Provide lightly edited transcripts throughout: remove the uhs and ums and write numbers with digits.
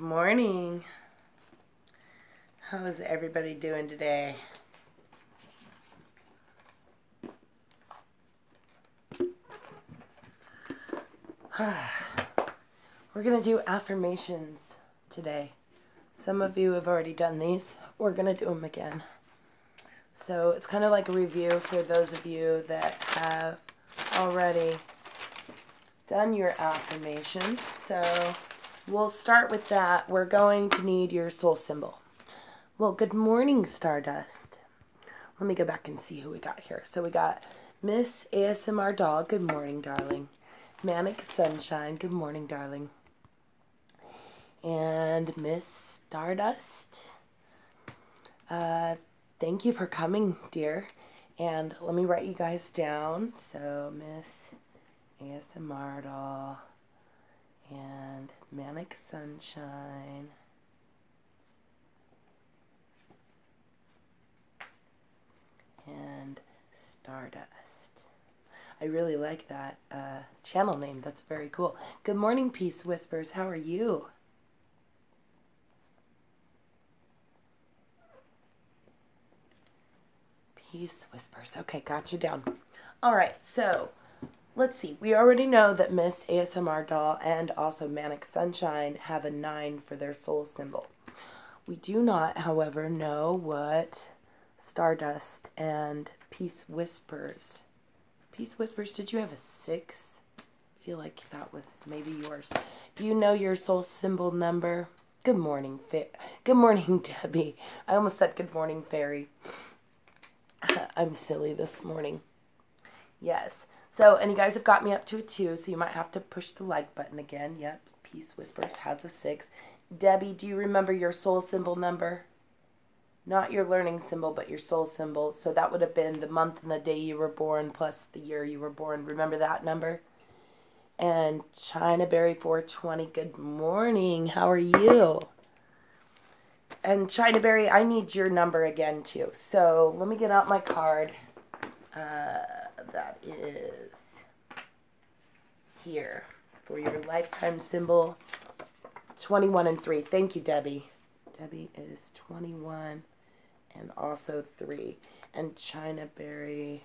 morning. How is everybody doing today? We're going to do affirmations today. Some of you have already done these. We're going to do them again. So it's kind of like a review for those of you that have already done your affirmations. So we'll start with that. We're going to need your soul symbol. Well, good morning, Stardust. Let me go back and see who we got here. So we got Miss ASMR Doll. Good morning, darling. Manic Sunshine. Good morning, darling. And Miss Stardust. Thank you for coming, dear. And let me write you guys down. So Miss ASMR Doll and Manic Sunshine. And Stardust. I really like that channel name. That's very cool. Good morning, Peace Whispers. How are you? Peace Whispers. Okay, got you down. All right, so let's see. We already know that Miss ASMR Doll and also Manic Sunshine have a 9 for their soul symbol. We do not, however, know what Stardust and Peace Whispers. Peace Whispers, did you have a 6? I feel like that was maybe yours. Do you know your soul symbol number? Good morning, good morning, Debbie. I almost said good morning, Fairy. I'm silly this morning. Yes. So, and you guys have got me up to a 2, so you might have to push the like button again. Yep, Peace Whispers has a 6. Debbie, do you remember your soul symbol number? Not your learning symbol, but your soul symbol. So that would have been the month and the day you were born plus the year you were born. Remember that number? And Chinaberry 420, good morning. How are you? And Chinaberry, I need your number again too. So let me get out my card. That is here for your lifetime symbol. 21 and 3. Thank you, Debbie. Debbie is 21 and also 3. And Chinaberry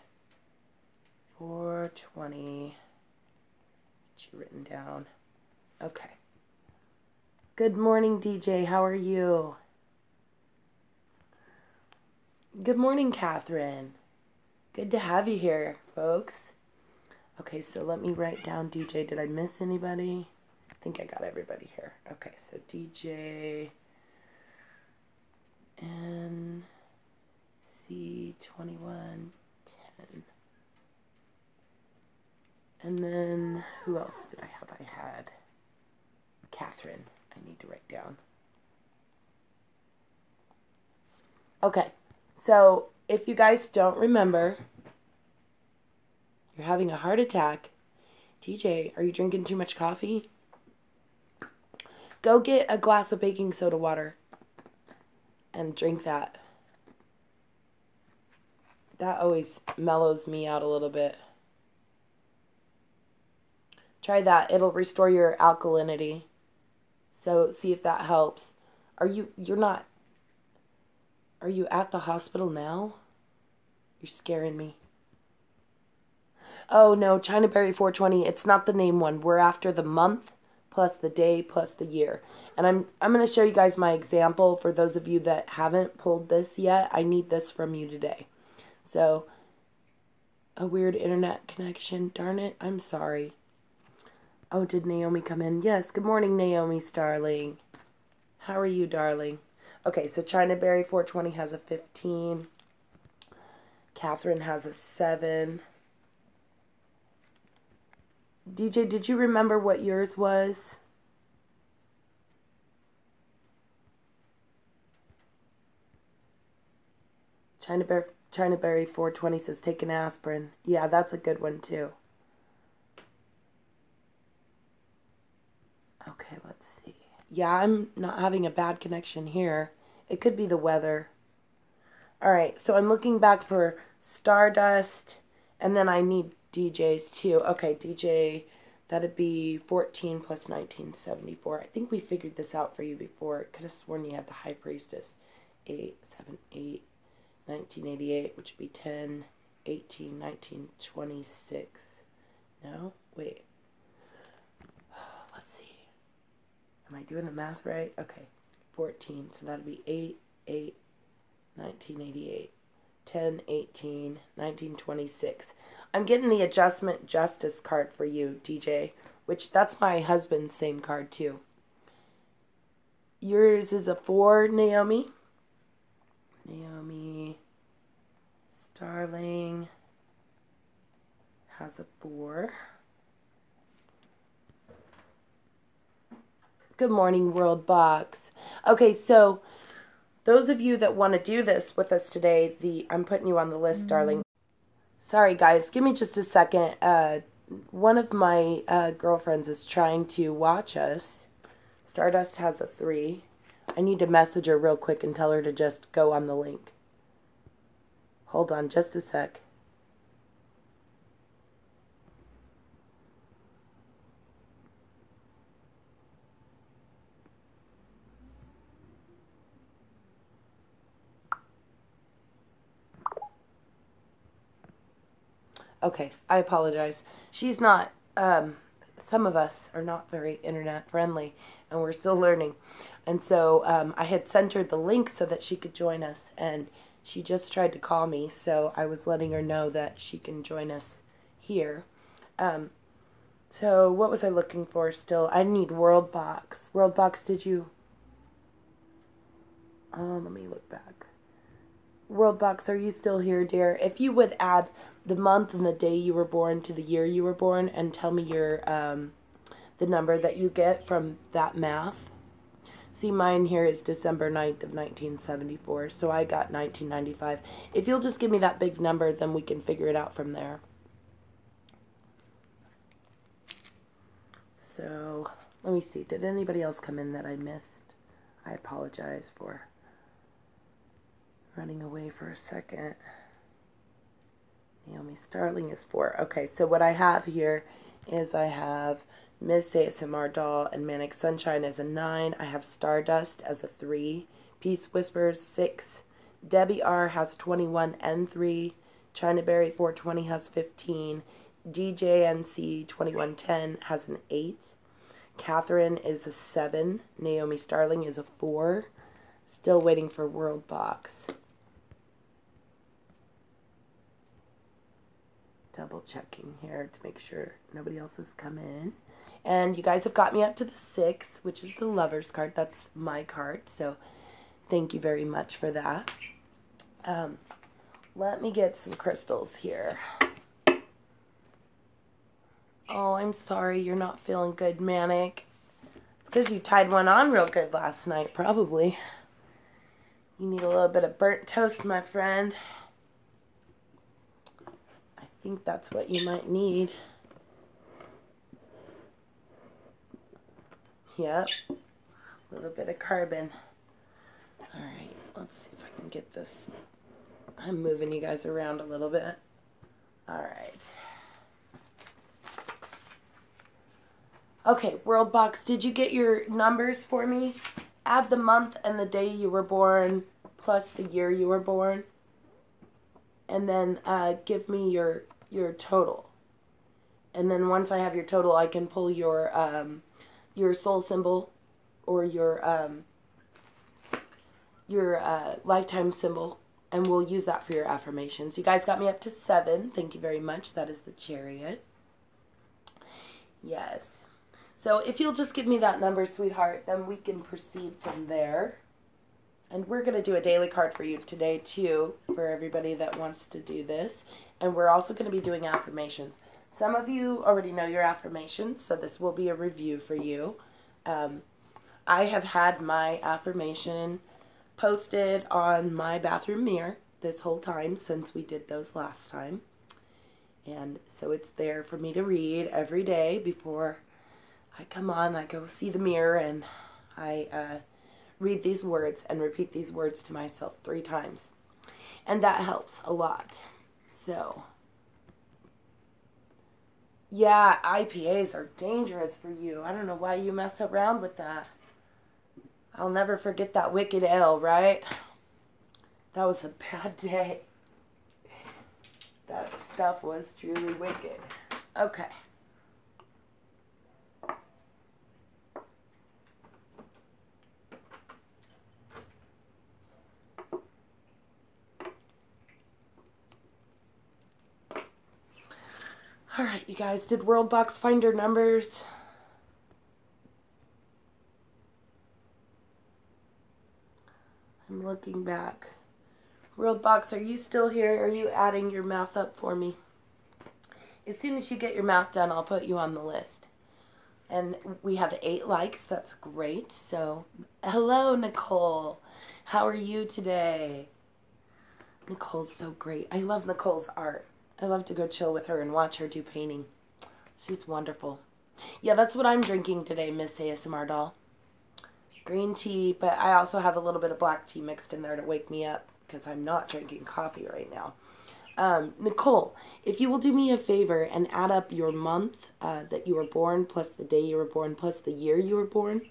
420. Get you written down. Okay. Good morning, DJ. How are you? Good morning, Catherine. Good to have you here, folks. Okay, so let me write down DJ. Did I miss anybody? I think I got everybody here. Okay, so DJ NC2110. And then, who else did I have? I had Catherine. I need to write down. Okay, so if you guys don't remember, you're having a heart attack. DJ, are you drinking too much coffee? Go get a glass of baking soda water and drink that. That always mellows me out a little bit. Try that. It'll restore your alkalinity. So see if that helps. Are you at the hospital now? You're scaring me. Oh no, Chinaberry 420. It's not the name one. We're after the month plus the day plus the year. And I'm going to show you guys my example for those of you that haven't pulled this yet. I need this from you today. So, a weird internet connection. Darn it. I'm sorry. Oh, did Naomi come in? Yes. Good morning, Naomi, Starling. How are you, darling? Okay, so Chinaberry 420 has a 15. Catherine has a 7. DJ, did you remember what yours was? Chinaberry 420 says take an aspirin. Yeah, that's a good one too. Okay, let's see. Yeah, I'm not having a bad connection here. It could be the weather. All right, so I'm looking back for Stardust, and then I need DJs too. Okay, DJ That'd be 14 plus 1974. I think we figured this out for you before. Could have sworn you had the High Priestess. 8, 7, 8, 1988, which would be 10, 18, 19, 26. No? Wait. Let's see. Am I doing the math right? Okay. 14. So that'd be 8, 8, 1988. 10, 18, 1926. I'm getting the Adjustment Justice card for you, DJ, which that's my husband's same card too. Yours is a 4, Naomi. Naomi Starling has a 4. Good morning, World Box. Okay, so those of you that want to do this with us today, I'm putting you on the list, darling. Sorry, guys. Give me just a second. One of my girlfriends is trying to watch us. Stardust has a 3. I need to message her real quick and tell her to just go on the link. Hold on just a sec. Okay, I apologize. She's not, some of us are not very internet friendly, and we're still learning. And so I had sent her the link so that she could join us, and she just tried to call me, so I was letting her know that she can join us here. So what was I looking for still? I need World Box. World Box, did you? Let me look back. World Box, are you still here, dear? If you would add the month and the day you were born to the year you were born and tell me your the number that you get from that math. See, mine here is December 9th of 1974, so I got 1995. If you'll just give me that big number, then we can figure it out from there. So, let me see. Did anybody else come in that I missed? I apologize for running away for a second. Naomi Starling is 4. Okay, so what I have here is I have Miss ASMR Doll and Manic Sunshine as a 9. I have Stardust as a 3. Peace Whispers 6. Debbie R has 21 and 3. Chinaberry 420 has 15. DJNC 2110 has an 8. Catherine is a 7. Naomi Starling is a 4. Still waiting for World Box. Double checking here to make sure nobody else has come in. And you guys have got me up to the 6, which is the Lover's card. That's my card, so thank you very much for that. Let me get some crystals here. Oh, I'm sorry you're not feeling good, Manic. It's because you tied one on real good last night, probably. You need a little bit of burnt toast, my friend. I think that's what you might need. Yep. A little bit of carbon. Alright, let's see if I can get this. I'm moving you guys around a little bit. Alright. Okay, World Box, did you get your numbers for me? Add the month and the day you were born plus the year you were born. And then give me your total. And then once I have your total, I can pull your soul symbol or your lifetime symbol, and we'll use that for your affirmations. You guys got me up to 7. Thank you very much. That is the Chariot. Yes. So if you'll just give me that number, sweetheart, then we can proceed from there. And we're going to do a daily card for you today, too, for everybody that wants to do this. And we're also going to be doing affirmations. Some of you already know your affirmations, so this will be a review for you. I have had my affirmation posted on my bathroom mirror this whole time since we did those last time. And so it's there for me to read every day before I come on. I go see the mirror and I read these words and repeat these words to myself 3 times. And that helps a lot. So Yeah, IPAs are dangerous for you. I don't know why you mess around with that. I'll never forget that wicked ale, right? That was a bad day. That stuff was truly wicked. Okay. All right, you guys, did Worldbox find your numbers? I'm looking back. Worldbox, are you still here? Are you adding your math up for me? As soon as you get your math done, I'll put you on the list. And we have 8 likes. That's great. So, hello, Nicole. How are you today? Nicole's so great. I love Nicole's art. I love to go chill with her and watch her do painting. She's wonderful. Yeah, that's what I'm drinking today, Miss ASMR doll. Green tea, but I also have a little bit of black tea mixed in there to wake me up because I'm not drinking coffee right now. Nicole, if you will do me a favor and add up your month that you were born plus the day you were born plus the year you were born,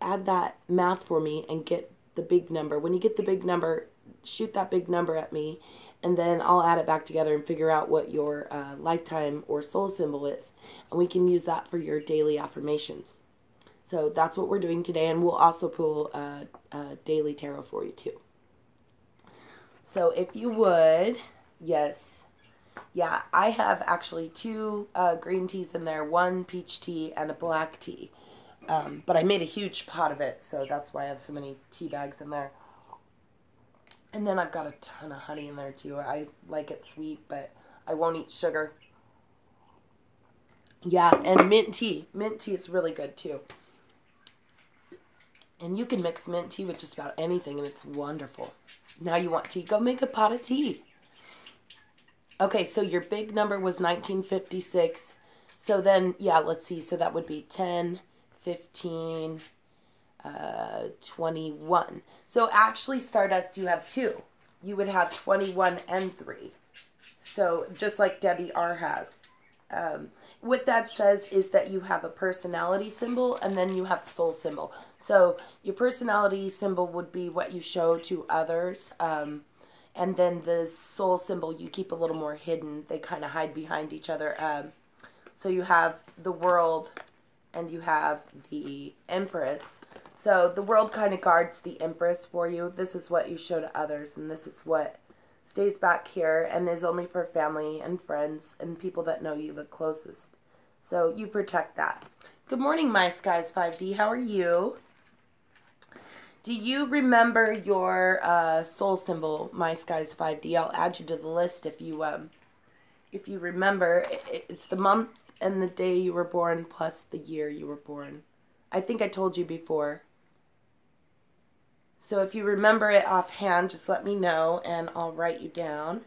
add that math for me and get the big number. When you get the big number, shoot that big number at me, and then I'll add it back together and figure out what your lifetime or soul symbol is. And we can use that for your daily affirmations. So that's what we're doing today, and we'll also pull a daily tarot for you too. So if you would, yes. Yeah, I have actually 2 green teas in there, 1 peach tea and a black tea. But I made a huge pot of it, so that's why I have so many tea bags in there. And then I've got a ton of honey in there too. I like it sweet, but I won't eat sugar. Yeah, and mint tea. Mint tea is really good too. And you can mix mint tea with just about anything, and it's wonderful. Now you want tea? Go make a pot of tea. Okay, so your big number was 1956. So then, yeah, let's see. So that would be 10, 15, 21. So actually, Stardust, you have 2. You would have 21 and 3. So just like Debbie R has. What that says is that you have a personality symbol and then you have soul symbol. So your personality symbol would be what you show to others. And then the soul symbol you keep a little more hidden. They kind of hide behind each other. So you have the world and you have the Empress. So the world kind of guards the Empress for you. This is what you show to others, and this is what stays back here and is only for family and friends and people that know you the closest. So you protect that. Good morning, My Skies 5D. How are you? Do you remember your soul symbol, My Skies 5D? I'll add you to the list if you remember. It's the month and the day you were born plus the year you were born. I think I told you before. So if you remember it offhand, just let me know and I'll write you down.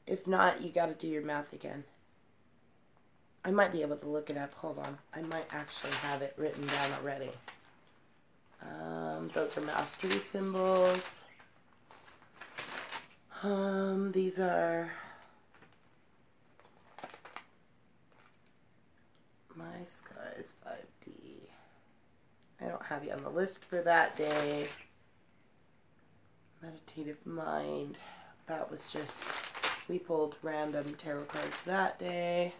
If not, you got to do your math again. I might be able to look it up. Hold on. I might actually have it written down already. Those are mastery symbols. These are My Skies 5D. I don't have you on the list for that day. Meditative Mind. That was just, we pulled random tarot cards that day.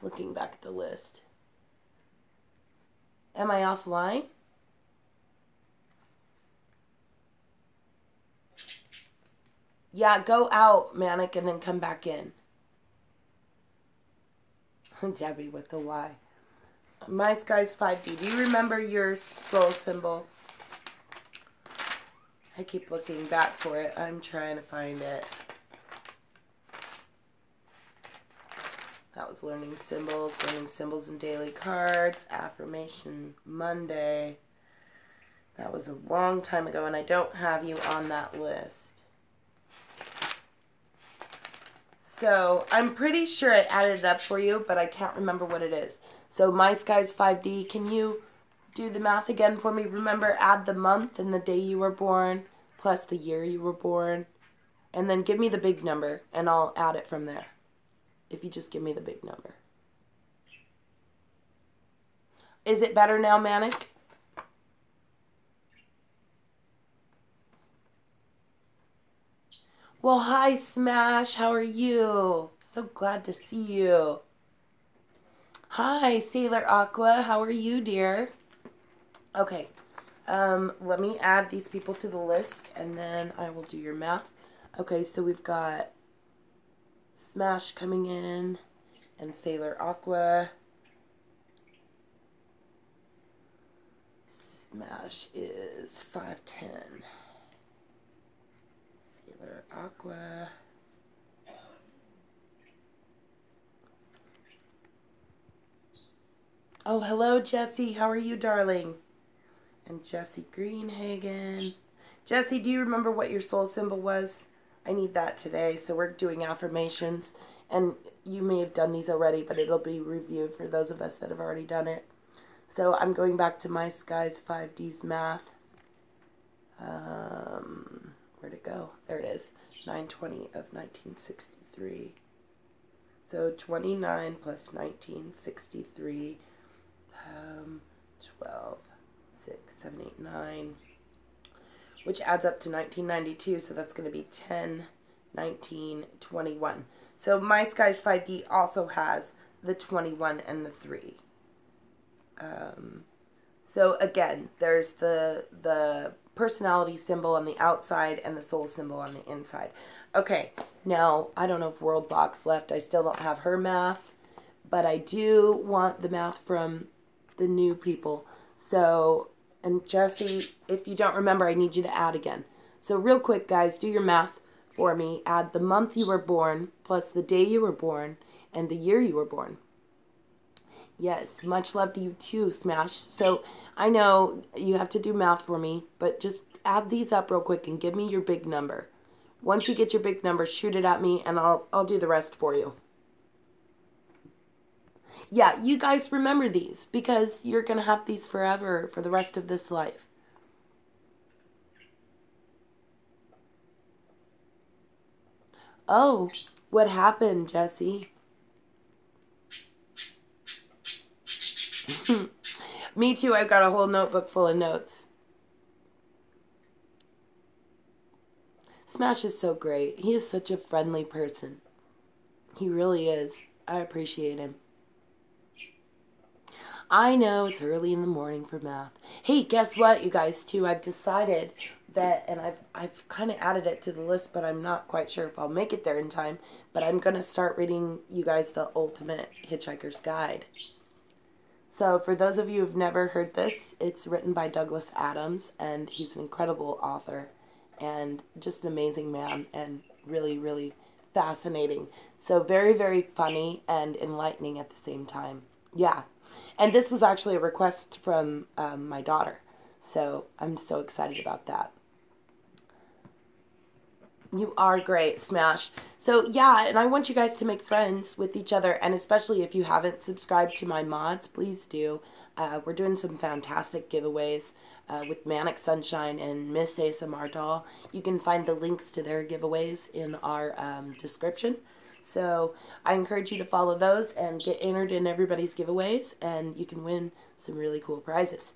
Looking back at the list. Am I offline? Yeah, go out, Manic, and then come back in. Debbie with the Y. My Skies 5D. Do you remember your soul symbol? I keep looking back for it. I'm trying to find it. That was learning symbols and daily cards, Affirmation Monday. That was a long time ago, and I don't have you on that list. So I'm pretty sure I added it up for you, but I can't remember what it is. So My Skies 5D, can you do the math again for me? Remember, add the month and the day you were born, plus the year you were born. And then give me the big number, and I'll add it from there. if you just give me the big number. Is it better now, Manic? Well, hi, Smash. How are you? So glad to see you. Hi, Sailor Aqua. How are you, dear? Okay. Let me add these people to the list, and then I will do your math. Okay, so we've got Smash coming in, and Sailor Aqua. Smash is 5'10". Sailor Aqua. Oh, hello, Jessie. How are you, darling? And Jessie Greenhagen. Jessie, do you remember what your soul symbol was? I need that today. So we're doing affirmations. And you may have done these already, but it'll be reviewed for those of us that have already done it. So I'm going back to my Skies 5D's math. Where'd it go? There it is. 9/20 of 1963. So 29 plus 1963. 12, 6, 7, 8, 9. Which adds up to 1992. So that's going to be 10, 19, 21. So my Skies 5D also has the 21 and the 3. So again, there's the personality symbol on the outside and the soul symbol on the inside. Okay, now I don't know if World Box left. I still don't have her math, but I do want the math from the new people. So, and Jessie, if you don't remember, I need you to add again. So real quick, guys, do your math for me. Add the month you were born plus the day you were born and the year you were born. Yes, much love to you too, Smash. So I know you have to do math for me, but just add these up real quick and give me your big number. Once you get your big number, shoot it at me and I'll do the rest for you. Yeah, you guys remember these because you're going to have these forever for the rest of this life. Oh, what happened, Jessie? Me too, I've got a whole notebook full of notes. Smash is so great. He is such a friendly person. He really is. I appreciate him. I know it's early in the morning for math. Hey, guess what, you guys, too? I've decided that, and I've kind of added it to the list, but I'm not quite sure if I'll make it there in time, but I'm going to start reading you guys the Ultimate Hitchhiker's Guide. So for those of you who've never heard this, it's written by Douglas Adams, and he's an incredible author and just an amazing man and really, really fascinating. So very, very funny and enlightening at the same time. Yeah. And this was actually a request from my daughter. So I'm so excited about that. You are great, Smash. So yeah, and I want you guys to make friends with each other, and especially if you haven't subscribed to my mods, please do. We're doing some fantastic giveaways with Manic Sunshine and Miss ASMR Doll. You can find the links to their giveaways in our description. So I encourage you to follow those and get entered in everybody's giveaways, and you can win some really cool prizes.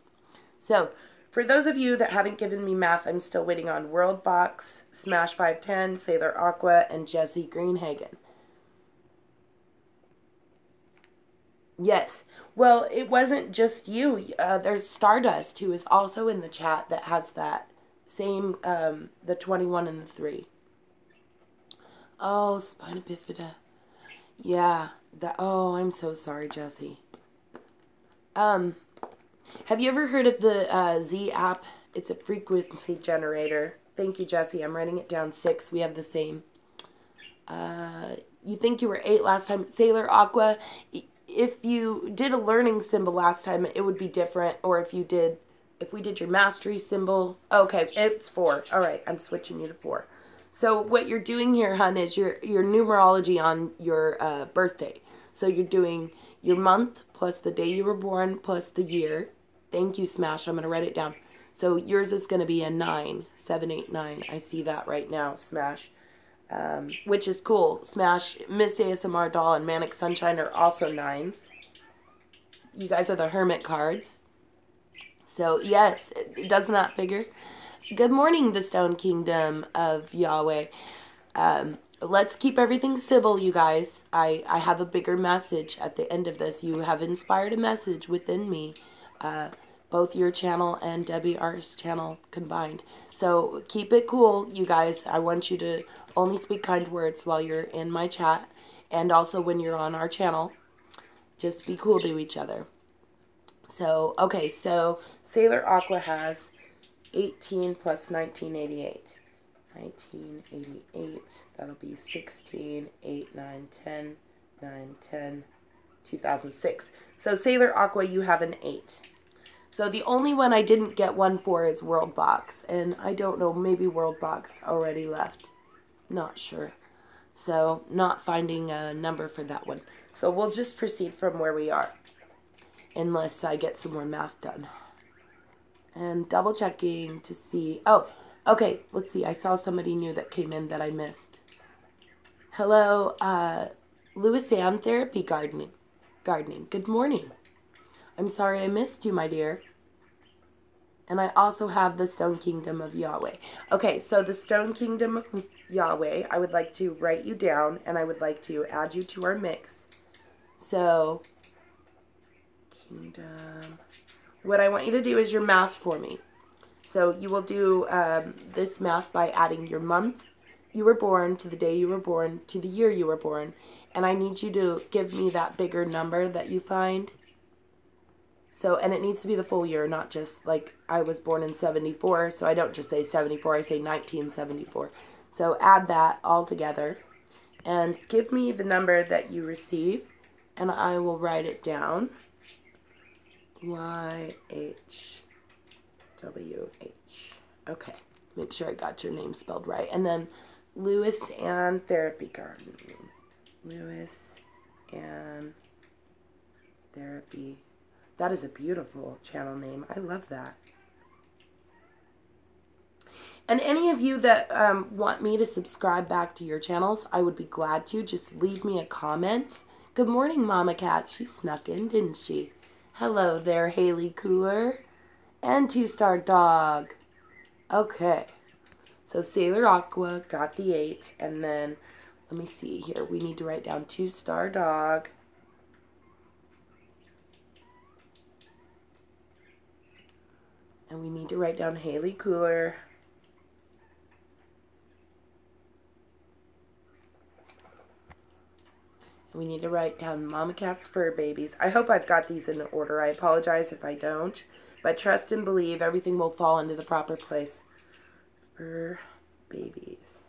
So for those of you that haven't given me math, I'm still waiting on World Box, Smash 510, Sailor Aqua, and Jessie Greenhagen. Yes. Well, it wasn't just you. There's Stardust, who is also in the chat, that has that same, the 21 and the 3. Oh, spina bifida. Yeah. Oh, I'm so sorry, Jessie. Have you ever heard of the Z app? It's a frequency generator. Thank you, Jessie. I'm writing it down 6. We have the same. You think you were 8 last time. Sailor Aqua, if you did a learning symbol last time, it would be different. Or if we did your mastery symbol. Okay, it's 4. All right, I'm switching you to 4. So what you're doing here, hun, is your numerology on your birthday. So you're doing your month plus the day you were born plus the year. Thank you, Smash. I'm going to write it down. So yours is going to be a 9, 7, 8, 9. I see that right now, Smash. which is cool. Smash, Miss ASMR Doll, and Manic Sunshine are also 9s. You guys are the Hermit cards. So, yes, it does not figure. Good morning, the Stone Kingdom of Yahweh. Let's keep everything civil, you guys. I have a bigger message at the end of this. You have inspired a message within me, both your channel and Debbie R's channel combined. So keep it cool, you guys. I want you to only speak kind words while you're in my chat, and also when you're on our channel. Just be cool to each other. So, okay, so Sailor Aqua has 18 plus 1988. 1988, that'll be 16, 8, 9, 10, 9, 10, 2006. So Sailor Aqua, you have an 8. So the only one I didn't get one for is World Box. And I don't know, maybe World Box already left. Not sure. So not finding a number for that one. So we'll just proceed from where we are. Unless I get some more math done. And double checking to see. Oh, okay. Let's see. I saw somebody new that came in that I missed. Hello, Louis Ann Therapy Gardening. Good morning. I'm sorry I missed you, my dear. And I also have the Stone Kingdom of Yahweh. Okay, so the Stone Kingdom of Yahweh, I would like to write you down, and I would like to add you to our mix. So, Kingdom. What I want you to do is your math for me. So you will do this math by adding your month you were born to the day you were born to the year you were born. And I need you to give me that bigger number that you find. So, and it needs to be the full year, not just like I was born in 74. So I don't just say 74, I say 1974. So add that all together and give me the number that you receive, and I will write it down. YHWH. Okay, make sure I got your name spelled right. And then Louis Ann Therapy Gardening. Louis Ann Therapy. That is a beautiful channel name. I love that. And any of you that want me to subscribe back to your channels, I would be glad to. Just leave me a comment. Good morning, Mama Cat. She snuck in, didn't she? Hello there, Haley Cooler. And 2-Star Dog. Okay. So Sailor Aqua got the 8. And then, let me see here. We need to write down 2-Star Dog. And we need to write down Haley Cooler. And we need to write down Mama Cat's Fur Babies. I hope I've got these in order. I apologize if I don't. But trust and believe everything will fall into the proper place. Fur Babies.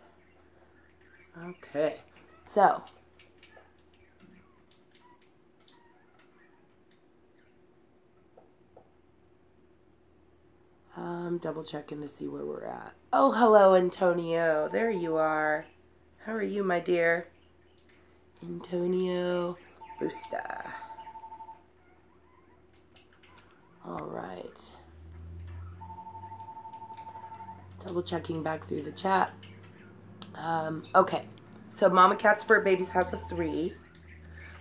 Okay. So. I'm double checking to see where we're at. Oh, hello, Antonio. There you are. How are you, my dear? Antonio Busta. All right. Double checking back through the chat. Okay. So Mama Cat's Fur Babies has a 3.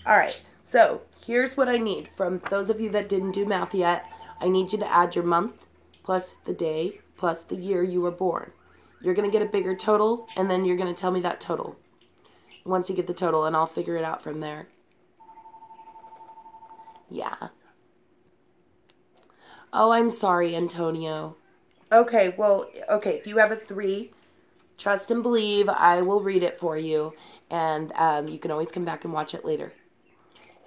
All right. So here's what I need from those of you that didn't do math yet. I need you to add your month plus the day, plus the year you were born. You're going to get a bigger total, and then you're going to tell me that total. Once you get the total, and I'll figure it out from there. Yeah. Oh, I'm sorry, Antonio. Okay, well, okay, if you have a 3, trust and believe, I will read it for you, and you can always come back and watch it later.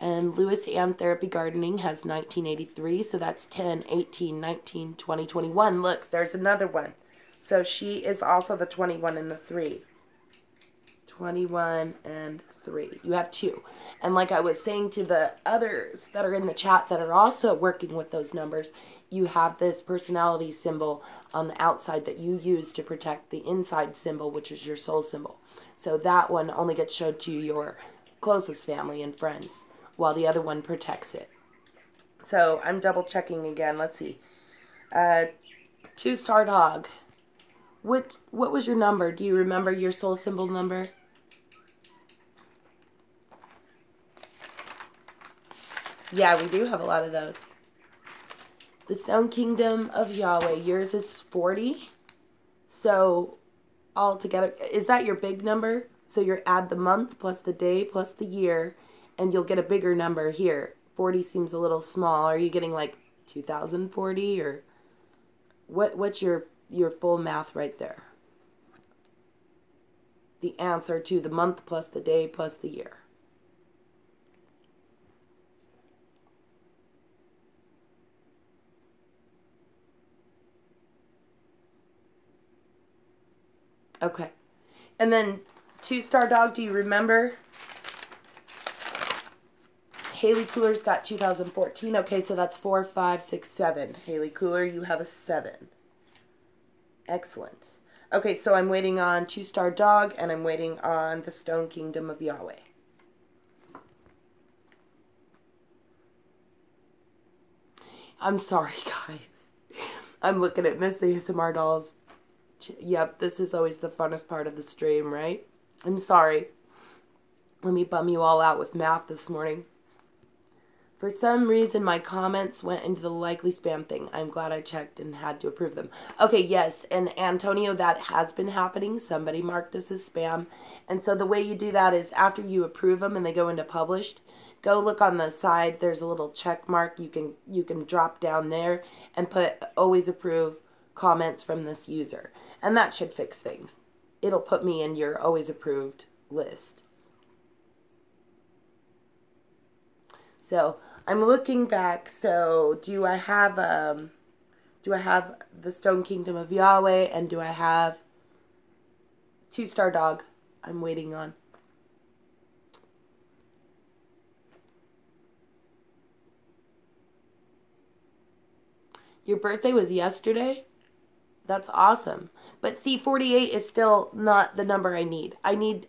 And Louis Ann Therapy Gardening has 1983, so that's 10, 18, 19, 20, 21. Look, there's another one. So she is also the 21 and the 3. 21 and 3. You have 2. And like I was saying to the others that are in the chat that are also working with those numbers, you have this personality symbol on the outside that you use to protect the inside symbol, which is your soul symbol. So that one only gets showed to your closest family and friends, while the other one protects it. So I'm double checking again. Let's see. 2-Star Dog. What was your number? Do you remember your soul symbol number? Yeah, we do have a lot of those. The Stone Kingdom of Yahweh. Yours is 40. So altogether, is that your big number? So you add the month plus the day plus the year, and you'll get a bigger number here. 40 seems a little small. Are you getting like 2040 or what's your full math right there? The answer to the month plus the day plus the year. Okay. And then 2-star dog, do you remember? Haley Cooler's got 2014. Okay, so that's 4, 5, 6, 7. Haley Cooler, you have a 7. Excellent. Okay, so I'm waiting on 2-star dog, and I'm waiting on the Stone Kingdom of Yahweh. I'm sorry, guys. I'm looking at Miss ASMR dolls. Yep, this is always the funnest part of the stream, right? I'm sorry. Let me bum you all out with math this morning. For some reason, my comments went into the likely spam thing. I'm glad I checked and had to approve them. Okay, yes, and Antonio, that has been happening. Somebody marked us as spam. And so the way you do that is after you approve them and they go into published, go look on the side. There's a little check mark. You can drop down there and put always approve comments from this user. And that should fix things. It'll put me in your always approved list. So I'm looking back. So do I have the Stone Kingdom of Yahweh, and do I have 2-star dog? I'm waiting on. Your birthday was yesterday? That's awesome. But see, 48 is still not the number I need. I need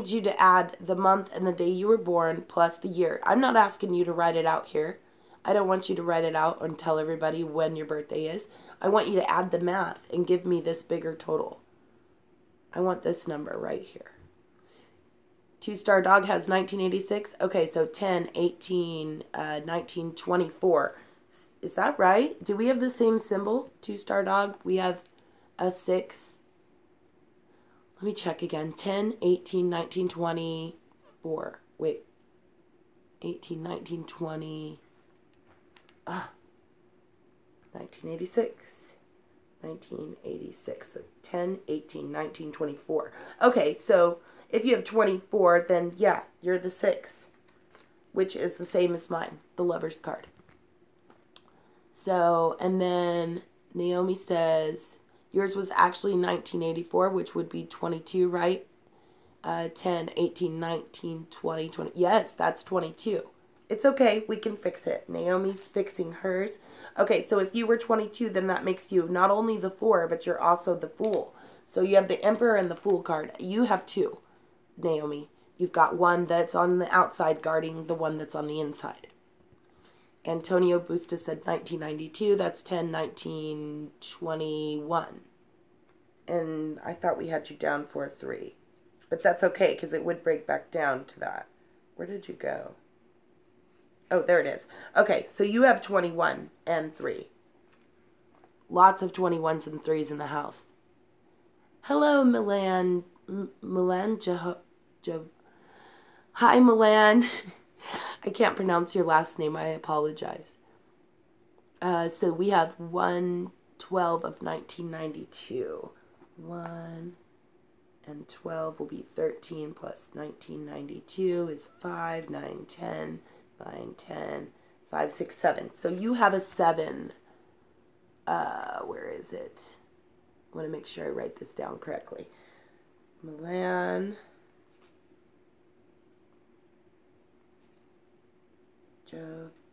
you to add the month and the day you were born plus the year. I'm not asking you to write it out here. I don't want you to write it out and tell everybody when your birthday is. I want you to add the math and give me this bigger total. I want this number right here. 2-star dog has 1986. Okay, so 10, 18, 19, 24. Is that right? Do we have the same symbol? 2-star dog, we have a 6. Let me check again. 10, 18, 19, 24. Wait. 18, 19, 20. 1986. 1986. So 10, 18, 19, 24. Okay, so if you have 24, then yeah, you're the 6, which is the same as mine, the Lover's card. So, and then Naomi says, yours was actually 1984, which would be 22, right? 10, 18, 19, 20, 20. Yes, that's 22. It's okay. We can fix it. Naomi's fixing hers. Okay, so if you were 22, then that makes you not only the 4, but you're also the Fool. So you have the Emperor and the Fool card. You have 2, Naomi. You've got one that's on the outside guarding the one that's on the inside. Antonio Busta said 1992. That's 10, 19, 21. And I thought we had you down for 3. But that's okay, because it would break back down to that. Where did you go? Oh, there it is. Okay, so you have 21 and 3. Lots of 21s and 3s in the house. Hello, Milan. Hi, Milan. I can't pronounce your last name. I apologize. So we have 1/12 of 1992. 1 and 12 will be 13 plus 1992 is 5, 9, 10, 9, 10, 5, 6, 7. So you have a 7. Where is it? I want to make sure I write this down correctly. Milan.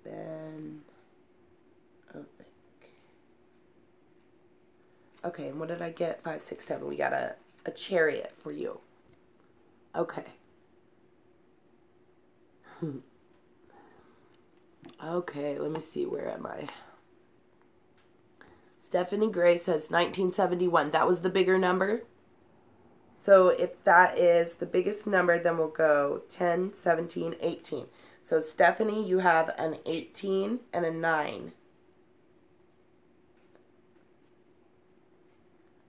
Ben Obick. Okay, and what did I get? 5, 6, 7. We got a chariot for you. Okay. Okay, let me see. Where am I? Stephanie Gray says 1971. That was the bigger number. So if that is the biggest number, then we'll go 10, 17, 18. So Stephanie, you have an 18 and a 9.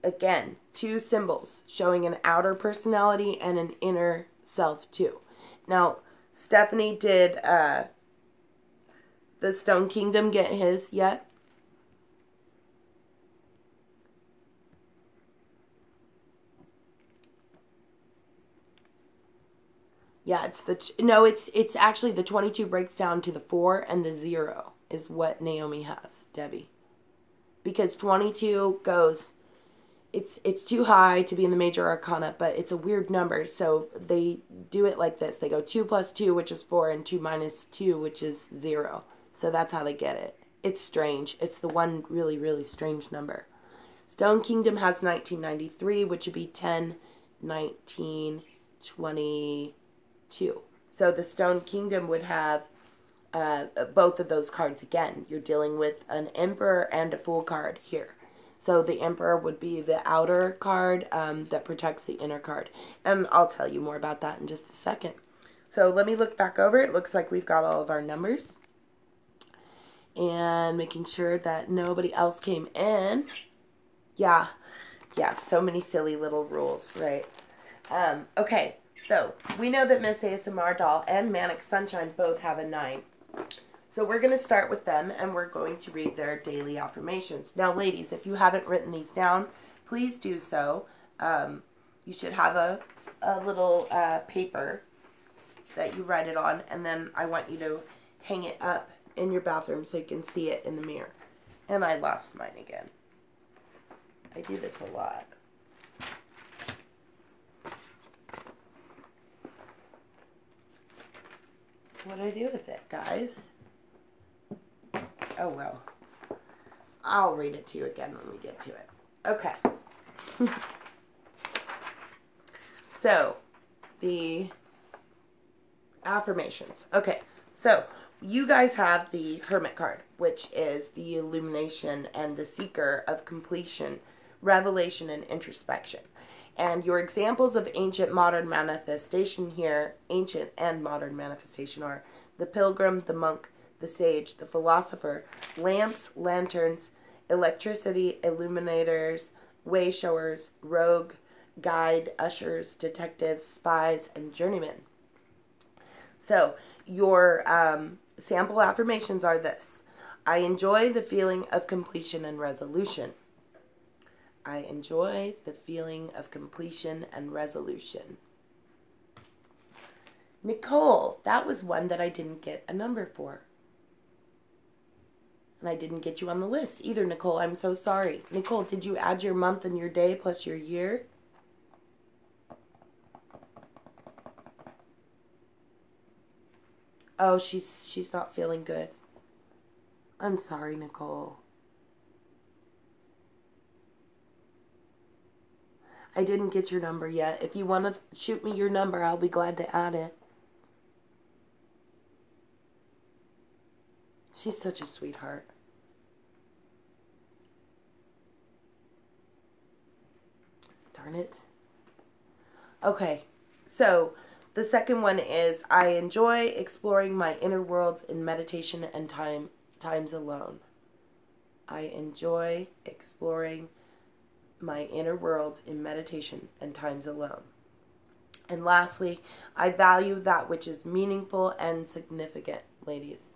Again, two symbols showing an outer personality and an inner self too. Now, Stephanie, did the Stone Kingdom get his yet? Yeah, it's actually the 22 breaks down to the 4 and the 0 is what Naomi has, Debbie. Because 22 goes, it's too high to be in the major arcana, but it's a weird number, so they do it like this. They go 2 plus 2, which is 4, and 2 minus 2, which is 0. So that's how they get it. It's strange. It's the one really, really strange number. Stone Kingdom has 1993, which would be 10, 19, 22. So the Stone Kingdom would have both of those cards again. You're dealing with an Emperor and a Fool card here. So the Emperor would be the outer card that protects the inner card. And I'll tell you more about that in just a second. So let me look back over. It looks like we've got all of our numbers. And making sure that nobody else came in. Yeah, so many silly little rules, right? Okay, so we know that Miss ASMR Doll and Manic Sunshine both have a 9. So we're going to start with them, and we're going to read their daily affirmations. Now, ladies, if you haven't written these down, please do so. You should have a little paper that you write it on, and then I want you to hang it up in your bathroom so you can see it in the mirror. And I lost mine again. I do this a lot. What do I do with it, guys? Oh, well. I'll read it to you again when we get to it. Okay. So, the affirmations. Okay, so you guys have the Hermit card, which is the illumination and the seeker of completion, revelation, and introspection. And your examples of ancient modern manifestation here, ancient and modern manifestation, are the pilgrim, the monk, the sage, the philosopher, lamps, lanterns, electricity, illuminators, way showers, rogue, guide, ushers, detectives, spies, and journeymen. So your sample affirmations are this. I enjoy the feeling of completion and resolution. I enjoy the feeling of completion and resolution. Nicole, that was one that I didn't get a number for. And I didn't get you on the list either, Nicole. I'm so sorry. Nicole, did you add your month and your day plus your year? Oh, she's not feeling good. I'm sorry, Nicole. I didn't get your number yet. If you want to shoot me your number, I'll be glad to add it. She's such a sweetheart. Darn it. Okay, so the second one is I enjoy exploring my inner worlds in meditation and times alone. I enjoy exploring my inner worlds in meditation and times alone. And lastly, I value that which is meaningful and significant, ladies.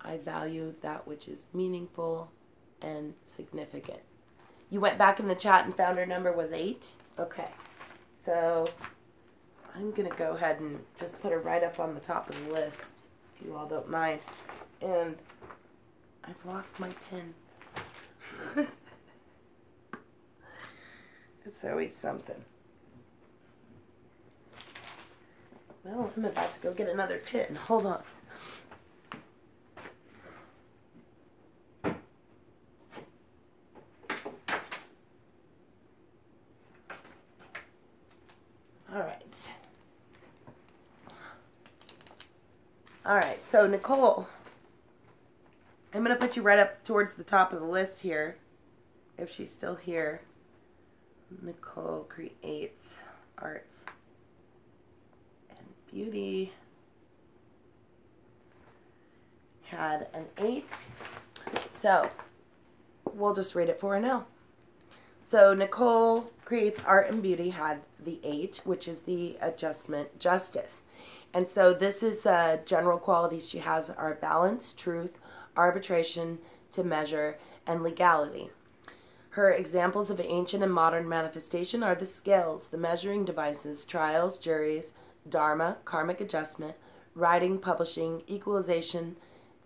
I value that which is meaningful and significant. You went back in the chat and found her number was 8? Okay. So I'm going to go ahead and just put her right up on the top of the list, if you all don't mind. And I've lost my pen. It's always something. Well, I'm about to go get another pen. Hold on. All right, so Nicole, I'm going to put you right up towards the top of the list here. if she's still here. Nicole creates art and beauty. Had an 8. So we'll just read it for her now. So Nicole creates art and beauty had the 8, which is the adjustment justice. And so this is general qualities she has are balance, truth, arbitration, to measure, and legality. Her examples of ancient and modern manifestation are the scales, the measuring devices, trials, juries, dharma, karmic adjustment, writing, publishing, equalization,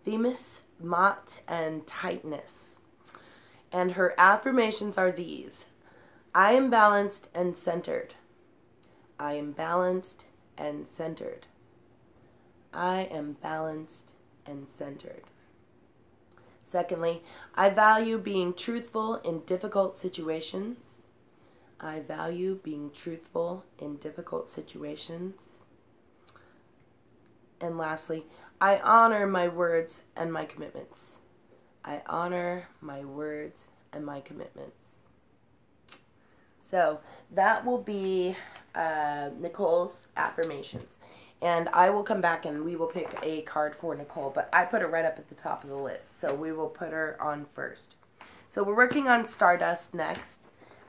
themis, mot, and tightness. And her affirmations are these. I am balanced and centered. I am balanced and centered. I am balanced and centered. Secondly, I value being truthful in difficult situations. I value being truthful in difficult situations. And lastly, I honor my words and my commitments. I honor my words and my commitments. So that will be Nicole's affirmations. And I will come back and we will pick a card for Nicole. But I put her right up at the top of the list. So we will put her on first. So we're working on Stardust next.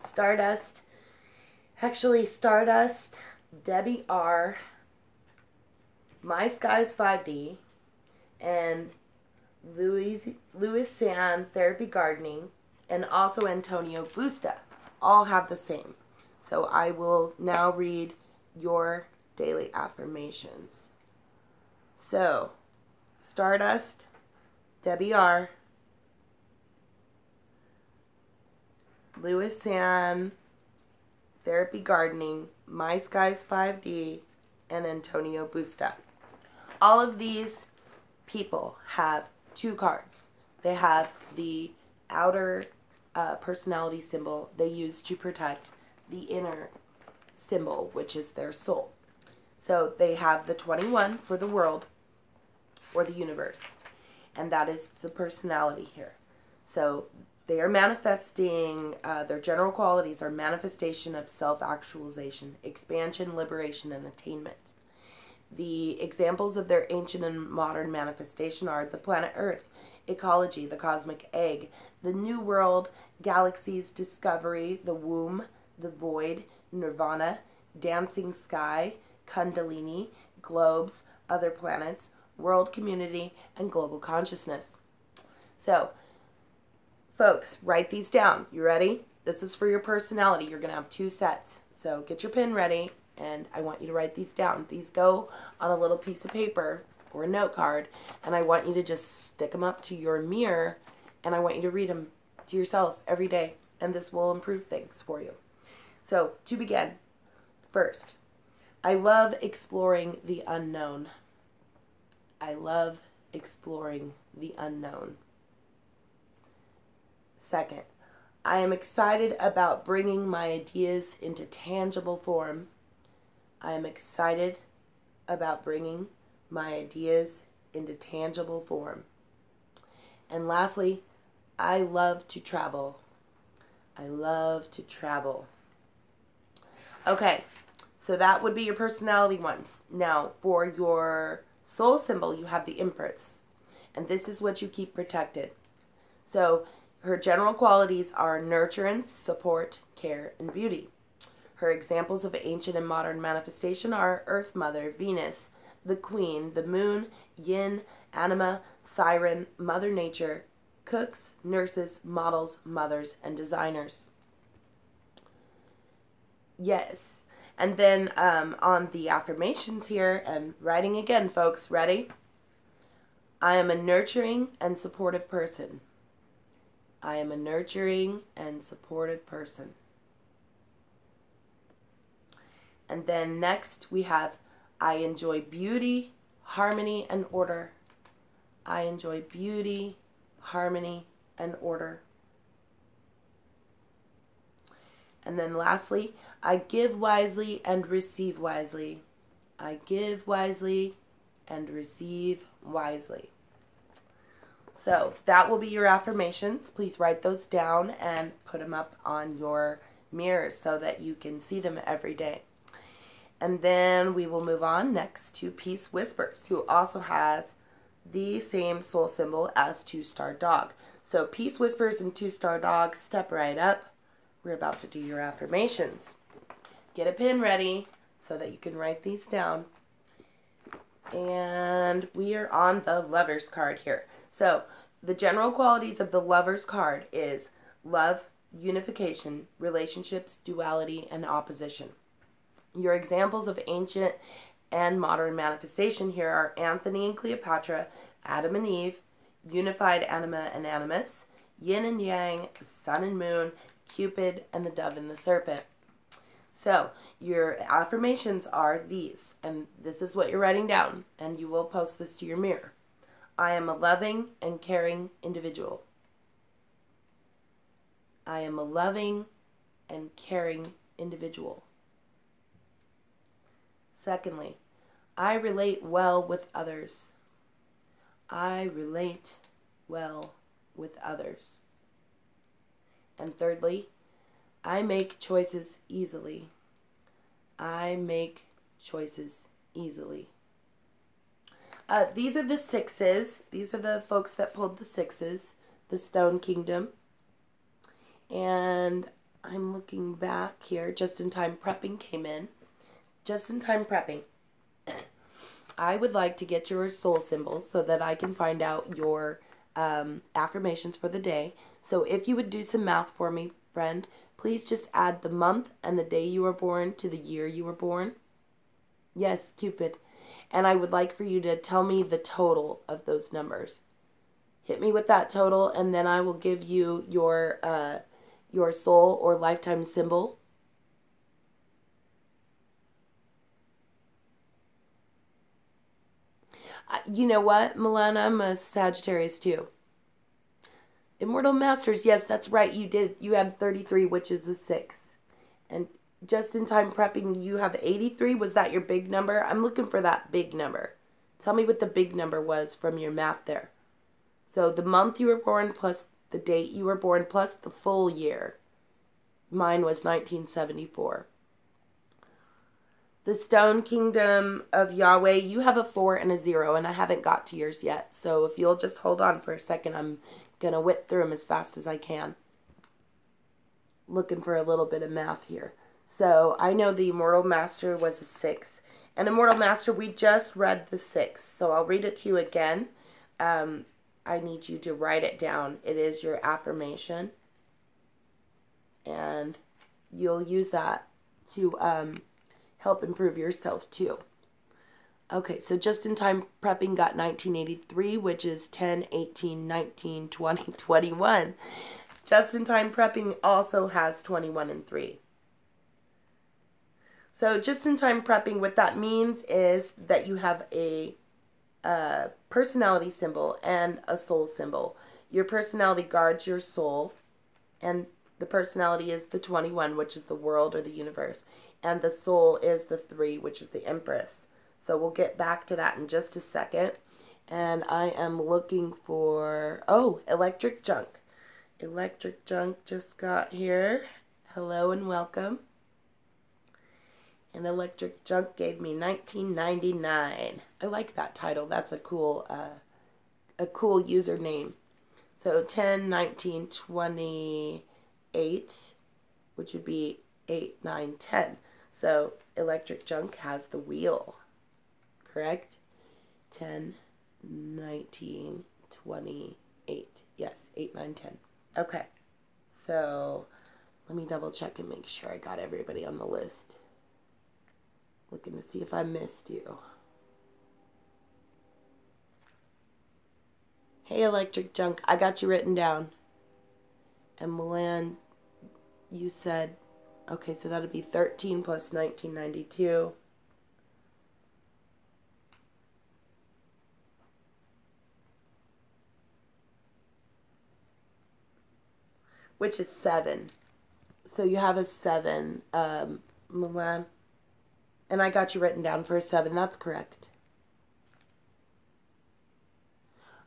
Stardust, Debbie R, My Skies 5D, and Louis San Therapy Gardening, and also Antonio Busta. All have the same. So I will now read your daily affirmations. So, Stardust, Debbie R, Louis San Therapy Gardening, My Skies 5D, and Antonio Busta. All of these people have 2 cards. They have the outer personality symbol they use to protect the inner symbol, which is their soul. So they have the 21 for the world or the universe, and that is the personality here. So they are manifesting, their general qualities are manifestation of self-actualization, expansion, liberation, and attainment. The examples of their ancient and modern manifestation are the planet Earth, ecology, the cosmic egg, the new world, galaxies, discovery, the womb, the void, nirvana, dancing sky, kundalini, globes, other planets, world community, and global consciousness. So, folks, write these down. You ready? This is for your personality. You're going to have 2 sets. So get your pen ready, and I want you to write these down. These go on a little piece of paper or a note card, and I want you to just stick them up to your mirror, and I want you to read them to yourself every day, and this will improve things for you. So, to begin, first, I love exploring the unknown. I love exploring the unknown. Second, I am excited about bringing my ideas into tangible form. I am excited about bringing my ideas into tangible form. And lastly, I love to travel. I love to travel. Okay, so that would be your personality ones. Now, for your soul symbol, you have the Empress. And this is what you keep protected. So, her general qualities are nurturance, support, care, and beauty. Her examples of ancient and modern manifestation are Earth Mother, Venus, the Queen, the Moon, Yin, Anima, Siren, Mother Nature, cooks, nurses, models, mothers, and designers. Yes. And then on the affirmations here, and writing again, folks, ready? I am a nurturing and supportive person. I am a nurturing and supportive person. And then next we have, I enjoy beauty, harmony, and order. I enjoy beauty, harmony, and order. And then lastly, I give wisely and receive wisely. I give wisely and receive wisely. So that will be your affirmations. Please write those down and put them up on your mirror so that you can see them every day. And then we will move on next to Peace Whispers, who also has the same soul symbol as Two-Star Dog. So Peace Whispers and Two-Star Dog, step right up. We're about to do your affirmations. Get a pen ready so that you can write these down. And we are on the Lovers card here. So the general qualities of the Lovers card is love, unification, relationships, duality, and opposition. Your examples of ancient and modern manifestation here are Anthony and Cleopatra, Adam and Eve, unified anima and animus, yin and yang, sun and moon, Cupid, and the dove and the serpent. So your affirmations are these, and this is what you're writing down, and you will post this to your mirror. I am a loving and caring individual. I am a loving and caring individual. Secondly, I relate well with others. I relate well with others. And thirdly, I make choices easily. I make choices easily. These are the sixes. These are the folks that pulled the sixes, the Stone Kingdom. And I'm looking back here. Just in Time Prepping came in. Just in Time Prepping. I would like to get your soul symbols so that I can find out your affirmations for the day. So if you would do some math for me, friend, please just add the month and the day you were born to the year you were born. Yes, Cupid. And I would like for you to tell me the total of those numbers. Hit me with that total, and then I will give you your soul or lifetime symbol. You know what, Milana? I'm a Sagittarius too. Immortal Masters, yes, that's right. You did. You had 33, which is a 6. And Just in Time Prepping, you have 83. Was that your big number? I'm looking for that big number. Tell me what the big number was from your math there. So the month you were born plus the date you were born plus the full year. Mine was 1974. The Stone Kingdom of Yahweh, you have a 4 and a 0, and I haven't got to yours yet. So if you'll just hold on for a second, I'm going to whip through them as fast as I can. Looking for a little bit of math here. So I know the Immortal Master was a 6. And Immortal Master, we just read the 6. So I'll read it to you again. I need you to write it down. It is your affirmation. And you'll use that to help improve yourself too. Okay, so Just in Time Prepping got 1983, which is 10, 18, 19, 20, 21. Just in Time Prepping also has 21 and 3. So Just in Time Prepping, what that means is that you have a personality symbol and a soul symbol. Your personality guards your soul, and the personality is the 21, which is the world or the universe. And the soul is the 3, which is the Empress. So we'll get back to that in just a second. And I am looking for... Oh, Electric Junk. Electric Junk just got here. Hello and welcome. And Electric Junk gave me 1999. I like that title. That's a cool username. So 10, 19, 28, which would be 8, 9, 10. So Electric Junk has the wheel, correct? 10, 19, 28. Yes, 8, 9, 10. Okay, so let me double check and make sure I got everybody on the list. Looking to see if I missed you. Hey, Electric Junk, I got you written down. And Milan, you said... Okay, so that would be 13 plus 1992. Which is 7. So you have a 7, Milan. And I got you written down for a 7. That's correct.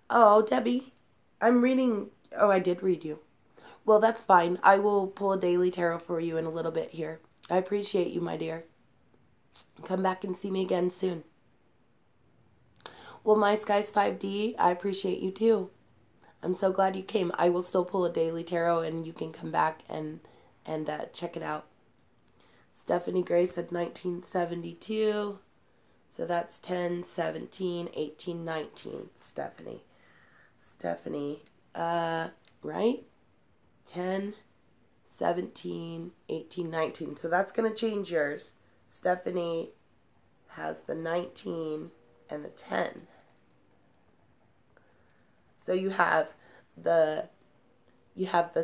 Oh, Debbie. I'm reading. Oh, I did read you. Well, that's fine. I will pull a daily tarot for you in a little bit here. I appreciate you, my dear. Come back and see me again soon. Well, my Sky's 5D, I appreciate you too. I'm so glad you came. I will still pull a daily tarot and you can come back and check it out. Stephanie Gray said 1972. So that's 10, 17, 18, 19. Stephanie, right? 10, 17, 18, 19. So that's going to change yours. Stephanie has the 19 and the 10. So you have the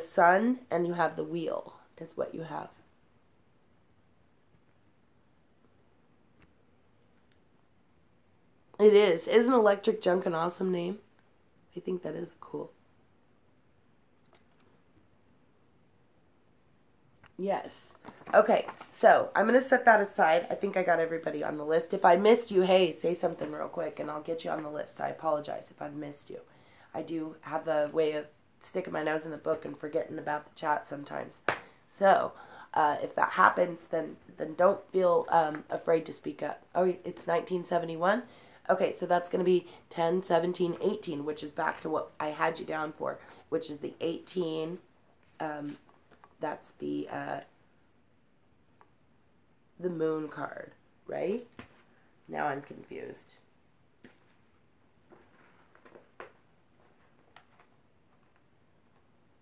sun and you have the wheel is what you have. It is. Isn't Electric Junk an awesome name? I think that is cool. Yes. Okay, so I'm going to set that aside. I think I got everybody on the list. If I missed you, hey, say something real quick and I'll get you on the list. I apologize if I've missed you. I do have a way of sticking my nose in a book and forgetting about the chat sometimes. So, if that happens, then don't feel afraid to speak up. Oh, it's 1971? Okay, so that's going to be 10, 17, 18, which is back to what I had you down for, which is the 18. That's the moon card, right? Now I'm confused.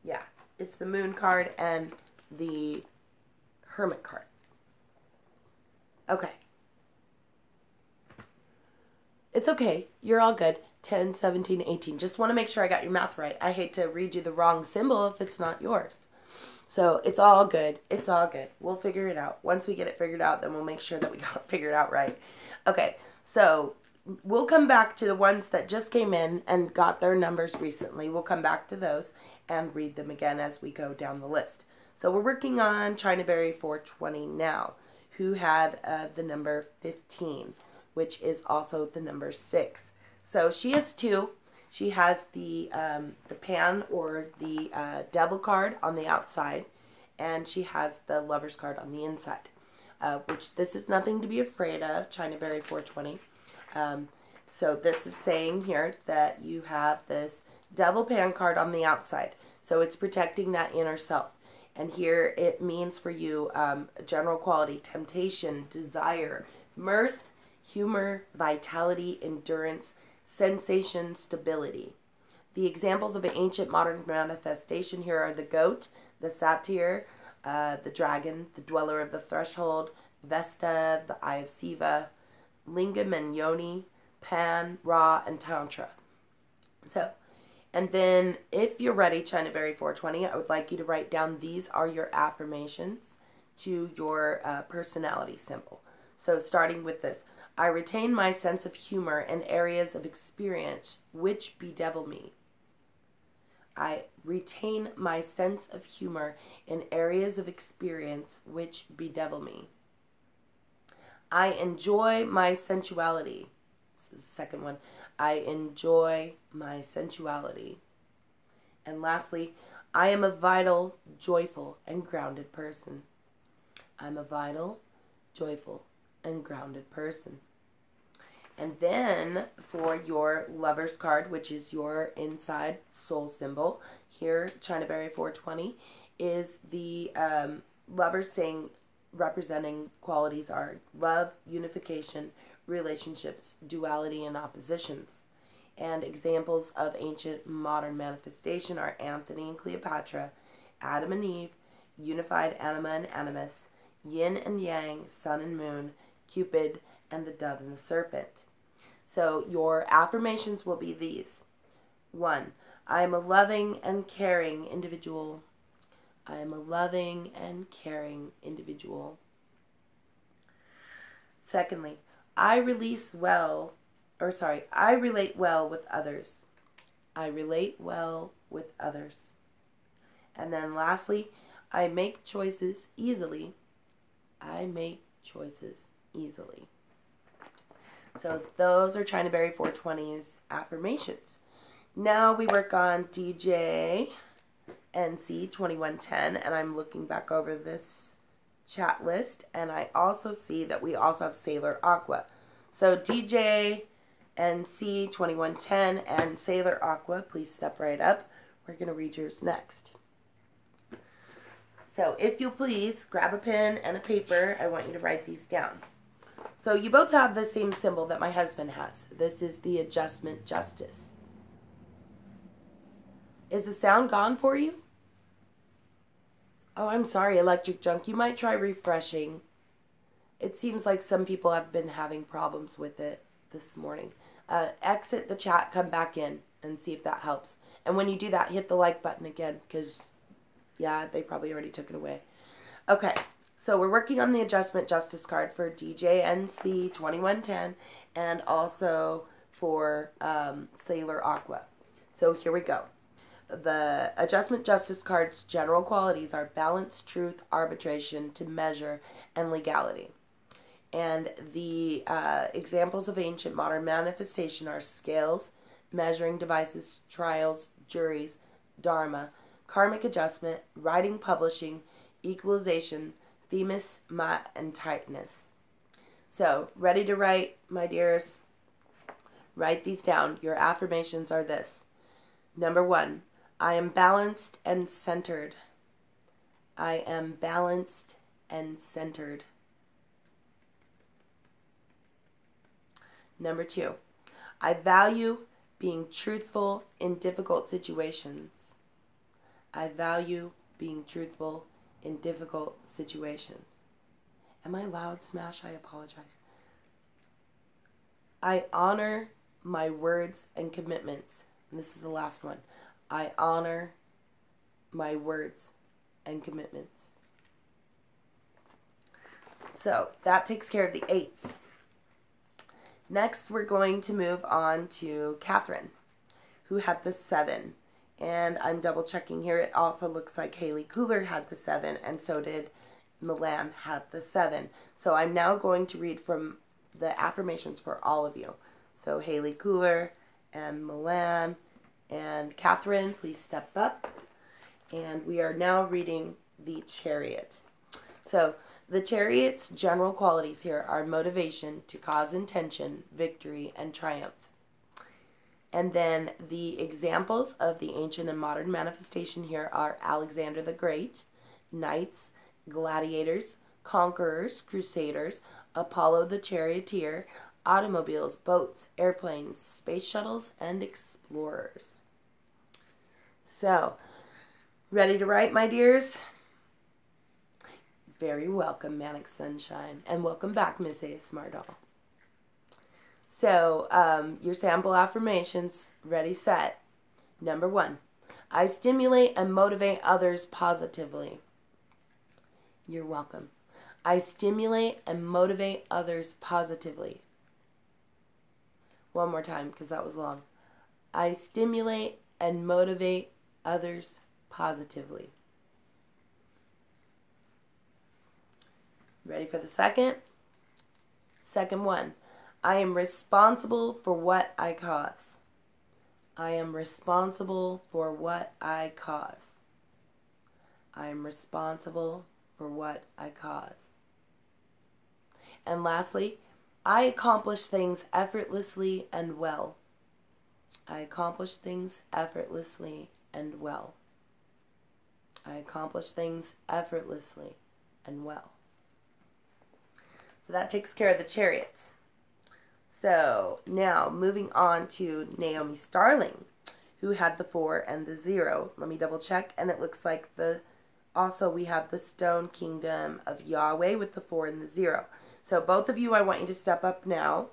Yeah, it's the moon card and the hermit card. Okay. It's okay. You're all good. 10, 17, 18. Just want to make sure I got your math right. I hate to read you the wrong symbol if it's not yours. So it's all good. It's all good. We'll figure it out. Once we get it figured out, then we'll make sure that we got it figured out right. Okay, so we'll come back to the ones that just came in and got their numbers recently. We'll come back to those and read them again as we go down the list. So we're working on China Berry 420 now, who had the number 15, which is also the number 6. So she has 2. She has the pan or the devil card on the outside, and she has the lover's card on the inside, which this is nothing to be afraid of, China Berry 420. So this is saying here that you have this devil pan card on the outside. So it's protecting that inner self. And here it means for you general quality, temptation, desire, mirth, humor, vitality, endurance, sensation, stability. The examples of an ancient modern manifestation here are the goat, the satyr, the dragon, the dweller of the threshold, Vesta, the eye of Siva, lingam and yoni, Pan, Ra, and Tantra. So, and then if you're ready, China Berry 420, I would like you to write down these are your affirmations to your personality symbol. So starting with this, I retain my sense of humor in areas of experience which bedevil me. I retain my sense of humor in areas of experience which bedevil me. I enjoy my sensuality. This is the second one. I enjoy my sensuality. And lastly, I am a vital, joyful, and grounded person. I'm a vital, joyful, and grounded person. And then for your lover's card, which is your inside soul symbol, here, China Berry 420, is the lover's saying, representing qualities are love, unification, relationships, duality, and oppositions. And examples of ancient modern manifestation are Anthony and Cleopatra, Adam and Eve, unified anima and animus, yin and yang, sun and moon, Cupid, and the dove and the serpent. So your affirmations will be these. 1. I am a loving and caring individual. I am a loving and caring individual. Secondly, I relate well with others. I relate well with others. And then lastly, I make choices easily. I make choices easily. So those are China Berry 420's affirmations. Now we work on DJ NC 2110, and I'm looking back over this chat list, and I also see that we also have Sailor Aqua. So DJ NC 2110 and Sailor Aqua, please step right up. We're going to read yours next. So if you'll please grab a pen and a paper, I want you to write these down. So you both have the same symbol that my husband has. This is the adjustment justice. Is the sound gone for you? Oh, I'm sorry, Electric Junk. You might try refreshing. It seems like some people have been having problems with it this morning. Exit the chat, come back in, and see if that helps. And when you do that, hit the like button again, because, yeah, they probably already took it away. Okay, so we're working on the adjustment justice card for DJNC 2110 and also for Sailor Aqua. So here we go. The adjustment justice card's general qualities are balance, truth, arbitration, to measure, and legality. And the examples of ancient modern manifestation are scales, measuring devices, trials, juries, dharma, karmic adjustment, writing, publishing, equalization, themis, mat, and tightness. So, ready to write, my dears? Write these down. Your affirmations are this. Number 1. I am balanced and centered. I am balanced and centered. Number 2. I value being truthful in difficult situations. I value being truthful in difficult situations. Am I loud, Smash? I apologize. I honor my words and commitments. And this is the last one. I honor my words and commitments. So that takes care of the 8s. Next, we're going to move on to Catherine, who had the 7. And I'm double checking here. It also looks like Haley Cooler had the 7, and so did Milan had the 7. So I'm now going to read from the affirmations for all of you. So Haley Cooler and Milan and Catherine, please step up. And we are now reading the Chariot. So the Chariot's general qualities here are motivation to cause intention, victory, and triumph. And then the examples of the ancient and modern manifestation here are Alexander the Great, knights, gladiators, conquerors, crusaders, Apollo the charioteer, automobiles, boats, airplanes, space shuttles, and explorers. So, ready to write, my dears? Very welcome, Manic Sunshine. And welcome back, Miss ASMR Doll. So, your sample affirmations, ready, set. Number 1, I stimulate and motivate others positively. You're welcome. I stimulate and motivate others positively. One more time, because that was long. I stimulate and motivate others positively. Ready for the second? Second one. I am responsible for what I cause. I am responsible for what I cause. I am responsible for what I cause. And lastly, I accomplish things effortlessly and well. I accomplish things effortlessly and well. I accomplish things effortlessly and well. So that takes care of the Chariots. So now moving on to Naomi Starling, who had the 4 and the 0. Let me double check. And it looks like also we have the Stone Kingdom of Yahweh with the 4 and the 0. So both of you, I want you to step up now.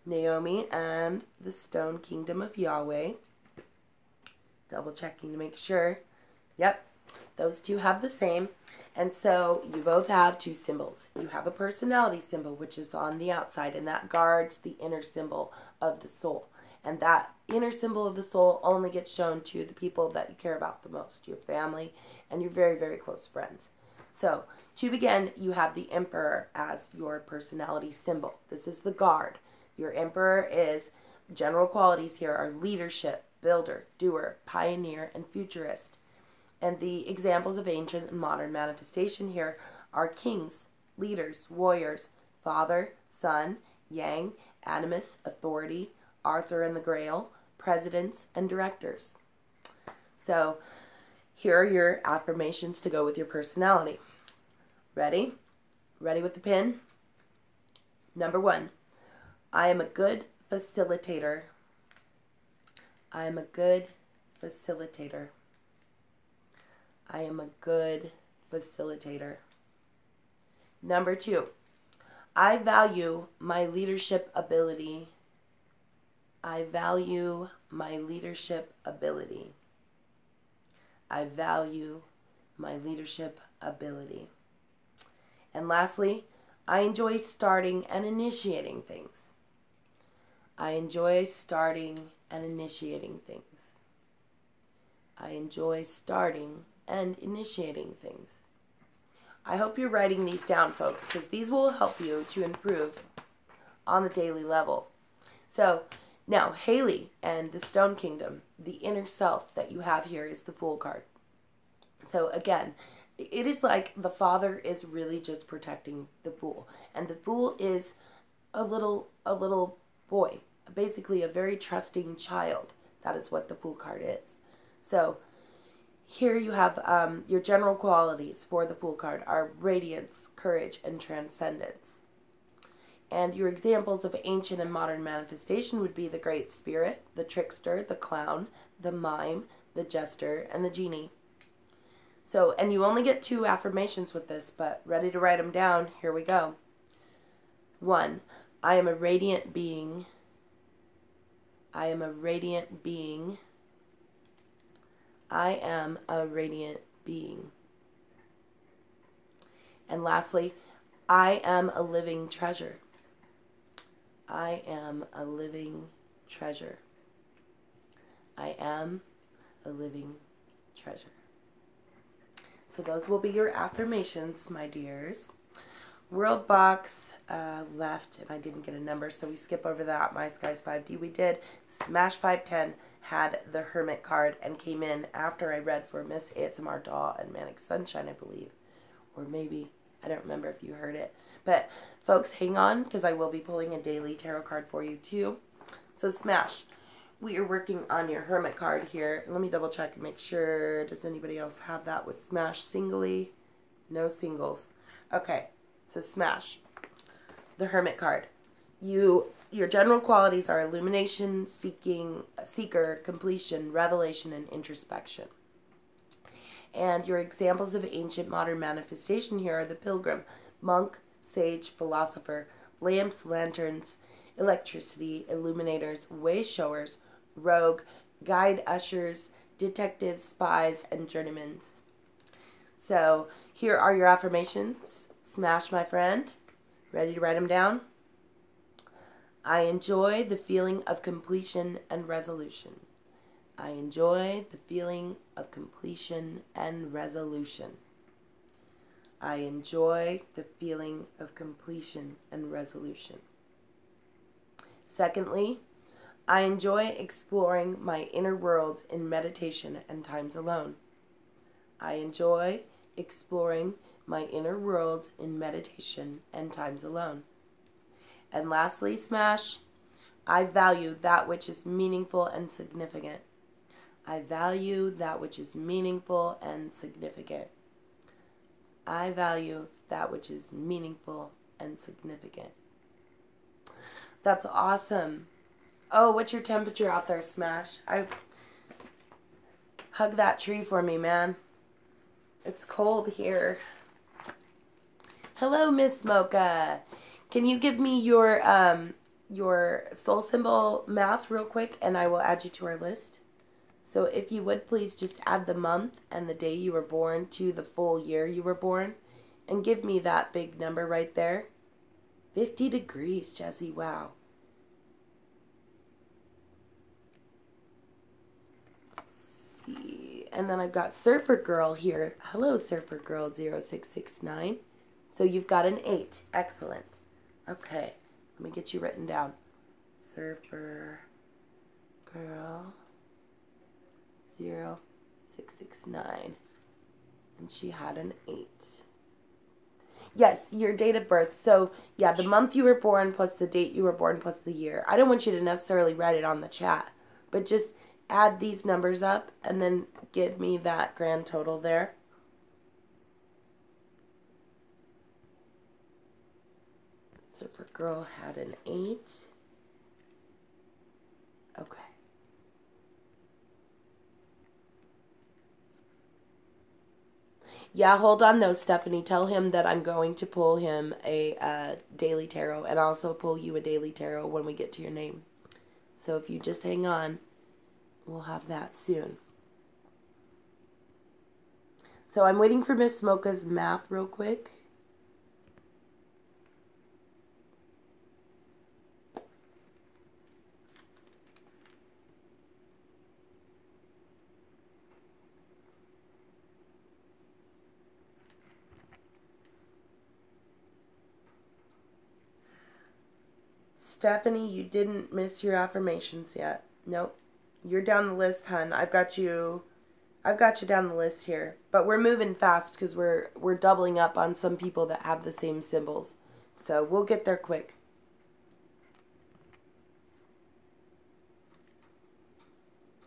Naomi and the Stone Kingdom of Yahweh. Double checking to make sure. Yep, those two have the same. And so you both have 2 symbols. You have a personality symbol, which is on the outside, and that guards the inner symbol of the soul. And that inner symbol of the soul only gets shown to the people that you care about the most, your family and your very, very close friends. So to begin, you have the Emperor as your personality symbol. This is the guard. Your Emperor is, general qualities here are leadership, builder, doer, pioneer, and futurist. And the examples of ancient and modern manifestation here are kings, leaders, warriors, father, son, yang, animus, authority, Arthur and the Grail, presidents, and directors. So here are your affirmations to go with your personality. Ready? Ready with the pen? Number 1, I am a good facilitator. I am a good facilitator. I am a good facilitator. Number 2, I value my leadership ability. I value my leadership ability. I value my leadership ability. And lastly, I enjoy starting and initiating things. I enjoy starting and initiating things. I enjoy starting and initiating things. I hope you're writing these down, folks, because these will help you to improve on a daily level. So now, Haley and the Stone Kingdom, the inner self that you have here is the Fool card. So again, it is like the father is really just protecting the Fool. And the Fool is a little boy, basically a very trusting child. That is what the Fool card is. So here you have your general qualities for the Fool card are radiance, courage, and transcendence. And your examples of ancient and modern manifestation would be the Great Spirit, the Trickster, the Clown, the Mime, the Jester, and the Genie. So, and you only get 2 affirmations with this, but ready to write them down? Here we go. 1, I am a radiant being. I am a radiant being. I am a radiant being. And lastly, I am a living treasure. I am a living treasure. I am a living treasure. So those will be your affirmations, my dears. World box left, and I didn't get a number, so we skip over that. My Skies 5D we did. Smash 510 had the Hermit card and came in after I read for Miss ASMR Doll and Manic Sunshine, I believe. Or maybe, I don't remember if you heard it. But folks, hang on, because I will be pulling a daily tarot card for you too. So Smash, we are working on your Hermit card here. Let me double check and make sure. Does anybody else have that with Smash singly? No singles. Okay, so Smash, the Hermit card. Your general qualities are illumination, seeker, completion, revelation, and introspection. And your examples of ancient modern manifestation here are the Pilgrim, monk, sage, philosopher, lamps, lanterns, electricity, illuminators, way showers, rogue, guide ushers, detectives, spies, and journeymans. So here are your affirmations. Smash, my friend. Ready to write them down? I enjoy the feeling of completion and resolution. I enjoy the feeling of completion and resolution. I enjoy the feeling of completion and resolution. Secondly, I enjoy exploring my inner worlds in meditation and times alone. I enjoy exploring my inner worlds in meditation and times alone. And lastly, Smash, I value that which is meaningful and significant. I value that which is meaningful and significant. I value that which is meaningful and significant. That's awesome. Oh, what's your temperature out there, Smash? Hug that tree for me, man. It's cold here. Hello, Miss Mocha. Can you give me your soul symbol math real quick, and I will add you to our list? So if you would, please just add the month and the day you were born to the full year you were born, and give me that big number right there. 50 degrees, Jessie. Wow. See, and then I've got Surfer Girl here. Hello, Surfer Girl 0669. So you've got an 8. Excellent. Okay, let me get you written down. Surfer Girl 0669. And she had an 8. Yes, your date of birth. So, yeah, the month you were born plus the date you were born plus the year. I don't want you to necessarily write it on the chat, but just add these numbers up and then give me that grand total there. So, for girl had an 8. Okay. Yeah, hold on though, Stephanie. Tell him that I'm going to pull him a daily tarot and also pull you a daily tarot when we get to your name. So if you just hang on, we'll have that soon. So I'm waiting for Miss Mocha's math real quick. Stephanie, you didn't miss your affirmations yet. Nope. You're down the list, hun. I've got you down the list here. But we're moving fast because we're doubling up on some people that have the same symbols. So we'll get there quick.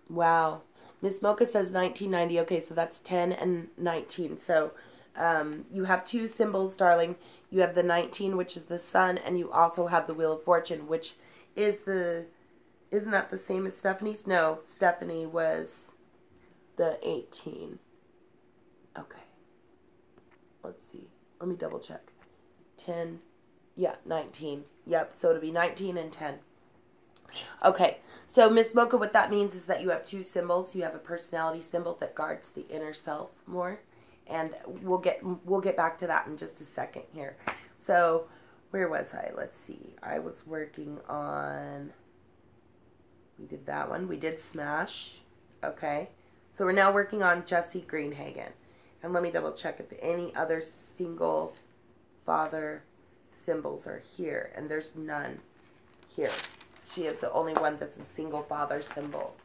Wow. Miss Mocha says 1990. Okay, so that's 10 and 19. So you have 2 symbols, darling. You have the 19, which is the sun, and you also have the Wheel of Fortune, which is isn't that the same as Stephanie's? No, Stephanie was the 18. Okay. Let's see. Let me double check. 10. Yeah, 19. Yep, so it'll be 19 and 10. Okay, so Miss Mocha, what that means is that you have 2 symbols. You have a personality symbol that guards the inner self more, and we'll get back to that in just a second here. So, where was I? Let's see. I was working on. We did that one. We did Smash. Okay, so we're now working on Jesse Greenhagen, and let me double check if any other single father symbols are here, and there's none here. She is the only one that's a single father symbol.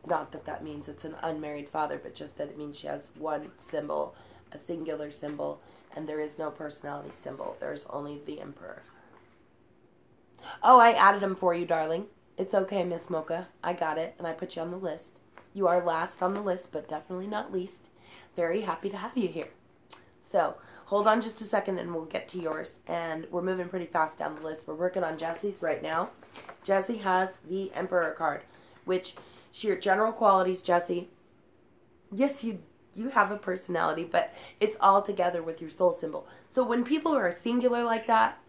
Not that that means it's an unmarried father, but just that it means she has one symbol, a singular symbol, and there is no personality symbol. There's only the Emperor. Oh, I added him for you, darling. It's okay, Miss Mocha. I got it, and I put you on the list. You are last on the list, but definitely not least. Very happy to have you here. So, hold on just a second and we'll get to yours. And we're moving pretty fast down the list. We're working on Jesse's right now. Jesse has the Emperor card, which your general qualities, Jesse. Yes, you have a personality, but it's all together with your soul symbol. So when people are singular like that,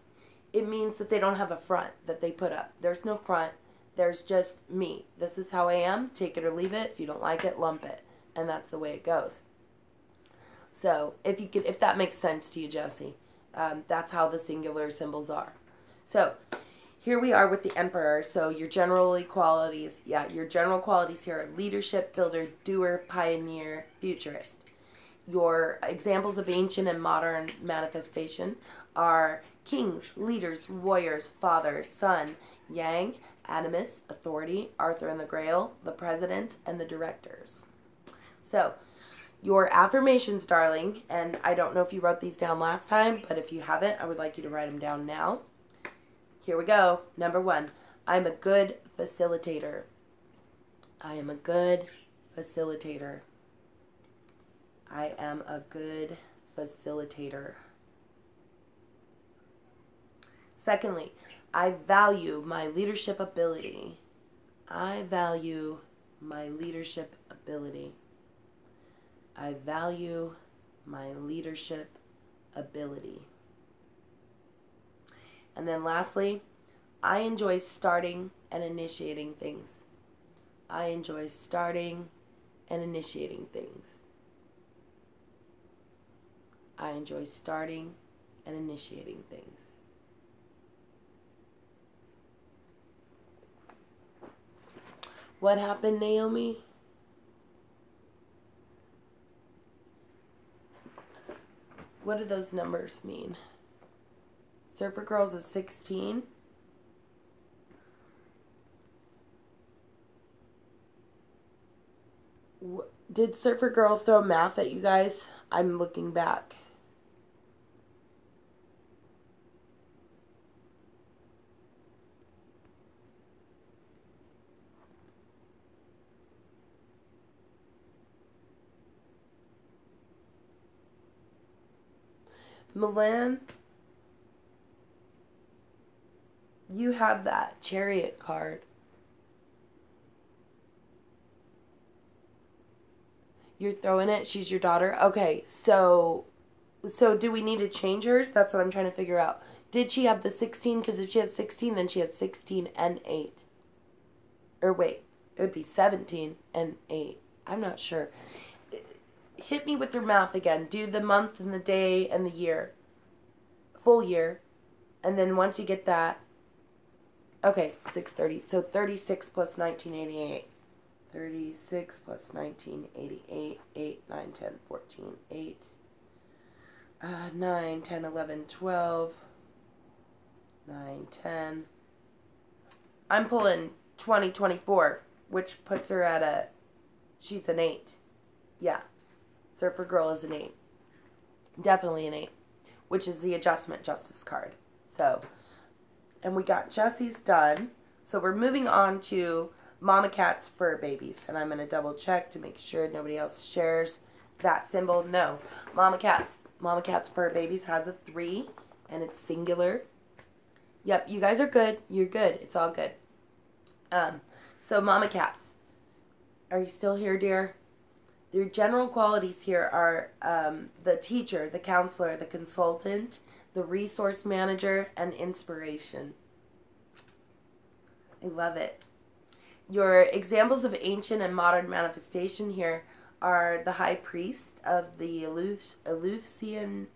it means that they don't have a front that they put up. There's no front. There's just me. This is how I am. Take it or leave it. If you don't like it, lump it. And that's the way it goes. So if that makes sense to you, Jesse, that's how the singular symbols are. So here we are with the Emperor. So your general qualities, your general qualities here are leadership, builder, doer, pioneer, futurist. Your examples of ancient and modern manifestation are kings, leaders, warriors, father, son, yang, animus, authority, Arthur and the Grail, the presidents, and the directors. So your affirmations, darling, and I don't know if you wrote these down last time, but if you haven't, I would like you to write them down now. Here we go. Number 1, I'm a good facilitator. I am a good facilitator. I am a good facilitator. Secondly, I value my leadership ability. I value my leadership ability. I value my leadership ability. And then lastly, I enjoy starting and initiating things. I enjoy starting and initiating things. I enjoy starting and initiating things. What happened, Naomi? What do those numbers mean? Surfer Girls is 16. Did Surfer Girl throw math at you guys? I'm looking back. Milan, you have that Chariot card. You're throwing it? She's your daughter? Okay, so do we need to change hers? That's what I'm trying to figure out. Did she have the 16? Because if she has 16, then she has 16 and 8. Or wait, it would be 17 and 8. I'm not sure. Hit me with your math again. Do the month and the day and the year. Full year. And then once you get that, okay, 630. So 36 plus 1988. 36 plus 1988. 8, 9, 10, 14, 8. 9, 10, 11, 12. 9, 10. I'm pulling 2024, which puts her at she's an 8. Yeah. Surfer Girl is an 8. Definitely an 8, which is the Adjustment Justice card. So, and we got Jesse's done. So we're moving on to Mama Cat's Fur Babies. And I'm going to double check to make sure nobody else shares that symbol. No. Mama Cat's Fur Babies has a 3, and it's singular. Yep, you guys are good. You're good. It's all good. So Mama Cats. Are you still here, dear? Their general qualities here are the teacher, the counselor, the consultant, the resource manager, and inspiration. I love it. Your examples of ancient and modern manifestation here are the high priest of the Eleusinian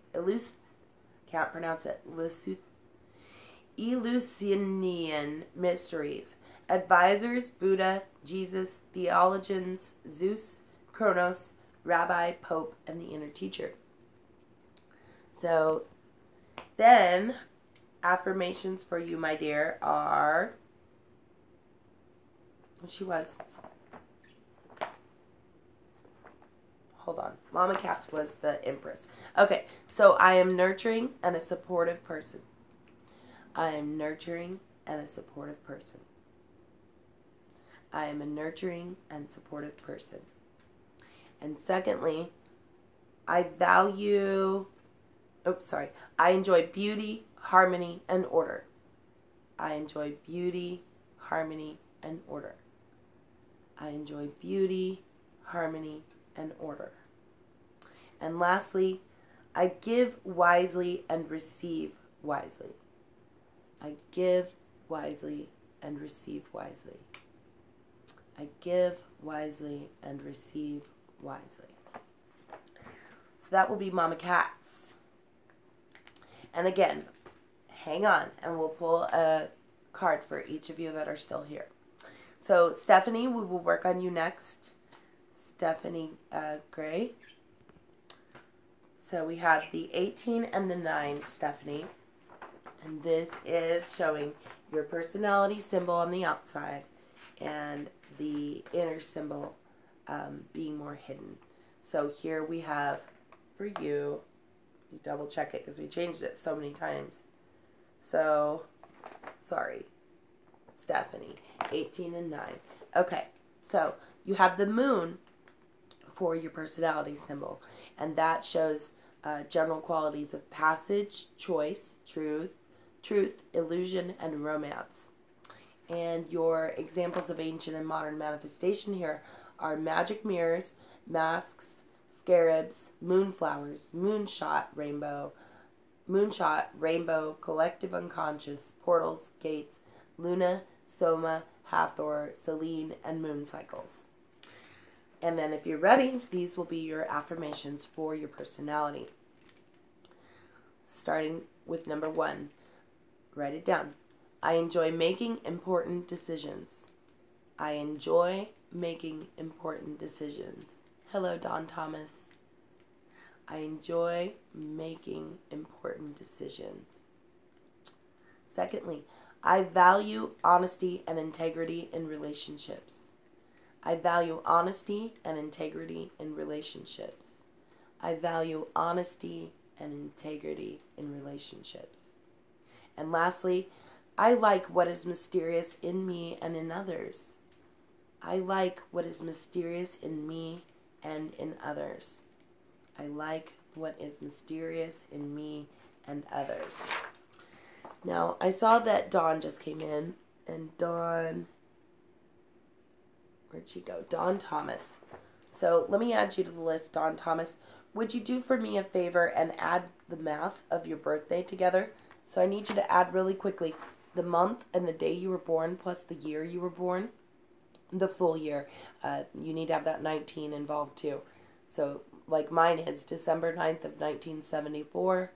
mysteries, advisors, Buddha, Jesus, theologians, Zeus, Kronos, Rabbi, Pope, and the inner teacher. So then, affirmations for you, my dear, are... She was... Hold on. Mama Cats was the Empress. Okay, so I am nurturing and a supportive person. I am nurturing and a supportive person. I am a nurturing and supportive person. And secondly, I enjoy beauty, harmony, and order. I enjoy beauty, harmony, and order. I enjoy beauty, harmony, and order. And lastly, I give wisely and receive wisely. I give wisely and receive wisely. I give wisely and receive wisely. So that will be Mama Cats. And again, hang on and we'll pull a card for each of you that are still here. So Stephanie, we will work on you next. Stephanie Gray. So we have the 18 and the 9, Stephanie. And this is showing your personality symbol on the outside and the inner symbol being more hidden. So here we have for you, you double check it because we changed it so many times. So, sorry, Stephanie, 18 and 9. Okay, so you have the moon for your personality symbol, and that shows general qualities of passage, choice, truth, illusion, and romance. And your examples of ancient and modern manifestation here are magic mirrors, masks, scarabs, moonflowers, moonshot, rainbow, collective unconscious, portals, gates, Luna, Soma, Hathor, Selene, and moon cycles. And then if you're ready, these will be your affirmations for your personality. Starting with number 1. Write it down. I enjoy making important decisions. I enjoy making important decisions. Hello, Don Thomas. I enjoy making important decisions. Secondly, I value honesty and integrity in relationships. I value honesty and integrity in relationships. I value honesty and integrity in relationships. And lastly, I like what is mysterious in me and in others. I like what is mysterious in me and in others. I like what is mysterious in me and others. Now, I saw that Dawn just came in, and Dawn, where'd she go? Dawn Thomas. So let me add you to the list, Dawn Thomas. Would you do for me a favor and add the math of your birthday together? So I need you to add really quickly the month and the day you were born plus the year you were born. The full year. You need to have that 19 involved too. So like mine is December 9th of 1974.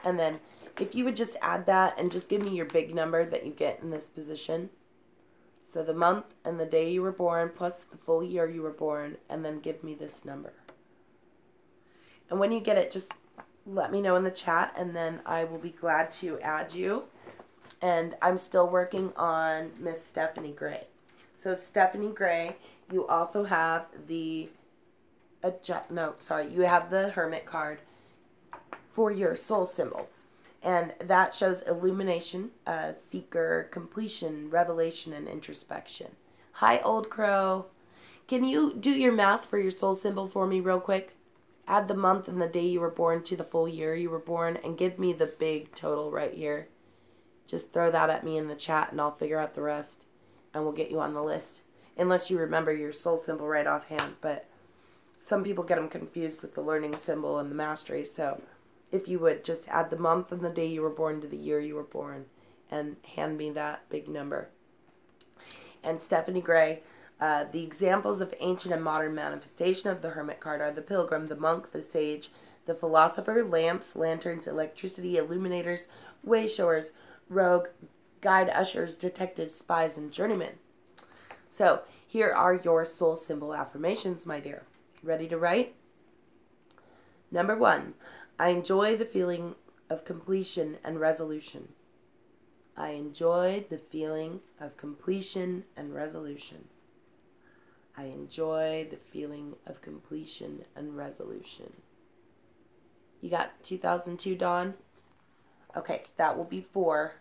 And then if you would just add that and just give me your big number that you get in this position. So the month and the day you were born plus the full year you were born, and then give me this number. And when you get it, just let me know in the chat, and then I will be glad to add you. And I'm still working on Miss Stephanie Gray. So Stephanie Gray, you also have the you have the Hermit card for your soul symbol. And that shows illumination, seeker, completion, revelation, and introspection. Hi, Old Crow. Can you do your math for your soul symbol for me real quick? Add the month and the day you were born to the full year you were born, and give me the big total right here. Just throw that at me in the chat, and I'll figure out the rest, and we'll get you on the list. Unless you remember your soul symbol right offhand, but some people get them confused with the learning symbol and the mastery, so if you would just add the month and the day you were born to the year you were born, and hand me that big number. And Stephanie Gray, the examples of ancient and modern manifestation of the Hermit card are the pilgrim, the monk, the sage, the philosopher, lamps, lanterns, electricity, illuminators, way-showers, rogue, guide, ushers, detectives, spies, and journeymen. So here are your soul symbol affirmations, my dear. Ready to write? Number 1, I enjoy the feeling of completion and resolution. I enjoy the feeling of completion and resolution. I enjoy the feeling of completion and resolution. You got 2002, Dawn? Okay, that will be 4.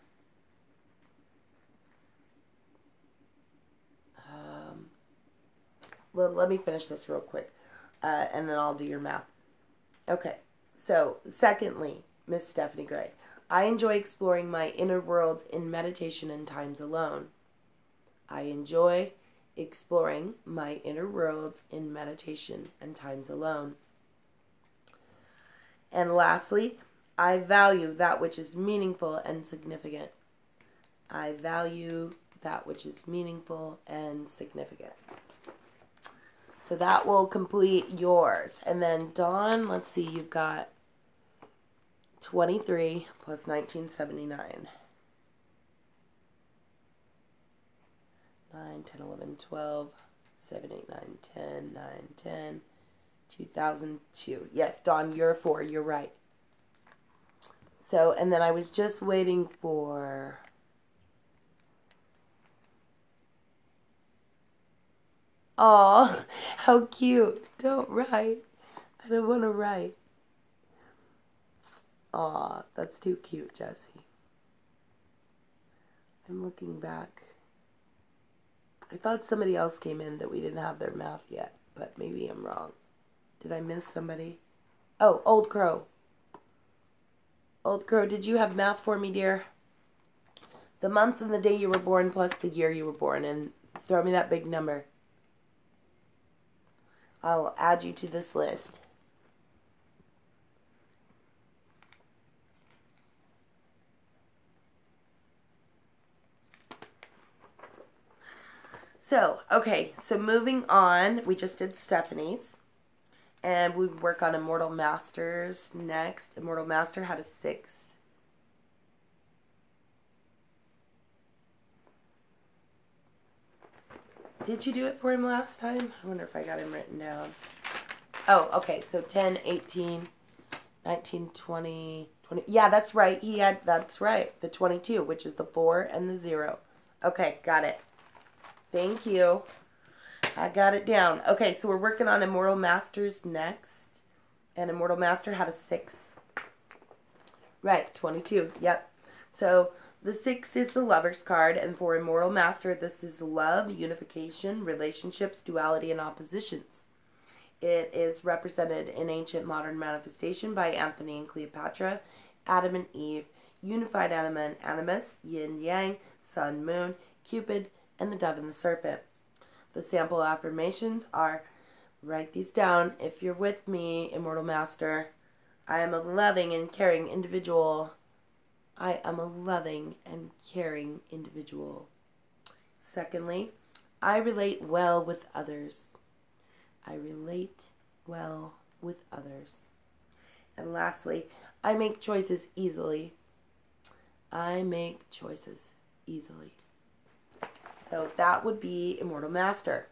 Let me finish this real quick, and then I'll do your math. Okay, so secondly, Miss Stephanie Gray, I enjoy exploring my inner worlds in meditation and times alone. I enjoy exploring my inner worlds in meditation and times alone. And lastly, I value that which is meaningful and significant. I value that which is meaningful and significant. So that will complete yours. And then Dawn, let's see, you've got 23 plus 1979. 9, 10, 11, 12, 7, 8, 9, 10, 9, 10, 2002. Yes, Dawn, you're a 4. You're right. So, and then I was just waiting for... Oh, how cute. Don't write. I don't want to write. Aw, that's too cute, Jessie. I'm looking back. I thought somebody else came in that we didn't have their math yet, but maybe I'm wrong. Did I miss somebody? Oh, Old Crow. Old Crow, did you have math for me, dear? The month and the day you were born plus the year you were born, and throw me that big number. I'll add you to this list. So, okay, so moving on, we just did Stephanie's. And we work on Immortal Masters next. Immortal Master had a 6. Did you do it for him last time? I wonder if I got him written down. Oh, okay, so 10, 18, 19, 20, 20. Yeah, that's right. That's right. The 22, which is the 4 and the 0. Okay, got it. Thank you. I got it down. Okay, so we're working on Immortal Masters next. And Immortal Master had a 6. Right, 22. Yep. So the 6 is the Lover's card. And for Immortal Master, this is love, unification, relationships, duality, and oppositions. It is represented in ancient modern manifestation by Anthony and Cleopatra, Adam and Eve, unified anima and animus, yin yang, sun, moon, Cupid, and the dove and the serpent. The sample affirmations are, write these down if you're with me, Immortal Master. I am a loving and caring individual. I am a loving and caring individual. Secondly, I relate well with others. I relate well with others. And lastly, I make choices easily. I make choices easily. So that would be Immortal Master.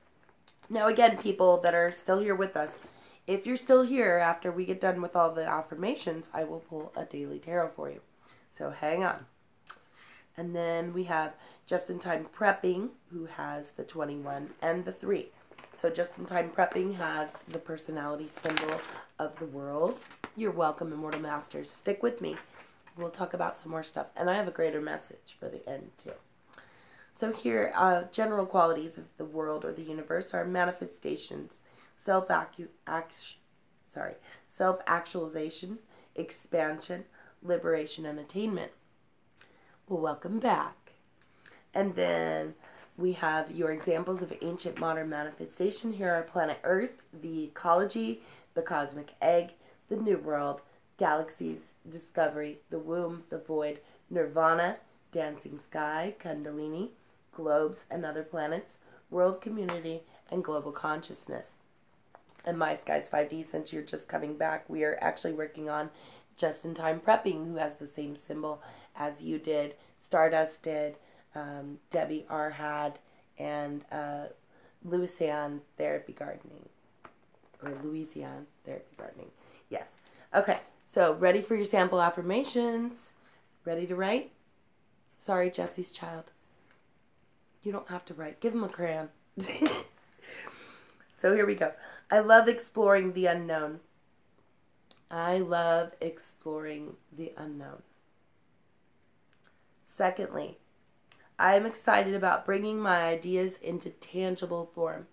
Now again, people that are still here with us, if you're still here after we get done with all the affirmations, I will pull a daily tarot for you. So hang on. And then we have Just in Time Prepping, who has the 21 and the 3. So Just in Time Prepping has the personality symbol of the world. You're welcome, Immortal Masters. Stick with me. We'll talk about some more stuff. And I have a greater message for the end, too. So here, general qualities of the world or the universe are manifestations, self-actualization, expansion, liberation, and attainment. Well, welcome back. And then we have your examples of ancient modern manifestation. Here are planet Earth, the ecology, the cosmic egg, the new world, galaxies, discovery, the womb, the void, nirvana, dancing sky, kundalini, globes and other planets, world community, and global consciousness. And My Skies 5D, since you're just coming back, we are actually working on Just in Time Prepping, who has the same symbol as you did, Stardust did, Debbie R had, and Louisiana Therapy Gardening. Or Louisiana Therapy Gardening. Yes. Okay, so ready for your sample affirmations? Ready to write? Sorry, Jesse's child. You don't have to write. Give him a crayon. So here we go. I love exploring the unknown. I love exploring the unknown. Secondly, I am excited about bringing my ideas into tangible form.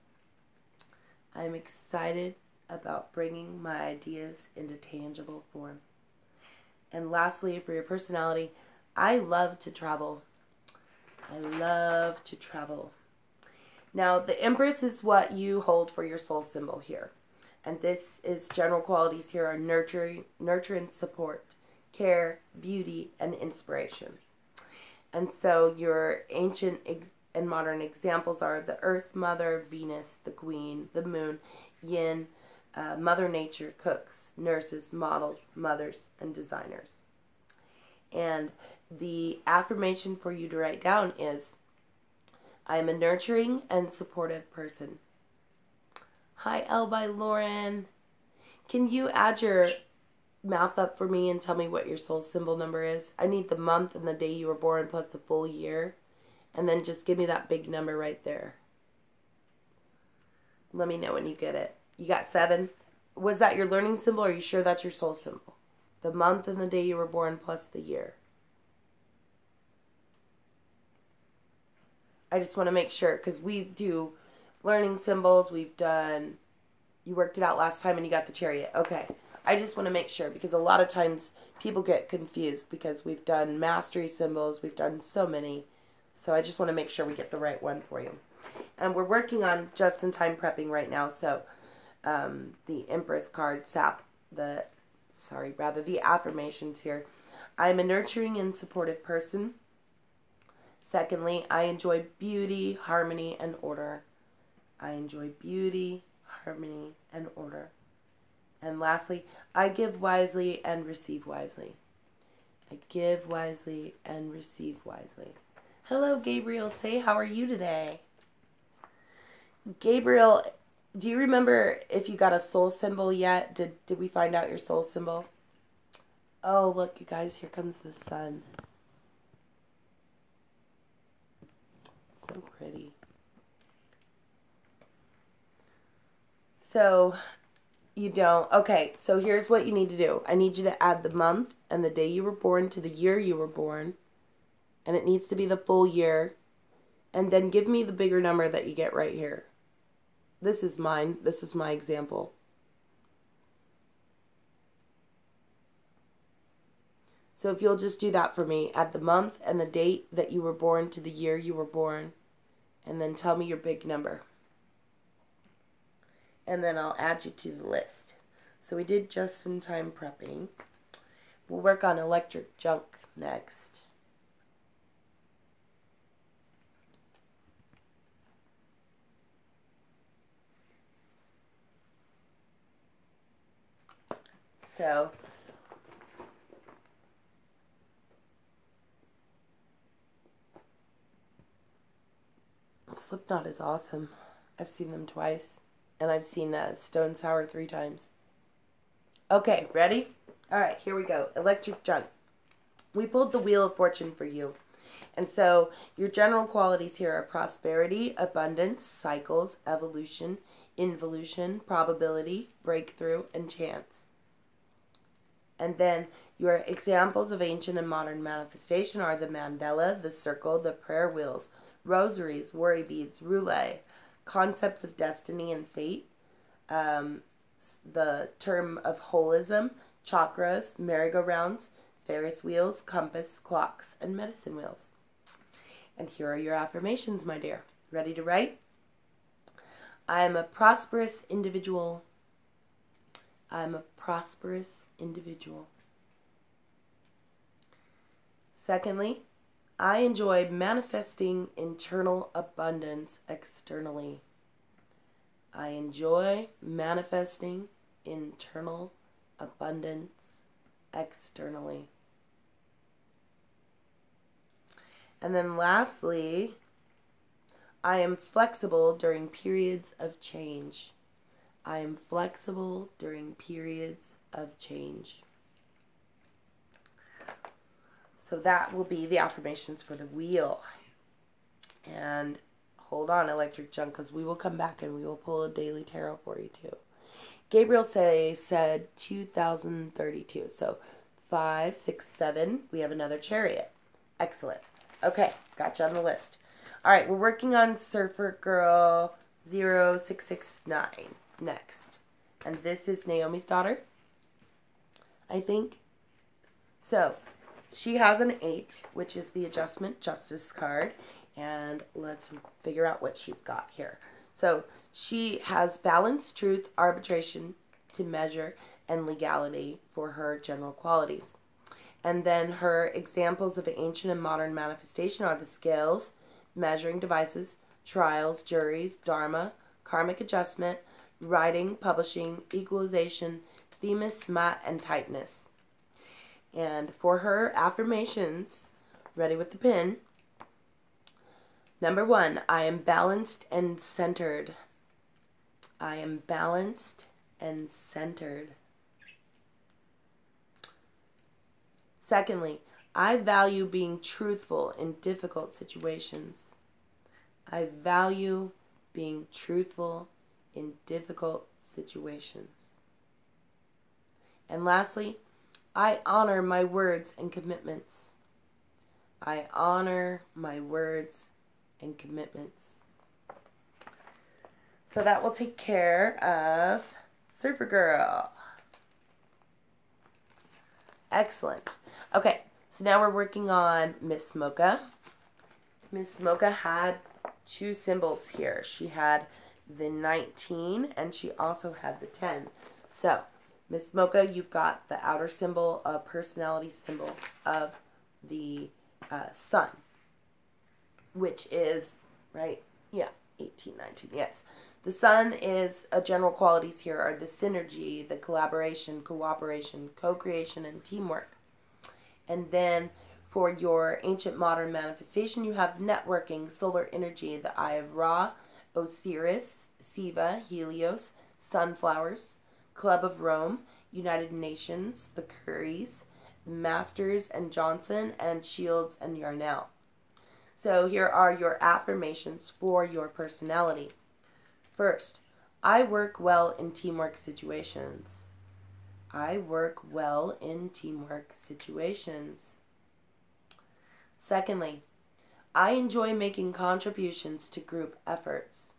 I'm excited about bringing my ideas into tangible form. And lastly, for your personality, I love to travel. I love to travel. Now, the Empress is what you hold for your soul symbol here. And this is general qualities here are nurture and support, care, beauty, and inspiration. And so your ancient and modern examples are the Earth Mother, Venus, the Queen, the Moon, Yin, Mother Nature, cooks, nurses, models, mothers, and designers. And the affirmation for you to write down is, I am a nurturing and supportive person. Hi, L by Lauren. Can you add your mouth up for me and tell me what your soul symbol number is? I need the month and the day you were born plus the full year. And then just give me that big number right there. Let me know when you get it. You got 7? Was that your learning symbol, or are you sure that's your soul symbol? The month and the day you were born plus the year. I just want to make sure, because we do learning symbols. We've done, you worked it out last time and you got the chariot. Okay. I just want to make sure, because a lot of times people get confused because we've done mastery symbols. We've done so many. So I just want to make sure we get the right one for you. And we're working on just-in-time prepping right now. So the Empress card, the affirmations here. I am a nurturing and supportive person. Secondly, I enjoy beauty, harmony, and order. I enjoy beauty, harmony, and order. And lastly, I give wisely and receive wisely. I give wisely and receive wisely. Hello, Gabriel. Say, how are you today? Gabriel, do you remember if you got a soul symbol yet? Did we find out your soul symbol? Oh, look, you guys, here comes the sun. So pretty. So you don't. Okay, so here's what you need to do. I need you to add the month and the day you were born to the year you were born. And it needs to be the full year. And then give me the bigger number that you get right here. This is mine. This is my example. So if you'll just do that for me, add the month and the date that you were born to the year you were born, and then tell me your big number. And then I'll add you to the list. So we did just-in-time prepping. We'll work on electric junk next. So Slipknot is awesome. I've seen them twice. And I've seen Stone Sour 3 times. Okay, ready? All right, here we go. Electric junk. We pulled the Wheel of Fortune for you. And so your general qualities here are prosperity, abundance, cycles, evolution, involution, probability, breakthrough, and chance. And then your examples of ancient and modern manifestation are the mandala, the circle, the prayer wheels, rosaries, worry beads, roulette, concepts of destiny and fate, the term of holism, chakras, merry-go-rounds, Ferris wheels, compass, clocks, and medicine wheels. And here are your affirmations, my dear. Ready to write? I am a prosperous individual. I am a prosperous individual. Secondly, I enjoy manifesting internal abundance externally. I enjoy manifesting internal abundance externally. And then lastly, I am flexible during periods of change. I am flexible during periods of change. So that will be the affirmations for the wheel. And hold on, electric junk, because we will come back and we will pull a daily tarot for you too. Gabriel said 2032. So 5, 6, 7. We have another chariot. Excellent. Okay, got you on the list. All right, we're working on Surfer Girl 0669 next. And this is Naomi's daughter, I think. So she has an 8, which is the Adjustment Justice card. And let's figure out what she's got here. So she has balance, truth, arbitration to measure, and legality for her general qualities. And then her examples of ancient and modern manifestation are the scales, measuring devices, trials, juries, dharma, karmic adjustment, writing, publishing, equalization, themis, mat, and tightness. And for her affirmations, ready with the pen. Number 1, I am balanced and centered. I am balanced and centered. Secondly, I value being truthful in difficult situations. I value being truthful in difficult situations. And lastly, I honor my words and commitments. I honor my words and commitments. So that will take care of Supergirl. Excellent. Okay, so now we're working on Miss Mocha. Miss Mocha had 2 symbols here. She had the 19 and she also had the 10. So, Miss Mocha, you've got the outer symbol, a personality symbol of the sun, which is, right? Yeah, 18, 19, yes. The sun is, general qualities here are the synergy, the collaboration, cooperation, co-creation, and teamwork. And then for your ancient modern manifestation, you have networking, solar energy, the Eye of Ra, Osiris, Siva, Helios, sunflowers, Club of Rome, United Nations, the Currys, Masters and Johnson, and Shields and Yarnell. So here are your affirmations for your personality. First, I work well in teamwork situations. I work well in teamwork situations. Secondly, I enjoy making contributions to group efforts.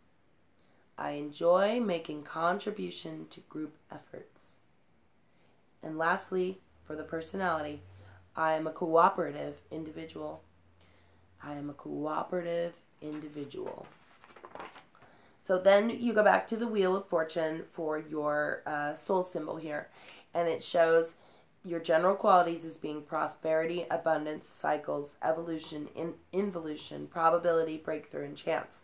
I enjoy making contribution to group efforts. And lastly, for the personality, I am a cooperative individual. I am a cooperative individual. So then you go back to the Wheel of Fortune for your soul symbol here. And it shows your general qualities as being prosperity, abundance, cycles, evolution, involution, probability, breakthrough, and chance.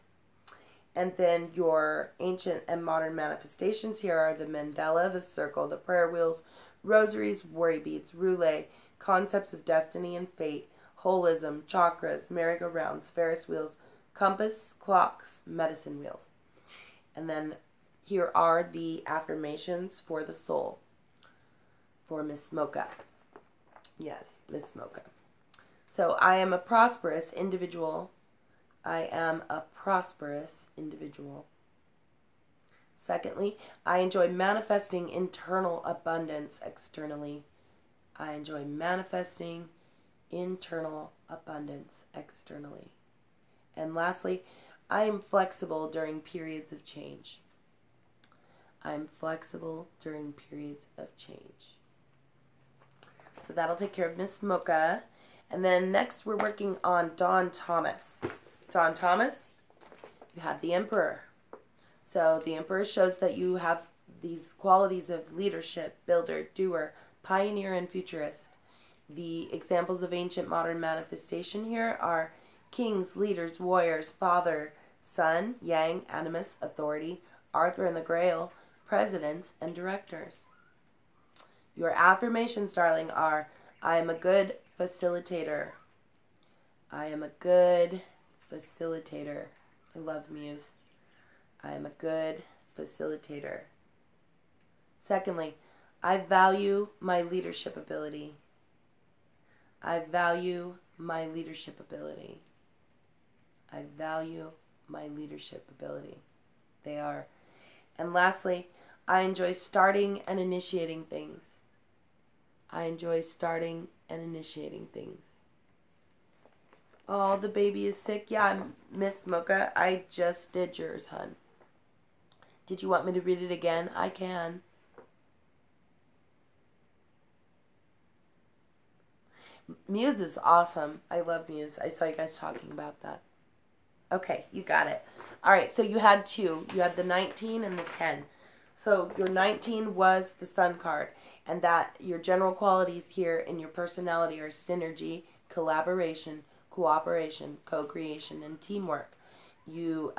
And then your ancient and modern manifestations here are the mandala, the circle, the prayer wheels, rosaries, worry beads, roulette, concepts of destiny and fate, holism, chakras, merry-go-rounds, Ferris wheels, compass, clocks, medicine wheels. And then here are the affirmations for the soul. For Miss Mocha. Yes, Miss Mocha. So I am a prosperous individual. I am a prosperous individual. Secondly, I enjoy manifesting internal abundance externally. I enjoy manifesting internal abundance externally. And lastly, I am flexible during periods of change. I am flexible during periods of change. So that'll take care of Miss Mocha. And then next we're working on Don Thomas. Don Thomas, you have the Emperor. So the Emperor shows that you have these qualities of leadership, builder, doer, pioneer, and futurist. The examples of ancient modern manifestation here are kings, leaders, warriors, father, son, yang, animus, authority, Arthur and the Grail, presidents, and directors. Your affirmations, darling, are I am a good facilitator. I am a good facilitator. I love Muse. I am a good facilitator. Secondly, I value my leadership ability. I value my leadership ability. I value my leadership ability. They are. And lastly, I enjoy starting and initiating things. I enjoy starting and initiating things. Oh, the baby is sick. Yeah, Miss Mocha, I just did yours, hun. Did you want me to read it again? I can. Muse is awesome. I love Muse. I saw you guys talking about that. Okay, you got it. All right, so you had two. You had the 19 and the 10. So your 19 was the Sun card, and that your general qualities here in your personality are synergy, collaboration, cooperation, co-creation, and teamwork. You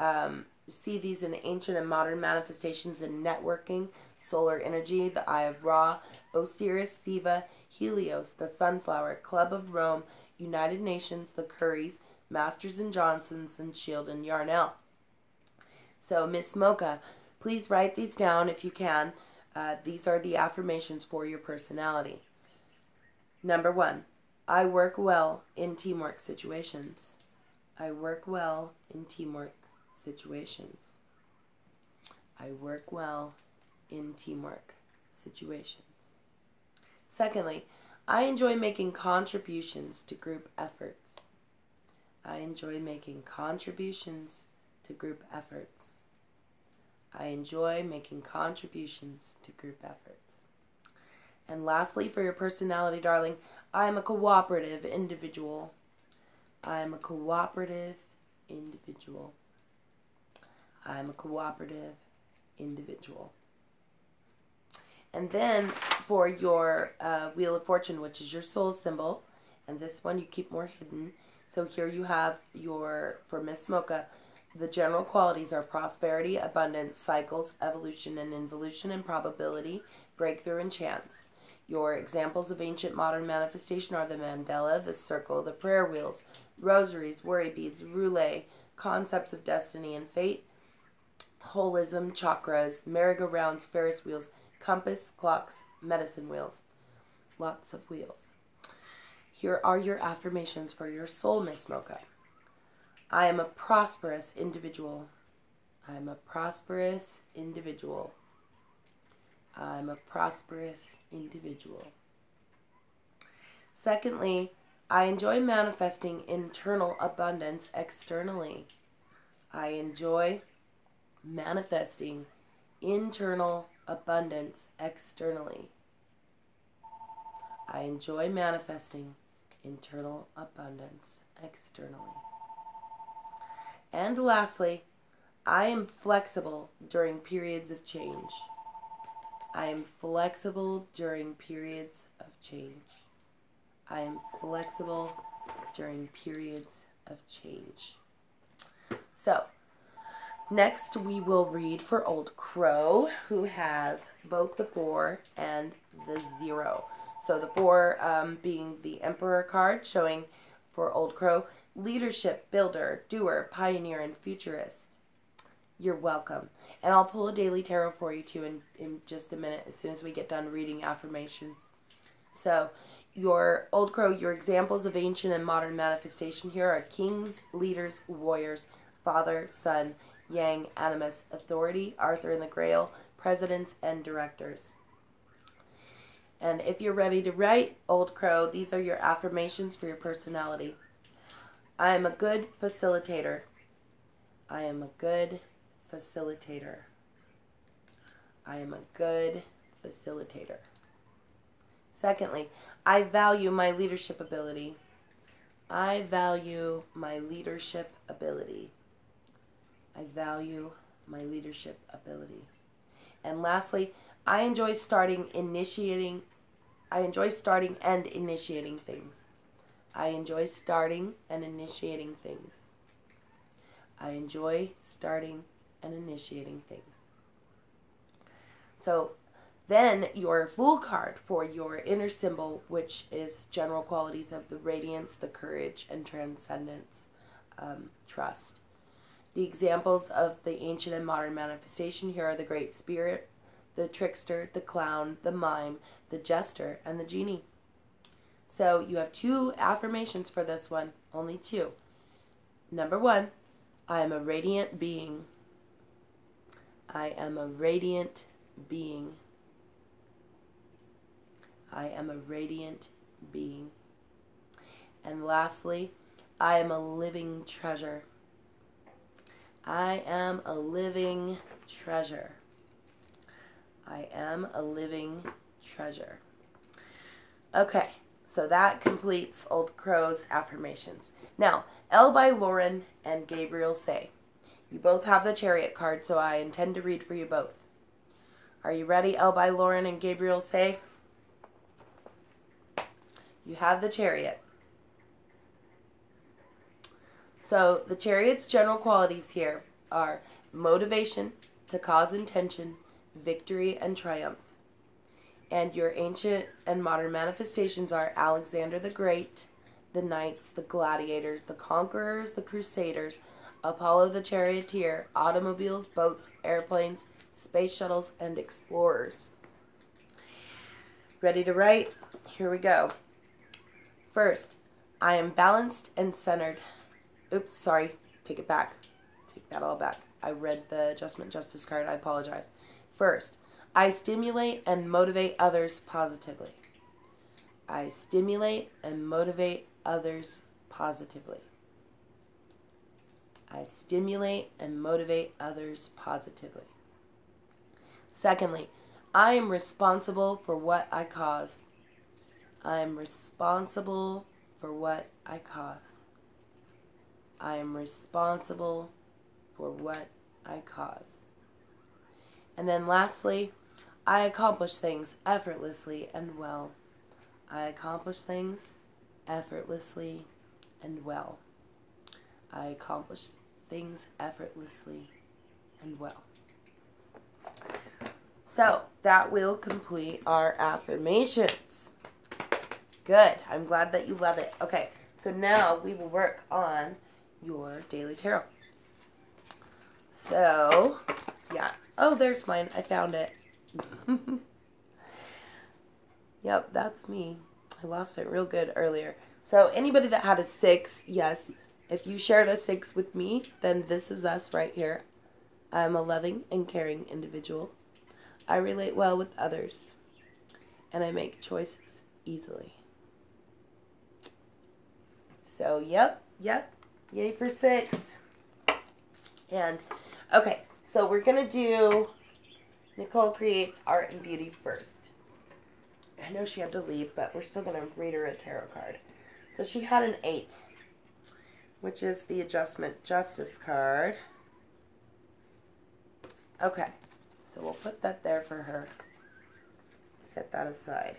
see these in ancient and modern manifestations in networking, solar energy, the Eye of Ra, Osiris, Siva, Helios, the Sunflower, Club of Rome, United Nations, the Currys, Masters and Johnsons, and Shield and Yarnell. So, Miss Mocha, please write these down if you can. These are the affirmations for your personality. Number 1, I work well in teamwork situations. I work well in teamwork situations. I work well in teamwork situations. Secondly, I enjoy making contributions to group efforts. I enjoy making contributions to group efforts. I enjoy making contributions to group efforts. And lastly, for your personality, darling, I am a cooperative individual. I am a cooperative individual. I am a cooperative individual. And then for your Wheel of Fortune, which is your soul symbol, and this one you keep more hidden. So here you have for Miss Mocha, the general qualities are prosperity, abundance, cycles, evolution and involution, and probability, breakthrough, and chance. Your examples of ancient modern manifestation are the mandala, the circle, the prayer wheels, rosaries, worry beads, roulette, concepts of destiny and fate, holism, chakras, merry-go-rounds, Ferris wheels, compass, clocks, medicine wheels. Lots of wheels. Here are your affirmations for your soul, Miss Mocha. I am a prosperous individual. I'm a prosperous individual. I'm a prosperous individual. Secondly, I enjoy manifesting internal abundance externally. I enjoy manifesting internal abundance externally. I enjoy manifesting internal abundance externally. And lastly, I am flexible during periods of change. I am flexible during periods of change. I am flexible during periods of change. So, next we will read for Old Crow, who has both the 4 and the 0. So the 4 being the Emperor card, showing for Old Crow, leadership, builder, doer, pioneer, and futurist. You're welcome. And I'll pull a daily tarot for you too in just a minute, as soon as we get done reading affirmations. So, your Old Crow, your examples of ancient and modern manifestation here are kings, leaders, warriors, father, son, yang, animus, authority, Arthur and the Grail, presidents, and directors. And if you're ready to write, Old Crow, these are your affirmations for your personality. I am a good facilitator. I am a good facilitator. I am a good facilitator. Secondly, I value my leadership ability. I value my leadership ability. I value my leadership ability. And lastly, I enjoy starting and initiating things. I enjoy starting and initiating things. I enjoy starting and initiating things. So then your Fool card for your inner symbol, which is general qualities of the radiance, the courage, and transcendence, trust. The examples of the ancient and modern manifestation here are the Great Spirit, the trickster, the clown, the mime, the jester, and the genie. So you have 2 affirmations for this one, only 2. Number 1, I am a radiant being. I am a radiant being. I am a radiant being. And lastly, I am a living treasure. I am a living treasure. I am a living treasure. Okay, so that completes Old Crow's affirmations. Now, L by Lauren and Gabriel say. You both have the Chariot card, so I intend to read for you both. Are you ready, L by Lauren and Gabriel say? You have the Chariot. So the Chariot's general qualities here are motivation, to cause intention, victory, and triumph. And your ancient and modern manifestations are Alexander the Great, the knights, the gladiators, the conquerors, the crusaders, Apollo the charioteer, automobiles, boats, airplanes, space shuttles, and explorers. Ready to write? Here we go. First, I am balanced and centered. Oops, sorry. Take it back. Take that all back. I read the Adjustment Justice card. I apologize. First, I stimulate and motivate others positively. I stimulate and motivate others positively. I stimulate and motivate others positively. Secondly, I am responsible for what I cause. I am responsible for what I cause. I am responsible for what I cause. And then lastly, I accomplish things effortlessly and well. I accomplish things effortlessly and well. I accomplish things effortlessly and well. So that will complete our affirmations. Good. I'm glad that you love it. Okay, so now we will work on your daily tarot. So, yeah. Oh, there's mine. I found it. Yep, that's me. I lost it real good earlier. So anybody that had a 6, yes, if you shared a 6 with me, then this is us right here. I am a loving and caring individual. I relate well with others, and I make choices easily. So, yep. Yay for 6. And, okay, so we're going to do Nicole Creates Art and Beauty first. I know she had to leave, but we're still going to read her a tarot card. So she had an 8, which is the Adjustment Justice card. Okay, so we'll put that there for her. Set that aside.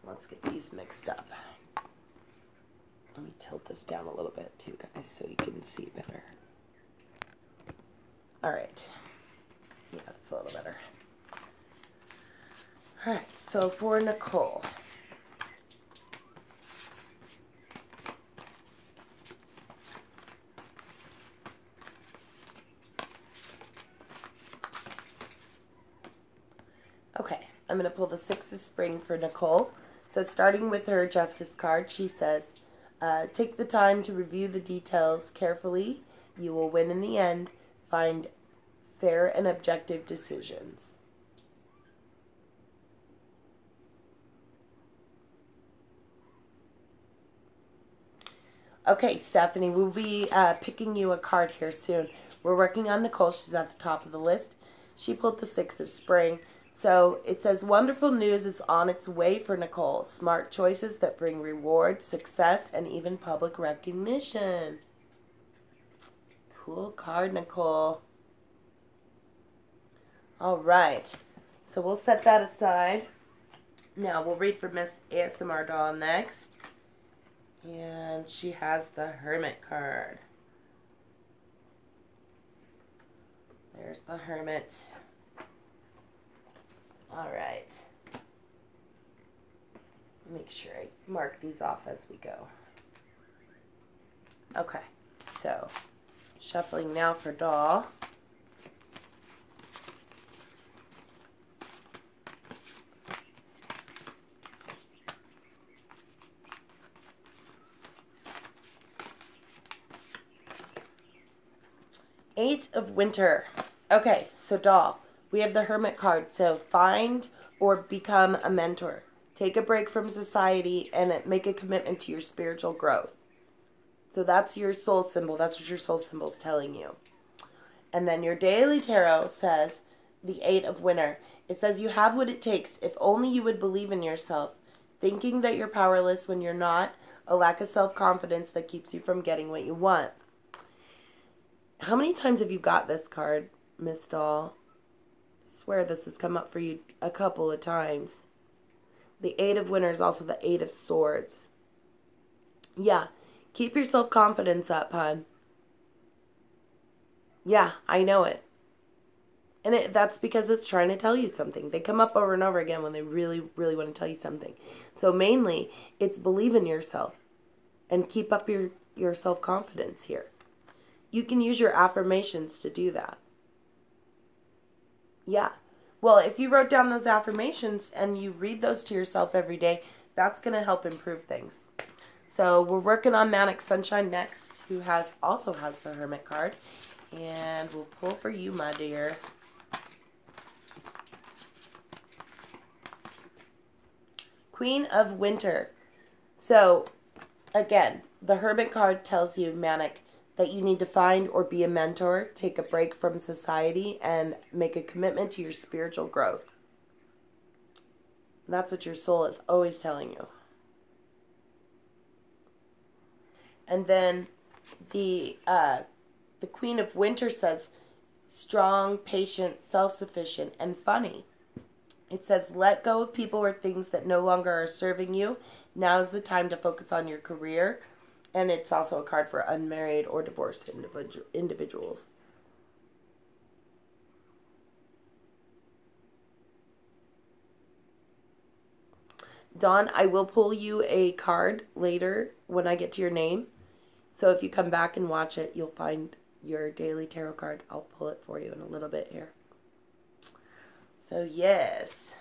Let's get these mixed up. Let me tilt this down a little bit too, guys, so you can see better. All right. Yeah, that's a little better. All right, so for Nicole. Okay, I'm going to pull the 6 of Spring for Nicole. So starting with her Justice card, she says, take the time to review the details carefully. You will win in the end. Find fair and objective decisions. Okay, Stephanie, we'll be picking you a card here soon. We're working on Nicole. She's at the top of the list. She pulled the 6 of Spring. So it says, wonderful news is on its way for Nicole. Smart choices that bring reward, success, and even public recognition. Cool card, Nicole. All right. So we'll set that aside. Now we'll read for Miss ASMR Doll next. And she has the Hermit card. There's the Hermit. All right. Make sure I mark these off as we go. Okay, so shuffling now for Doll. Eight of Winter. Okay, so Doll, we have the Hermit card. So find or become a mentor. Take a break from society and make a commitment to your spiritual growth. So that's your soul symbol. That's what your soul symbol is telling you. And then your daily tarot says the 8 of Winter. It says you have what it takes if only you would believe in yourself. Thinking that you're powerless when you're not. A lack of self-confidence that keeps you from getting what you want. How many times have you got this card, Miss Doll? I swear this has come up for you a couple of times. The 8 of Winter is also the 8 of Swords. Yeah, keep your self-confidence up, hon. Yeah, I know it. And that's because it's trying to tell you something. They come up over and over again when they really, really want to tell you something. So mainly, it's believe in yourself and keep up your self-confidence here. You can use your affirmations to do that. Yeah. Well, if you wrote down those affirmations and you read those to yourself every day, that's going to help improve things. So we're working on Manic Sunshine next, who also has the Hermit card. And we'll pull for you, my dear. Queen of Winter. So, again, the Hermit card tells you, Manic, that you need to find or be a mentor, take a break from society, and make a commitment to your spiritual growth. And that's what your soul is always telling you. And then the Queen of Winter says, strong, patient, self-sufficient, and funny. It says, let go of people or things that no longer are serving you. Now is the time to focus on your career. And it's also a card for unmarried or divorced individuals. Dawn, I will pull you a card later when I get to your name. So if you come back and watch it, you'll find your daily tarot card. I'll pull it for you in a little bit here. So yes.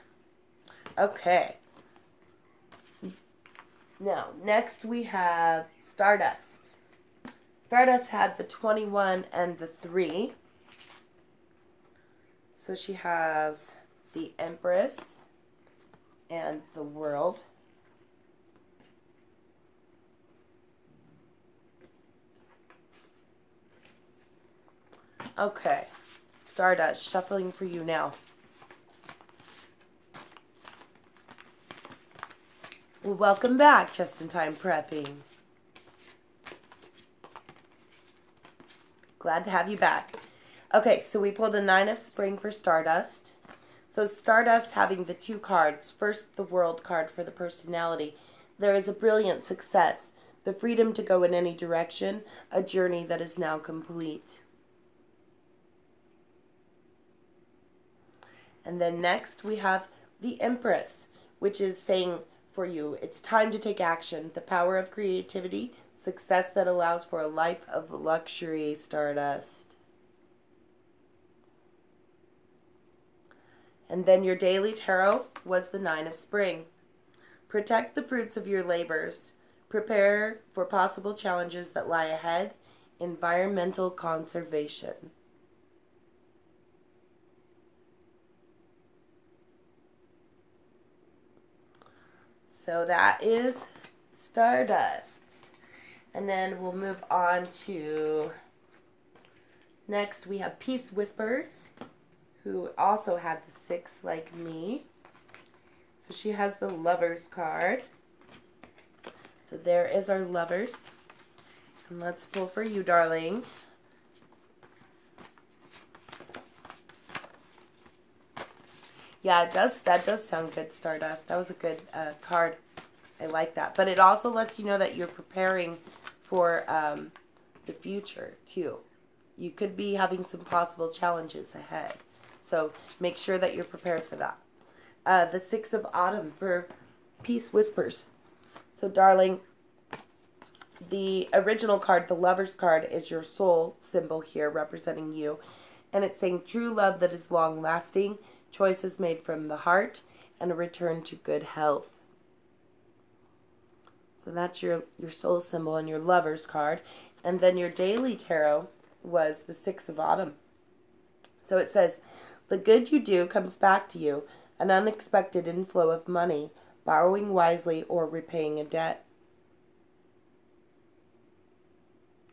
Okay. Now, next we have Stardust. Stardust had the 21 and the 3. So she has the Empress and the World. Okay, Stardust, shuffling for you now. Well, welcome back, Just in Time Prepping. Glad to have you back. Okay, so we pulled a 9 of Spring for Stardust. So Stardust having the 2 cards. First, the World card for the personality. There is a brilliant success, the freedom to go in any direction, a journey that is now complete. And then next we have the Empress, which is saying for you, it's time to take action, the power of creativity, success that allows for a life of luxury, Stardust. And then your daily tarot was the 9 of Spring. Protect the fruits of your labors. Prepare for possible challenges that lie ahead. Environmental conservation. So that is Stardust's. And then we'll move on to, next we have Peace Whispers, who also had the 6 like me. So she has the Lovers card. So there is our Lovers. And let's pull for you, darling. Yeah, that does sound good, Stardust. That was a good card. I like that. But it also lets you know that you're preparing for the future, too. You could be having some possible challenges ahead. So make sure that you're prepared for that. The 6 of Autumn for Peace Whispers. So, darling, the original card, the Lover's card, is your soul symbol here representing you. And it's saying true love that is long-lasting, choices made from the heart, and a return to good health. So that's your soul symbol and your Lover's card. And then your daily tarot was the 6 of Autumn. So it says, the good you do comes back to you, an unexpected inflow of money, borrowing wisely or repaying a debt.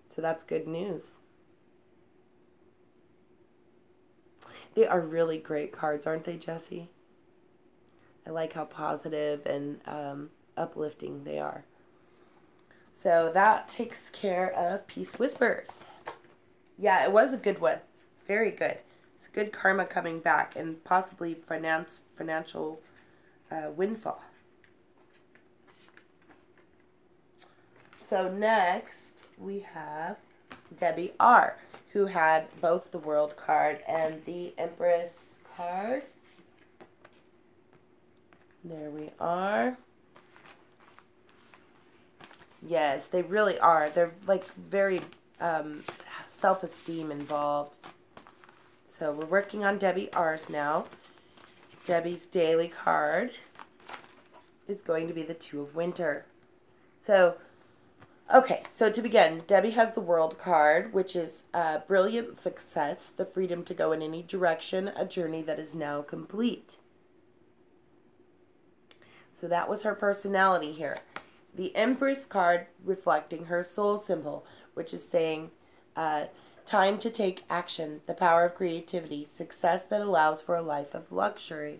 So that's good news. They are really great cards, aren't they, Jessie? I like how positive and uplifting they are. So that takes care of Peace Whispers. Yeah, it was a good one. Very good. It's good karma coming back and possibly financial windfall. So next we have Debbie R., who had both the World card and the Empress card. There we are. Yes, they really are. They're like very self-esteem involved. So we're working on Debbie R's now. Debbie's daily card is going to be the 2 of Winter. So, okay, so to begin, Debbie has the World card, which is brilliant success, the freedom to go in any direction, a journey that is now complete. So that was her personality here. The Empress card reflecting her soul symbol, which is saying time to take action, the power of creativity, success that allows for a life of luxury.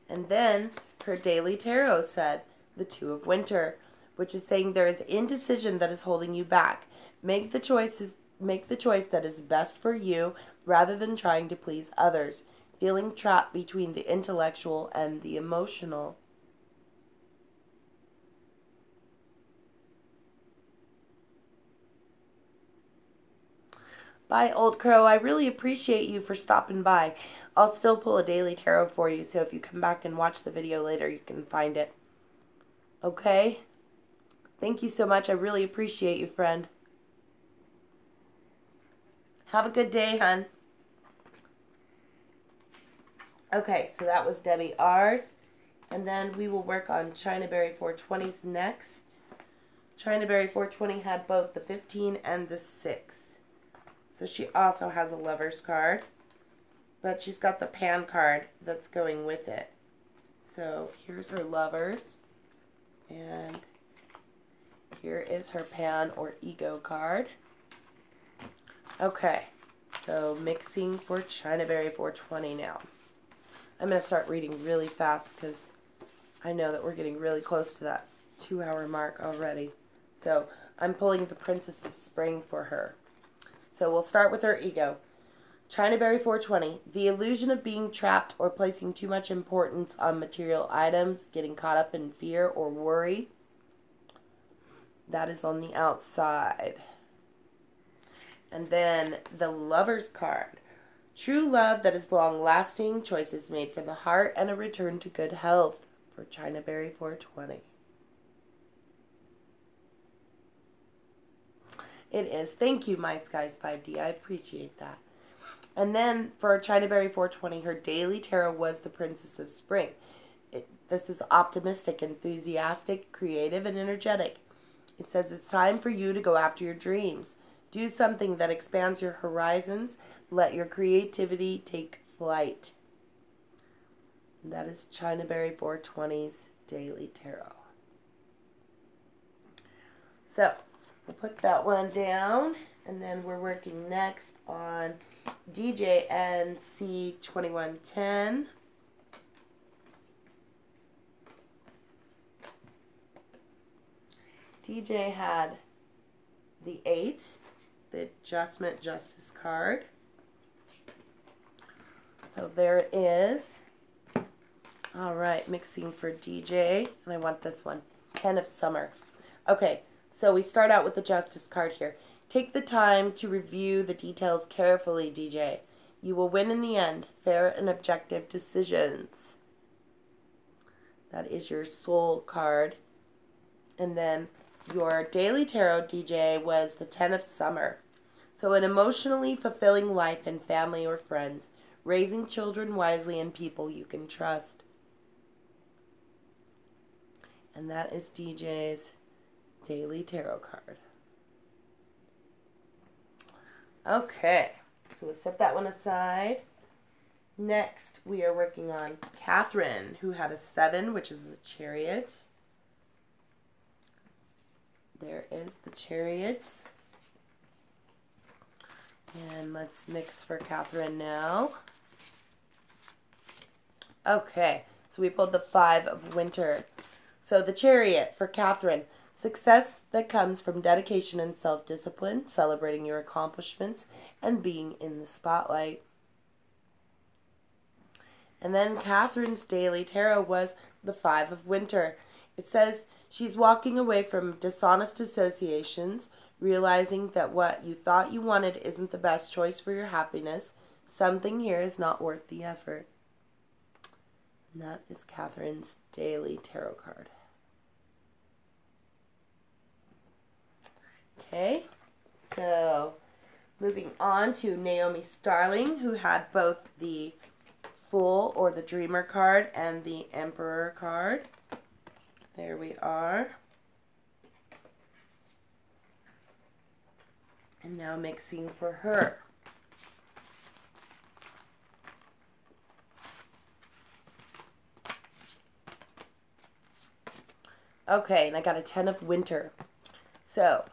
And then her daily tarot said the 2 of Winter, which is saying there is indecision that is holding you back. Make the choice that is best for you rather than trying to please others, feeling trapped between the intellectual and the emotional. Bye, Old Crow. I really appreciate you for stopping by. I'll still pull a daily tarot for you, so if you come back and watch the video later, you can find it. Okay? Thank you so much. I really appreciate you, friend. Have a good day, hun. Okay, so that was Debbie R's. And then we will work on China Berry 420s next. China Berry 420 had both the 15 and the 6. So she also has a Lovers card. But she's got the Pan card that's going with it. So here's her Lovers. And here is her Pan or Ego card. Okay. So mixing for China Berry 420 now. I'm going to start reading really fast because I know that we're getting really close to that 2-hour mark already. So I'm pulling the Princess of Spring for her. So we'll start with her ego. China Berry 420. The illusion of being trapped or placing too much importance on material items, getting caught up in fear or worry. That is on the outside. And then the Lovers card. True love that is long-lasting, choices made from the heart, and a return to good health for China Berry 420. It is. Thank you, My Skies 5D. I appreciate that. And then for China Berry 420, her daily tarot was the Princess of Spring. This is optimistic, enthusiastic, creative, and energetic. It says it's time for you to go after your dreams. Do something that expands your horizons. Let your creativity take flight. And that is China Berry 420's daily tarot. So we'll put that one down, and then we're working next on DJNC 2110. DJ had the 8, the Adjustment Justice card. So there it is. All right, mixing for DJ, and I want this one, 10 of Summer. Okay, so we start out with the Justice card here. Take the time to review the details carefully, DJ. You will win in the end. Fair and objective decisions. That is your Soul card. And then your daily tarot, DJ, was the 10 of Summer. So an emotionally fulfilling life in family or friends. Raising children wisely and people you can trust. And that is DJ's daily tarot card. Okay, so we'll set that one aside. Next, we are working on Catherine, who had a 7, which is a Chariot. There is the Chariot. And let's mix for Catherine now. Okay, so we pulled the 5 of Winter. So the Chariot for Catherine. Success that comes from dedication and self-discipline, celebrating your accomplishments, and being in the spotlight. And then Catherine's daily tarot was the 5 of Winter. It says she's walking away from dishonest associations, realizing that what you thought you wanted isn't the best choice for your happiness. Something here is not worth the effort. And that is Catherine's daily tarot card. Okay, so moving on to Naomi Starling, who had both the Fool or the Dreamer card and the Emperor card. There we are. And now mixing for her. Okay, and I got a 10 of Winter. So,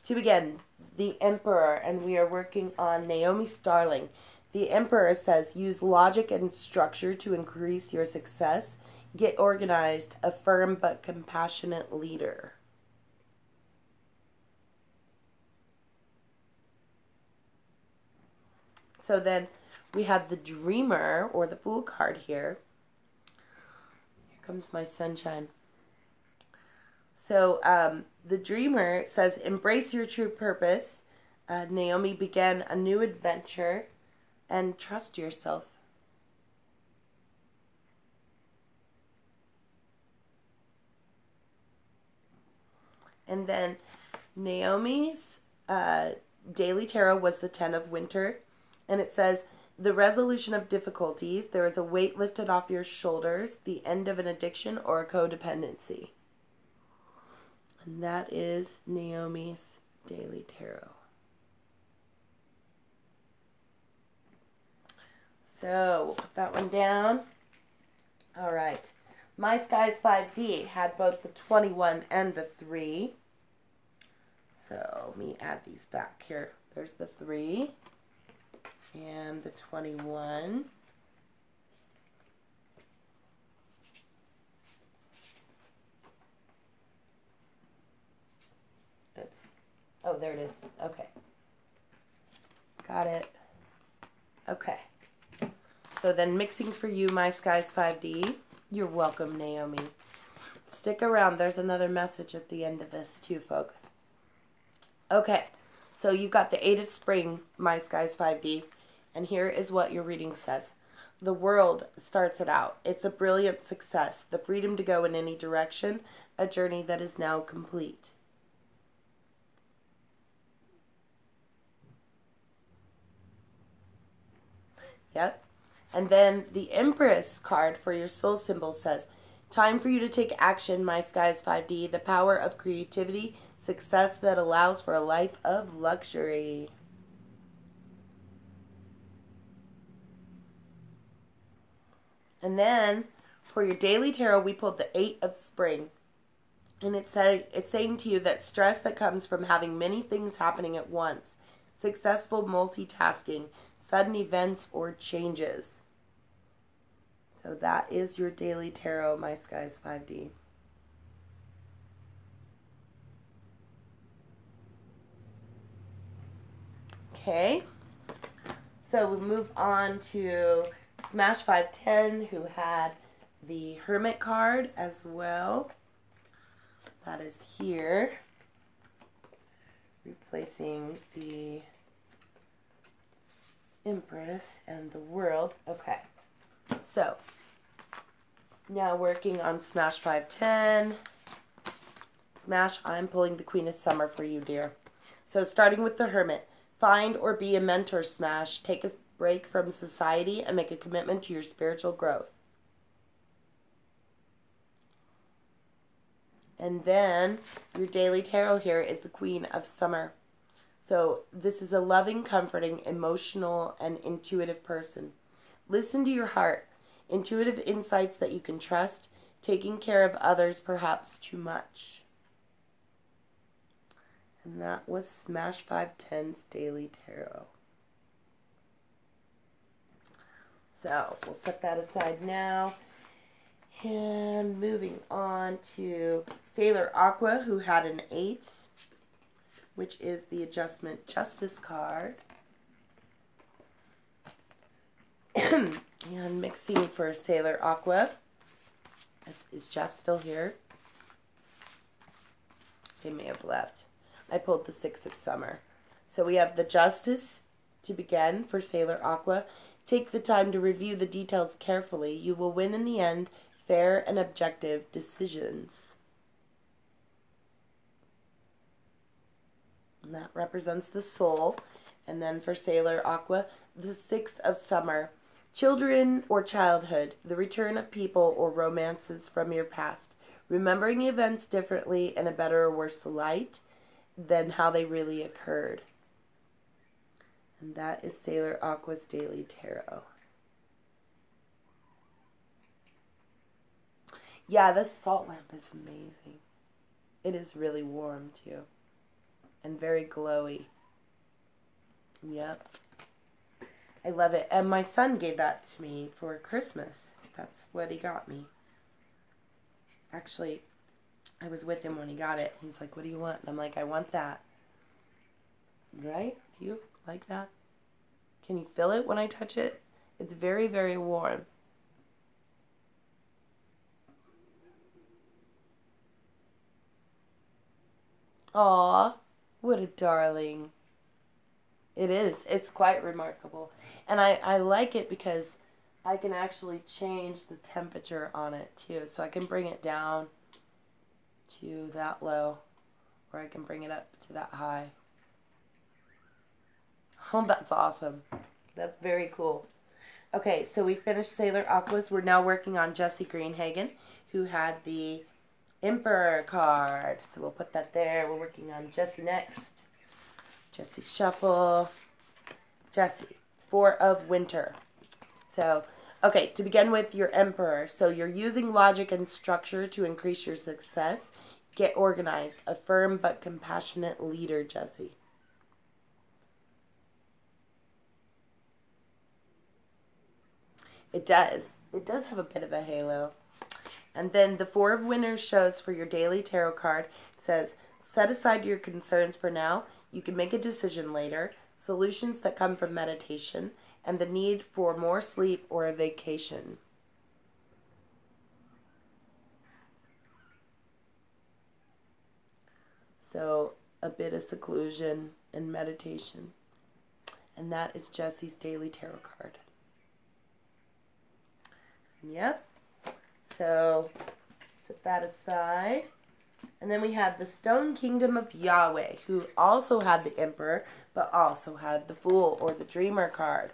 to begin, the Emperor, and we are working on Naomi Starling. The Emperor says, use logic and structure to increase your success. Get organized, a firm but compassionate leader. So then we have the Dreamer, or the Fool card here. Here comes my sunshine. So the Dreamer says, embrace your true purpose. Naomi began a new adventure and trust yourself. And then Naomi's daily tarot was the 10 of Winter. And it says, the resolution of difficulties. There is a weight lifted off your shoulders. The end of an addiction or a codependency. And that is Naomi's Daily Tarot. So we'll put that one down. All right. My Skies 5D had both the 21 and the 3. So let me add these back here. There's the 3 and the 21. Oops. Oh, there it is. Okay. Got it. Okay. So then mixing for you, My Skies 5D. You're welcome, Naomi. Stick around. There's another message at the end of this too, folks. Okay. So you got the 8 of Spring, My Skies 5D. And here is what your reading says. The world starts it out. It's a brilliant success. The freedom to go in any direction. A journey that is now complete. Yep. And then the Empress card for your soul symbol says, time for you to take action, My Skies 5D. The power of creativity, success that allows for a life of luxury. And then for your daily tarot, we pulled the 8 of Spring. And it's saying to you that stress that comes from having many things happening at once, successful multitasking, sudden events or changes. So that is your daily tarot, My Skies 5D. Okay. So we move on to Smash 510, who had the Hermit card as well. That is here. Replacing the Empress and the World. Okay. So, now working on Smash 510. Smash, I'm pulling the Queen of Summer for you, dear. So, starting with the Hermit. Find or be a mentor, Smash. Take a break from society and make a commitment to your spiritual growth. And then, your daily tarot here is the Queen of Summer. So, this is a loving, comforting, emotional, and intuitive person. Listen to your heart. Intuitive insights that you can trust. Taking care of others perhaps too much. And that was Smash 510's Daily Tarot. So we'll set that aside now. And moving on to Sailor Aqua, who had an 8, which is the Adjustment Justice card. And mixing for Sailor Aqua. Is Jeff still here? They may have left. I pulled the 6 of Summer. So we have the Justice to begin for Sailor Aqua. Take the time to review the details carefully. You will win in the end. Fair and objective decisions. And that represents the soul. And then for Sailor Aqua, the 6 of Summer. Children or childhood, the return of people or romances from your past. Remembering events differently in a better or worse light than how they really occurred. And that is Sailor Aqua's Daily Tarot. Yeah, this salt lamp is amazing. It is really warm too. And very glowy. Yep. I love it. And my son gave that to me for Christmas. That's what he got me. Actually, I was with him when he got it. He's like, what do you want? And I'm like, I want that. Right? Do you like that? Can you feel it when I touch it? It's very, very warm. Aw, what a darling. It is. It's quite remarkable. And I like it because I can actually change the temperature on it too. So I can bring it down to that low, or I can bring it up to that high. Oh, that's awesome. That's very cool. Okay, so we finished Sailor Aquas. We're now working on Jessie Greenhagen, who had the Emperor card. So we'll put that there. We're working on Jesse next. Jesse shuffle. Jesse, Four of Winter. So, okay, to begin with, your Emperor. So you're using logic and structure to increase your success. Get organized. A firm but compassionate leader, Jesse. It does. It does have a bit of a halo. And then the Four of Winners shows for your daily tarot card says, set aside your concerns for now. You can make a decision later. Solutions that come from meditation and the need for more sleep or a vacation. So a bit of seclusion and meditation. And that is Jesse's daily tarot card. Yep. So set that aside. And then we have the Stone Kingdom of Yahweh, who also had the Emperor, but also had the Fool or the Dreamer card.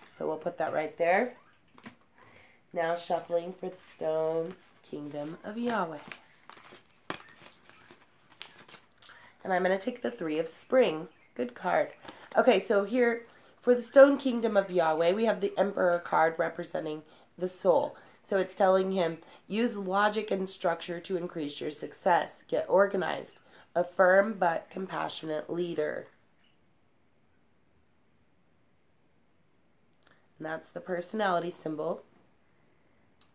So we'll put that right there. Now shuffling for the Stone Kingdom of Yahweh. And I'm going to take the Three of Spring. Good card. Okay, so here for the Stone Kingdom of Yahweh, we have the Emperor card representing the soul. So it's telling him, use logic and structure to increase your success. Get organized. A firm but compassionate leader. And that's the personality symbol.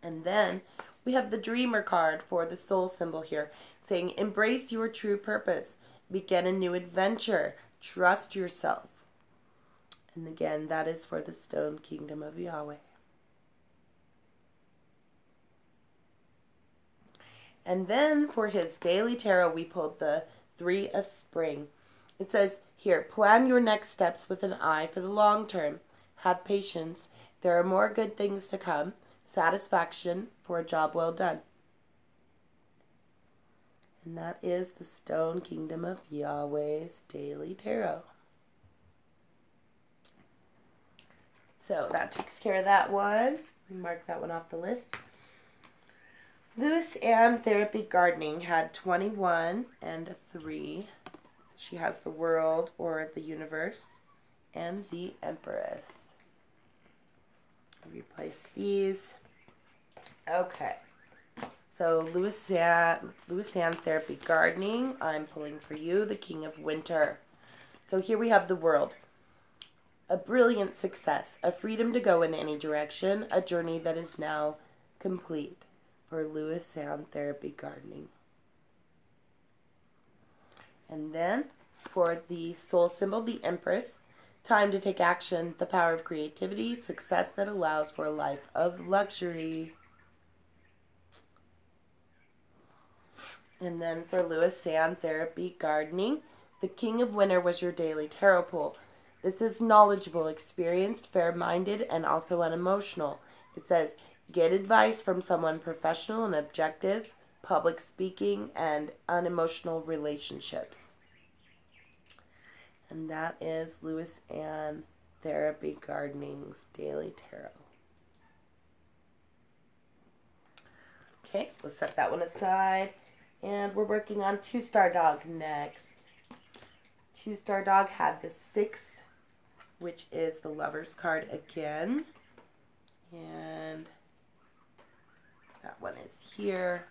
And then we have the Dreamer card for the soul symbol here, saying, embrace your true purpose. Begin a new adventure. Trust yourself. And again, that is for the Stone Kingdom of Yahweh. And then for his daily tarot, we pulled the Three of Spring. It says here, plan your next steps with an eye for the long term. Have patience. There are more good things to come. Satisfaction for a job well done. And that is the Stone Kingdom of Yahweh's daily tarot. So that takes care of that one. Mark that one off the list. Lewis Ann Therapy Gardening had 21 and a 3. So she has the World or the Universe and the Empress. Replace these. Okay. So Lewis Ann Therapy Gardening, I'm pulling for you the King of Winter. So here we have the World. A brilliant success, a freedom to go in any direction, a journey that is now complete. For Lewis Ann Therapy Gardening. And then for the soul symbol, the Empress, time to take action, the power of creativity, success that allows for a life of luxury. And then for Lewis Ann Therapy Gardening, the King of Winter was your daily tarot pull. This is knowledgeable, experienced, fair-minded, and also unemotional. It says, get advice from someone professional and objective, public speaking, and unemotional relationships. And that is Lewis Ann Therapy Gardening's daily tarot. Okay, we'll set that one aside. And we're working on Two Star Dog next. Two Star Dog had the 6, which is the Lover's card again. And that one is here.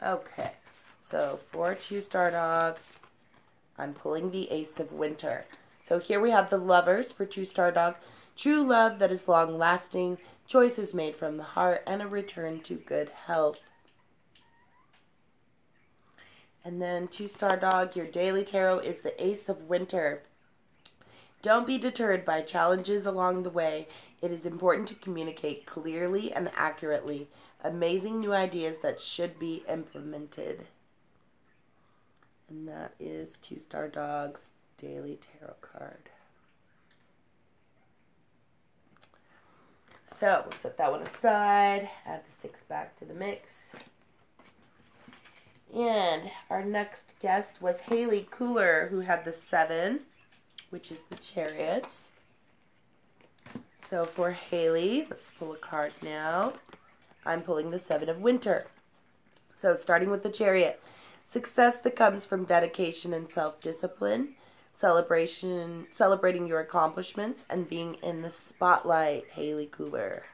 Okay, so for Two Star Dog, I'm pulling the Ace of Winter. So here we have the Lovers for Two Star Dog. True love that is long-lasting, choices made from the heart, and a return to good health. And then Two Star Dog, your daily tarot is the Ace of Winter. Don't be deterred by challenges along the way. It is important to communicate clearly and accurately. Amazing new ideas that should be implemented. And that is Two Star Dog's daily tarot card. So we'll set that one aside. Add the 6 back to the mix. And our next guest was Haley Cooler, who had the 7, which is the Chariot. So for Haley, let's pull a card now. I'm pulling the Seven of Winter. So starting with the Chariot, success that comes from dedication and self-discipline, celebrating your accomplishments, and being in the spotlight. Haley Cooler.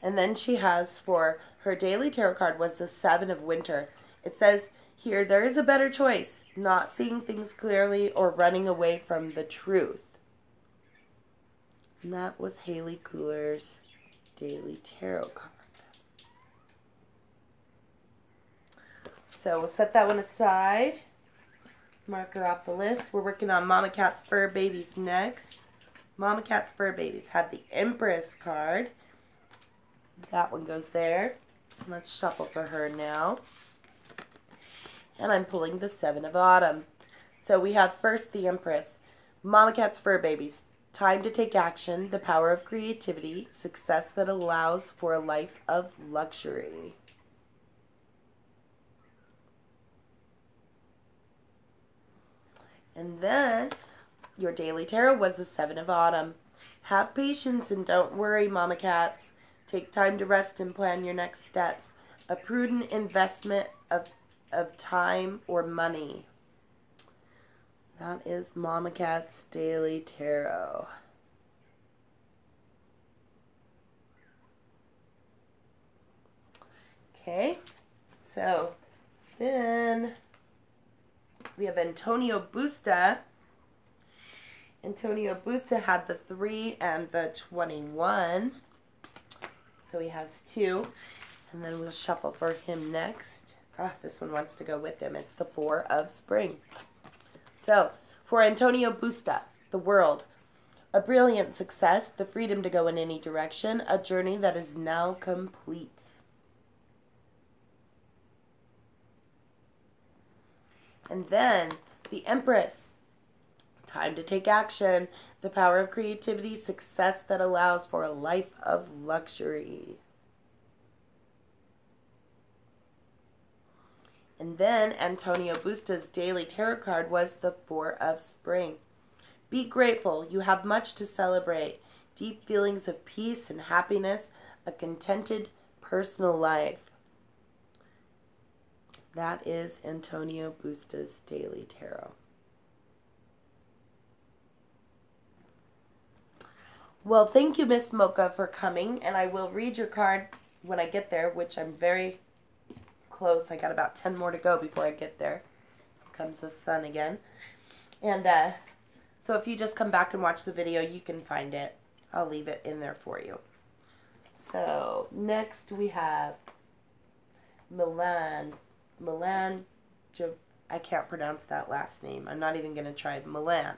And then she has, for her daily tarot card, was the Seven of Winter. It says here, there is a better choice, not seeing things clearly or running away from the truth. And that was Haley Cooler's daily tarot card. So we'll set that one aside. Mark her off the list. We're working on Mama Cat's Fur Babies next. Mama Cat's Fur Babies had the Empress card. That one goes there. Let's shuffle for her now. And I'm pulling the Seven of Autumn. So we have first the Empress. Mama Cat's Fur Babies. Time to take action, the power of creativity, success that allows for a life of luxury. And then your daily tarot was the Seven of Autumn. Have patience and don't worry, Mama Cats. Take time to rest and plan your next steps. A prudent investment of time or money. That is Mama Cat's daily tarot. Okay, so then we have Antonio Busta. Antonio Busta had the 3 and the 21. So he has 2. And then we'll shuffle for him next. This one wants to go with him. It's the 4 of Spring. So, for Antonio Busta, the world. A brilliant success, the freedom to go in any direction, a journey that is now complete. And then, the Empress. Time to take action. The power of creativity, success that allows for a life of luxury. And then Antonio Busta's daily tarot card was the 4 of Spring. Be grateful. You have much to celebrate. Deep feelings of peace and happiness. A contented personal life. That is Antonio Busta's daily tarot. Well, thank you, Miss Mocha, for coming, and I will read your card when I get there, which I'm very close. I got about 10 more to go before I get there. Here comes the sun again. And so if you just come back and watch the video, you can find it. I'll leave it in there for you. So next we have Milan. I can't pronounce that last name. I'm not even going to try. Milan.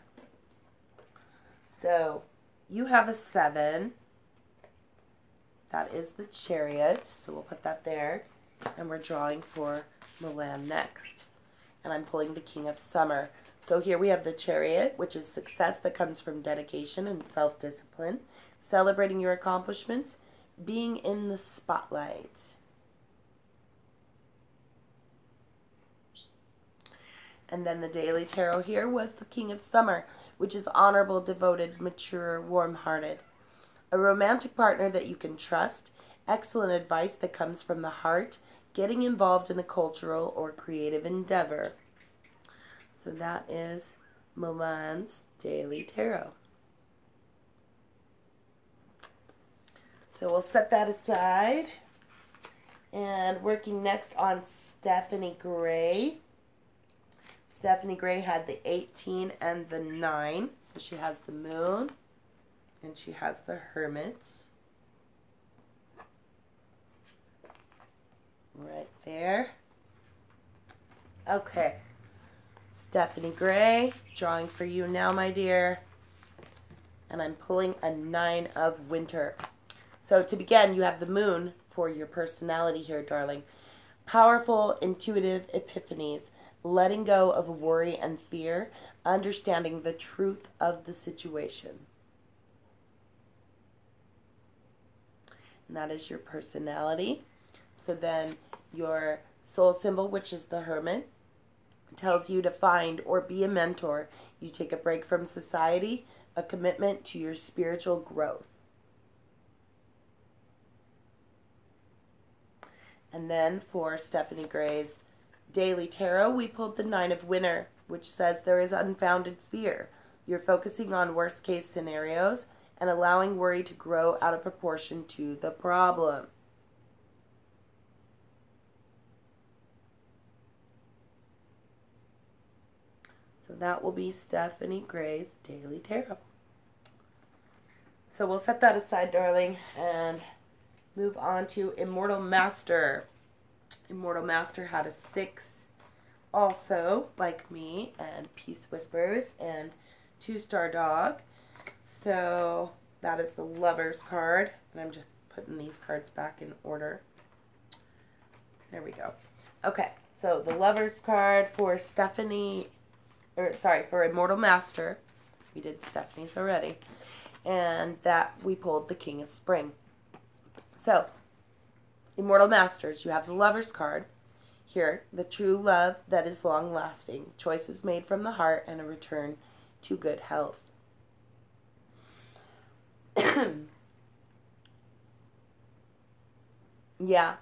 So you have a 7. That is the Chariot. So we'll put that there. And we're drawing for Milan next. And I'm pulling the King of Summer. So here we have the Chariot, which is success that comes from dedication and self-discipline, celebrating your accomplishments, being in the spotlight. And then the daily tarot here was the King of Summer, which is honorable, devoted, mature, warm-hearted. A romantic partner that you can trust, excellent advice that comes from the heart, getting involved in a cultural or creative endeavor. So that is Milan's daily tarot. So we'll set that aside. And working next on Stephanie Gray. Stephanie Gray had the 18 and the 9. So she has the Moon and she has the Hermit. Right there. Okay. Stephanie Gray, drawing for you now, my dear. And I'm pulling a 9 of Winter. So to begin, you have the Moon for your personality here, darling. Powerful, intuitive epiphanies. Letting go of worry and fear, understanding the truth of the situation. And that is your personality. So then your soul symbol, which is the Hermit. tells you to find or be a mentor. You take a break from society, a commitment to your spiritual growth. And then for Stephanie Gray's Daily Tarot, we pulled the Nine of Winter, which says there is unfounded fear. You're focusing on worst case scenarios and allowing worry to grow out of proportion to the problem. So that will be Stephanie Gray's Daily Tarot. So we'll set that aside, darling, and move on to Immortal Master. Immortal Master had a 6 also, like me, and Peace Whispers, and 2-star dog. So that is the Lover's card, and I'm just putting these cards back in order. There we go. Okay, so the Lover's card for for Immortal Master. We did Stephanie's already. And that we pulled the King of Spring. So, Immortal Masters, you have the Lover's card. Here, the true love that is long-lasting. Choices made from the heart and a return to good health. Yeah.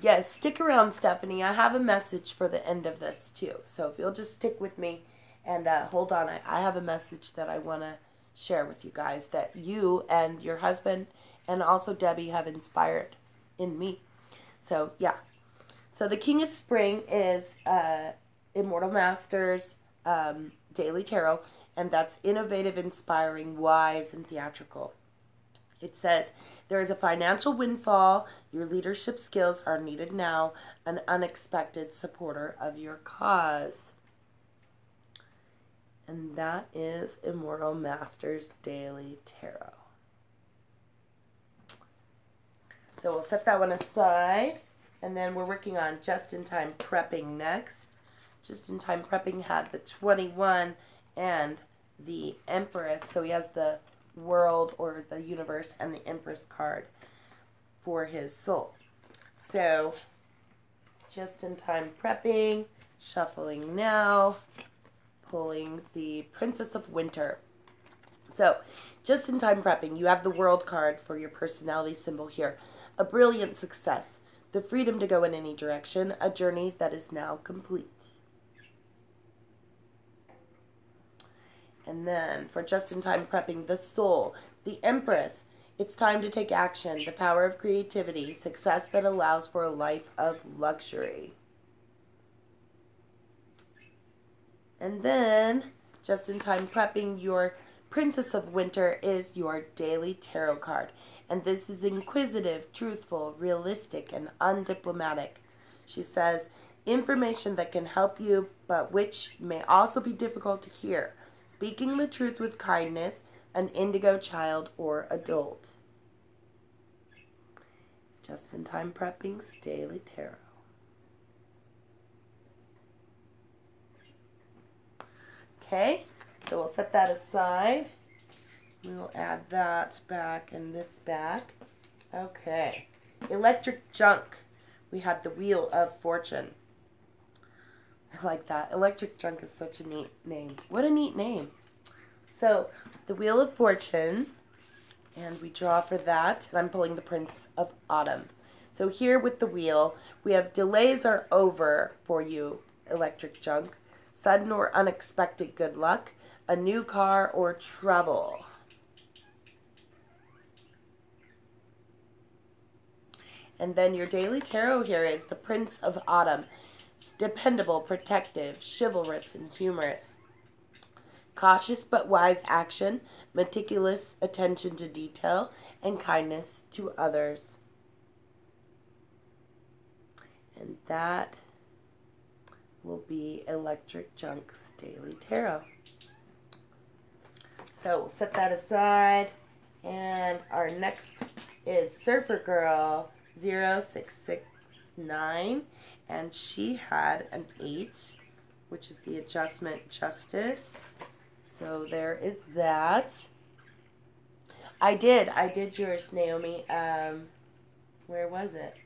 Yes, stick around, Stephanie. I have a message for the end of this, too. So if you'll just stick with me and hold on. I have a message that I want to share with you guys that you and your husband and also Debbie have inspired in me. So, yeah. So the King of Spring is Immortal Masters Daily Tarot, and that's innovative, inspiring, wise, and theatrical. It says, there is a financial windfall. Your leadership skills are needed now. An unexpected supporter of your cause. And that is Immortal Masters Daily Tarot. So we'll set that one aside. And then we're working on Just-in-Time Prepping next. Just-in-Time Prepping had the 21 and the Empress. So he has the World or the Universe and the Empress card for his soul. So, Just-in-Time Prepping, shuffling now, pulling the Princess of Winter. So, Just-in-Time Prepping, you have the World card for your personality symbol here. A brilliant success, the freedom to go in any direction, a journey that is now complete. And then for Just-in-Time Prepping, the Soul, the Empress. It's time to take action, the power of creativity, success that allows for a life of luxury. And then, Just-in-Time Prepping, your Princess of Winter is your Daily Tarot card. And this is inquisitive, truthful, realistic, and undiplomatic. She says, information that can help you, but which may also be difficult to hear. Speaking the truth with kindness, an indigo child or adult. Just-in-Time Prepping's Daily Tarot. Okay, so we'll set that aside. We'll add that back and this back. Okay, Electric Junk. We have the Wheel of Fortune. I like that. Electric Junk is such a neat name. What a neat name. So, the Wheel of Fortune, and we draw for that, and I'm pulling the Prince of Autumn. So here with the wheel, we have delays are over for you, Electric Junk. Sudden or unexpected good luck, a new car or trouble. And then your Daily Tarot here is the Prince of Autumn. It's dependable, protective, chivalrous, and humorous. Cautious but wise action, meticulous attention to detail, and kindness to others. And that will be Electric Junk's Daily Tarot. So we'll set that aside. And our next is Surfer Girl 0669. And she had an 8, which is the adjustment justice. So there is that. I did yours, Naomi. Where was it?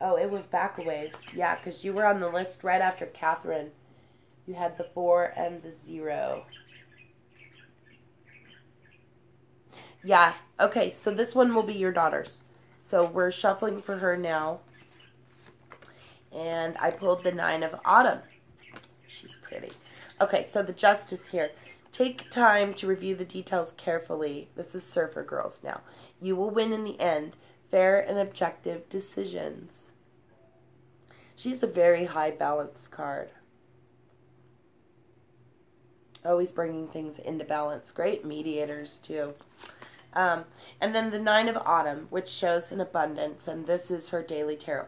Oh, it was back a ways. Yeah, because you were on the list right after Catherine. You had the 4 and the 0. Yeah, okay, so this one will be your daughter's. So we're shuffling for her now. And I pulled the 9 of Autumn. She's pretty. Okay, so the Justice here. Take time to review the details carefully. This is Surfer Girls now. You will win in the end. Fair and objective decisions. She's a very high balance card. Always bringing things into balance. Great mediators, too. And then the 9 of Autumn, which shows an abundance, and this is her daily tarot.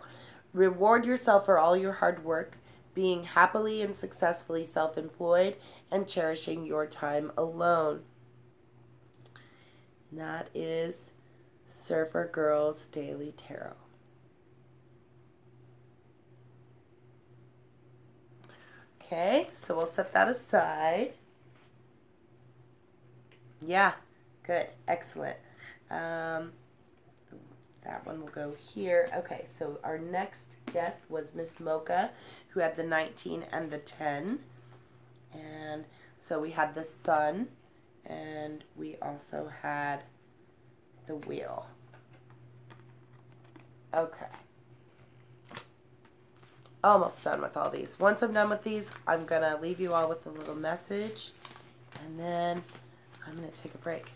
Reward yourself for all your hard work, being happily and successfully self-employed, and cherishing your time alone. And that is Surfer Girls Daily Tarot. Okay, so we'll set that aside. Yeah, good, excellent. That one will go here. Okay, so our next guest was Miss Mocha, who had the 19 and the 10. And so we had the Sun, and we also had the Wheel. Okay. Almost done with all these. Once I'm done with these, I'm going to leave you all with a little message, and then I'm going to take a break.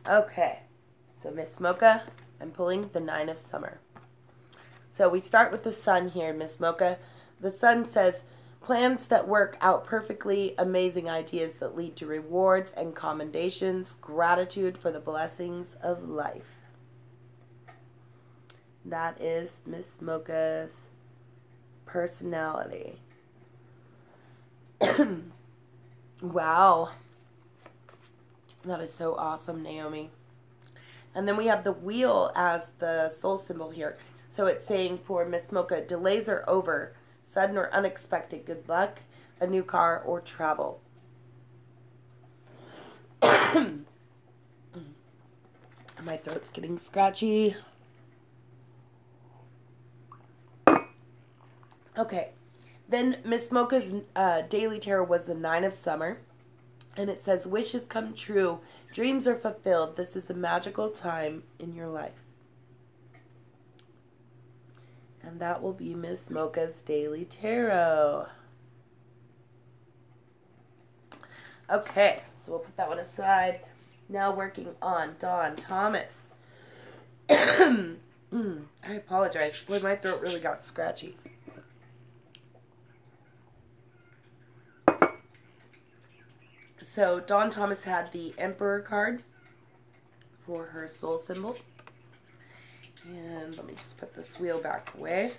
Okay, so Miss Mocha, I'm pulling the 9 of Summer. So we start with the Sun here, Miss Mocha. The Sun says, plans that work out perfectly, amazing ideas that lead to rewards and commendations, gratitude for the blessings of life. That is Miss Mocha's personality. Wow. That is so awesome, Naomi. And then we have the Wheel as the soul symbol here. So it's saying for Miss Mocha, delays are over. Sudden or unexpected good luck, a new car, or travel. My throat's getting scratchy. Okay. Then Miss Mocha's daily tarot was the 9 of Summer. And it says, wishes come true. Dreams are fulfilled. This is a magical time in your life. And that will be Miss Mocha's daily tarot. Okay, so we'll put that one aside. Now working on Dawn Thomas. I apologize. Boy, my throat really got scratchy. So Dawn Thomas had the Emperor card for her soul symbol. And let me just put this wheel back away.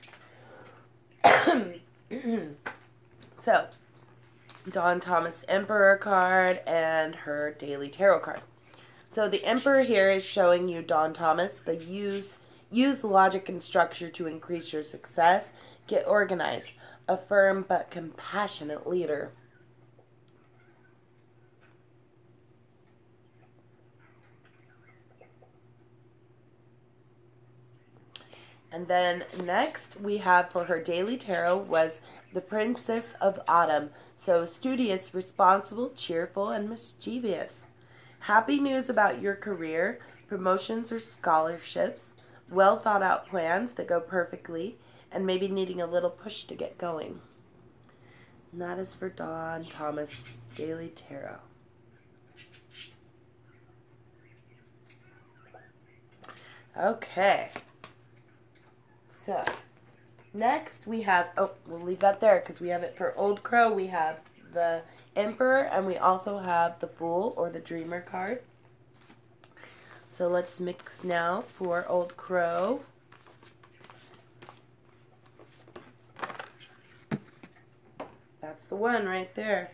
So, Dawn Thomas Emperor card and her daily tarot card. So the Emperor here is showing you, Dawn Thomas, the use logic and structure to increase your success. Get organized. A firm but compassionate leader. And then next we have for her daily tarot was the Princess of Autumn. So studious, responsible, cheerful, and mischievous. Happy news about your career, promotions or scholarships, well thought out plans that go perfectly, and maybe needing a little push to get going. And that is for Dawn Thomas Daily Tarot. Okay. So, next we have, we'll leave that there because we have it for Old Crow. We have the Emperor and we also have the Fool or the Dreamer card. So let's mix now for Old Crow. That's the one right there.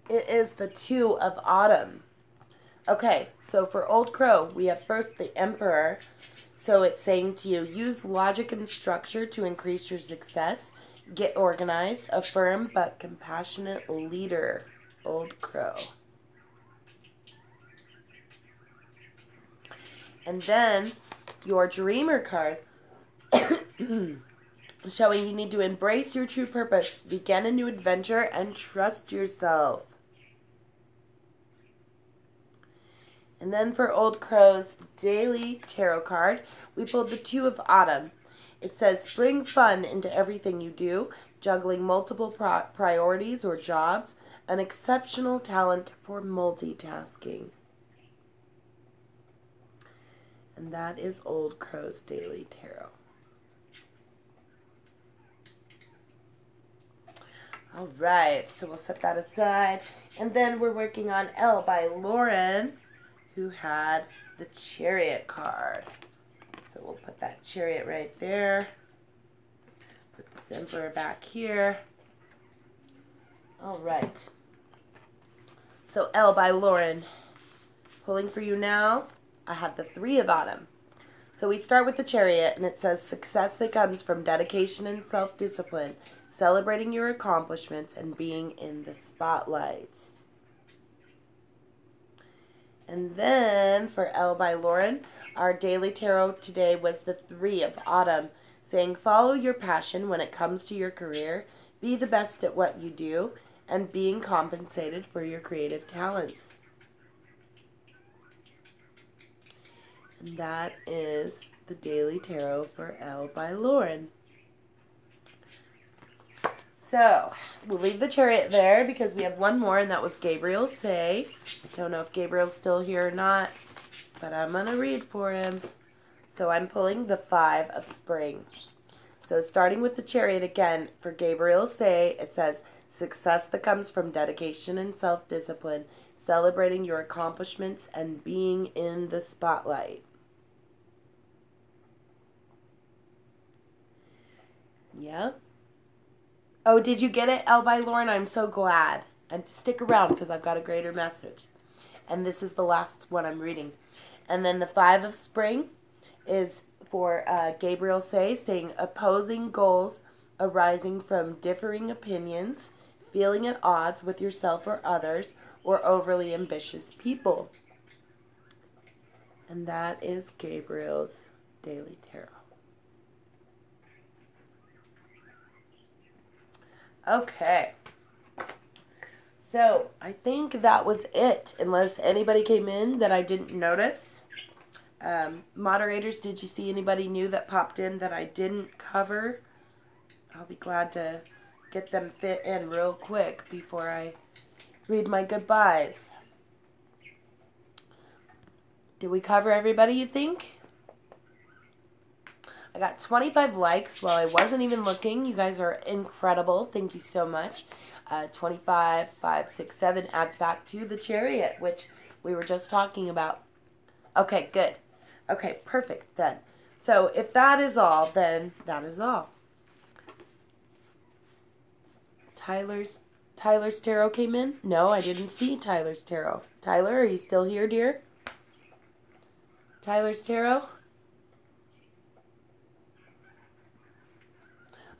It is the 2 of Autumn. Okay, so for Old Crow, we have first the Emperor. So it's saying to you, use logic and structure to increase your success. Get organized, a firm but compassionate leader. Old Crow. And then your Dreamer card showing you need to embrace your true purpose, begin a new adventure, and trust yourself. And then for Old Crow's daily tarot card, we pulled the Two of Autumn. It says, bring fun into everything you do, juggling multiple priorities or jobs, an exceptional talent for multitasking. And that is Old Crow's daily tarot. All right, so we'll set that aside. And then we're working on L by Lauren, who had the Chariot card. So we'll put that Chariot right there. Put this Emperor back here. All right. So L by Lauren. Pulling for you now, I have the Three of Autumn. So we start with the Chariot, and it says, success that comes from dedication and self-discipline, celebrating your accomplishments, and being in the spotlight. And then for L by Lauren, our daily tarot today was the Three of Autumn, saying follow your passion when it comes to your career, be the best at what you do, and being compensated for your creative talents. And that is the daily tarot for L by Lauren. So, we'll leave the Chariot there because we have one more, and that was Gabriel Say. I don't know if Gabriel's still here or not, but I'm going to read for him. So I'm pulling the Five of Spring. So starting with the Chariot again, for Gabriel Say, it says, success that comes from dedication and self-discipline, celebrating your accomplishments, and being in the spotlight. Yeah. Oh, did you get it, L by Lauren? I'm so glad. And stick around because I've got a greater message. And this is the last one I'm reading. And then the Five of Spring is for Gabriel Say, saying opposing goals arising from differing opinions, feeling at odds with yourself or others, or overly ambitious people. And that is Gabriel's daily tarot. Okay. So, I think that was it, unless anybody came in that I didn't notice. Moderators, did you see anybody new that popped in that I didn't cover? I'll be glad to get them fit in real quick before I read my goodbyes. Did we cover everybody, you think? I got 25 likes while I wasn't even looking. You guys are incredible. Thank you so much. 25, 5, 6, 7 adds back to the Chariot, which we were just talking about. Okay, good. Okay, perfect then. So if that is all, then that is all. Tyler's tarot came in? No, I didn't see Tyler's tarot. Tyler, are you still here, dear? Tyler's tarot?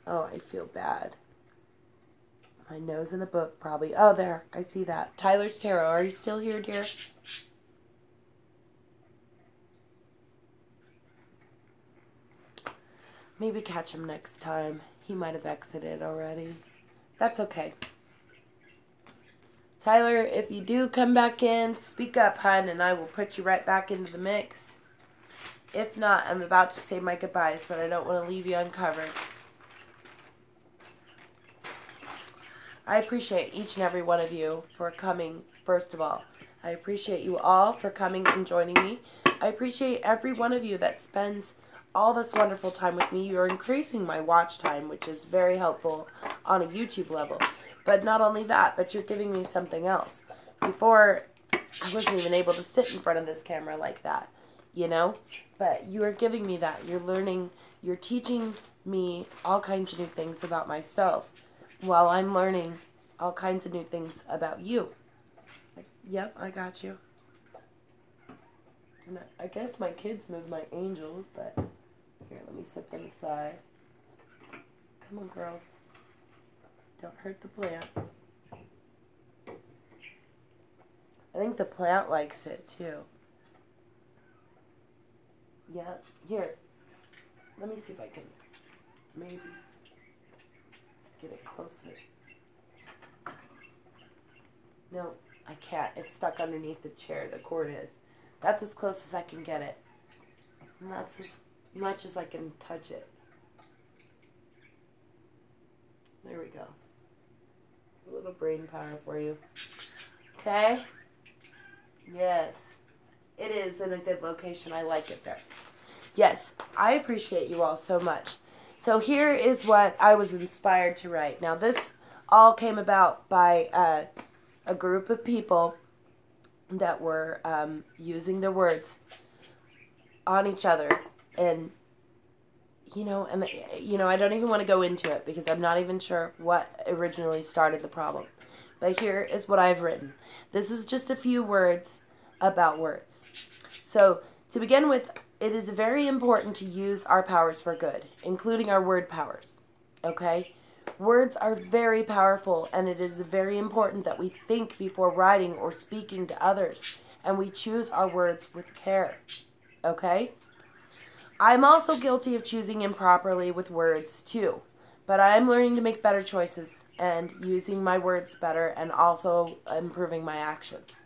Oh, I feel bad. My nose in a book, probably. Oh, there. I see that. Tyler's tarot. Are you still here, dear? Maybe catch him next time. He might have exited already. That's okay. Tyler, if you do come back in, speak up, hun, and I will put you right back into the mix. If not, I'm about to say my goodbyes, but I don't want to leave you uncovered. I appreciate each and every one of you for coming, first of all. I appreciate you all for coming and joining me. I appreciate every one of you that spends all this wonderful time with me. You're increasing my watch time, which is very helpful on a YouTube level. But not only that, but you're giving me something else. Before, I wasn't even able to sit in front of this camera like that, you know? But you are giving me that. You're learning, you're teaching me all kinds of new things about myself, while I'm learning all kinds of new things about you. Yep, I got you. And I guess my kids moved my angels, but here, let me set them aside. Come on, girls. Don't hurt the plant. I think the plant likes it, too. Yeah, here. Let me see if I can, maybe. get it closer. No, I can't. It's stuck underneath the chair. The cord is. That's as close as I can get it. And that's as much as I can touch it. There we go. A little brain power for you. Okay? Yes. It is in a good location. I like it there. Yes, I appreciate you all so much. So here is what I was inspired to write. Now this all came about by a group of people that were using their words on each other. And I don't even want to go into it because I'm not even sure what originally started the problem. But here is what I've written. This is just a few words about words. So, to begin with, it is very important to use our powers for good, including our word powers. Okay? Words are very powerful, and it is very important that we think before writing or speaking to others, and we choose our words with care. Okay? I'm also guilty of choosing improperly with words, too. But I'm learning to make better choices and using my words better and also improving my actions.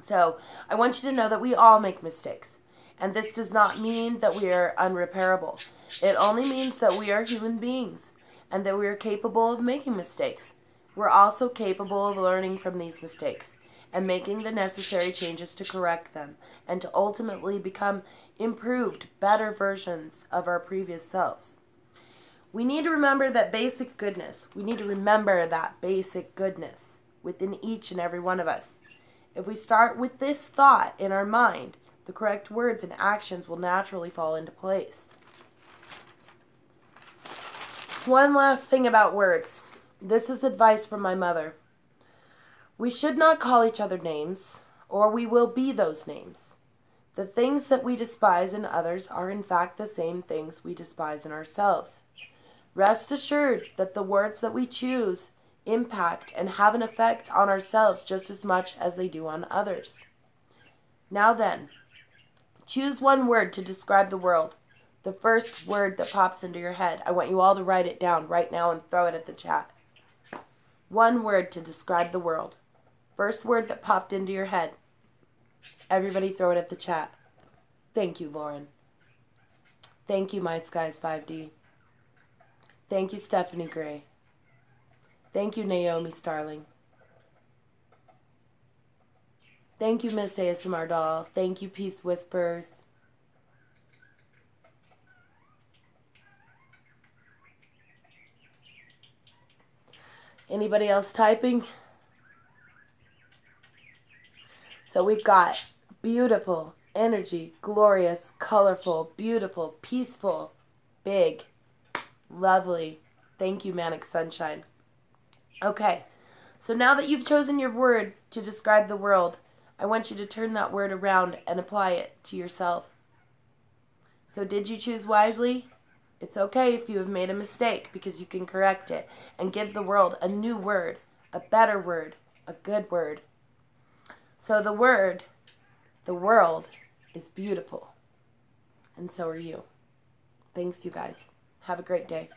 So, I want you to know that we all make mistakes. And this does not mean that we are unrepairable. It only means that we are human beings and that we are capable of making mistakes. We're also capable of learning from these mistakes and making the necessary changes to correct them and to ultimately become improved, better versions of our previous selves. We need to remember that basic goodness. We need to remember that basic goodness within each and every one of us. If we start with this thought in our mind, the correct words and actions will naturally fall into place. One last thing about words. This is advice from my mother. We should not call each other names, or we will be those names. The things that we despise in others are in fact the same things we despise in ourselves. Rest assured that the words that we choose impact and have an effect on ourselves just as much as they do on others. Now then, choose one word to describe the world. The first word that pops into your head. I want you all to write it down right now and throw it at the chat. One word to describe the world. First word that popped into your head. Everybody throw it at the chat. Thank you, Lauren. Thank you, My Skies 5D. Thank you, Stephanie Gray. Thank you, Naomi Starling. Thank you, Miss ASMR Doll. Thank you, Peace Whispers. Anybody else typing? So we've got beautiful, energy, glorious, colorful, beautiful, peaceful, big, lovely. Thank you, Manic Sunshine. Okay, so now that you've chosen your word to describe the world, I want you to turn that word around and apply it to yourself. So did you choose wisely? It's okay if you have made a mistake because you can correct it and give the world a new word, a better word, a good word. So the world is beautiful. And so are you. Thanks, you guys. Have a great day.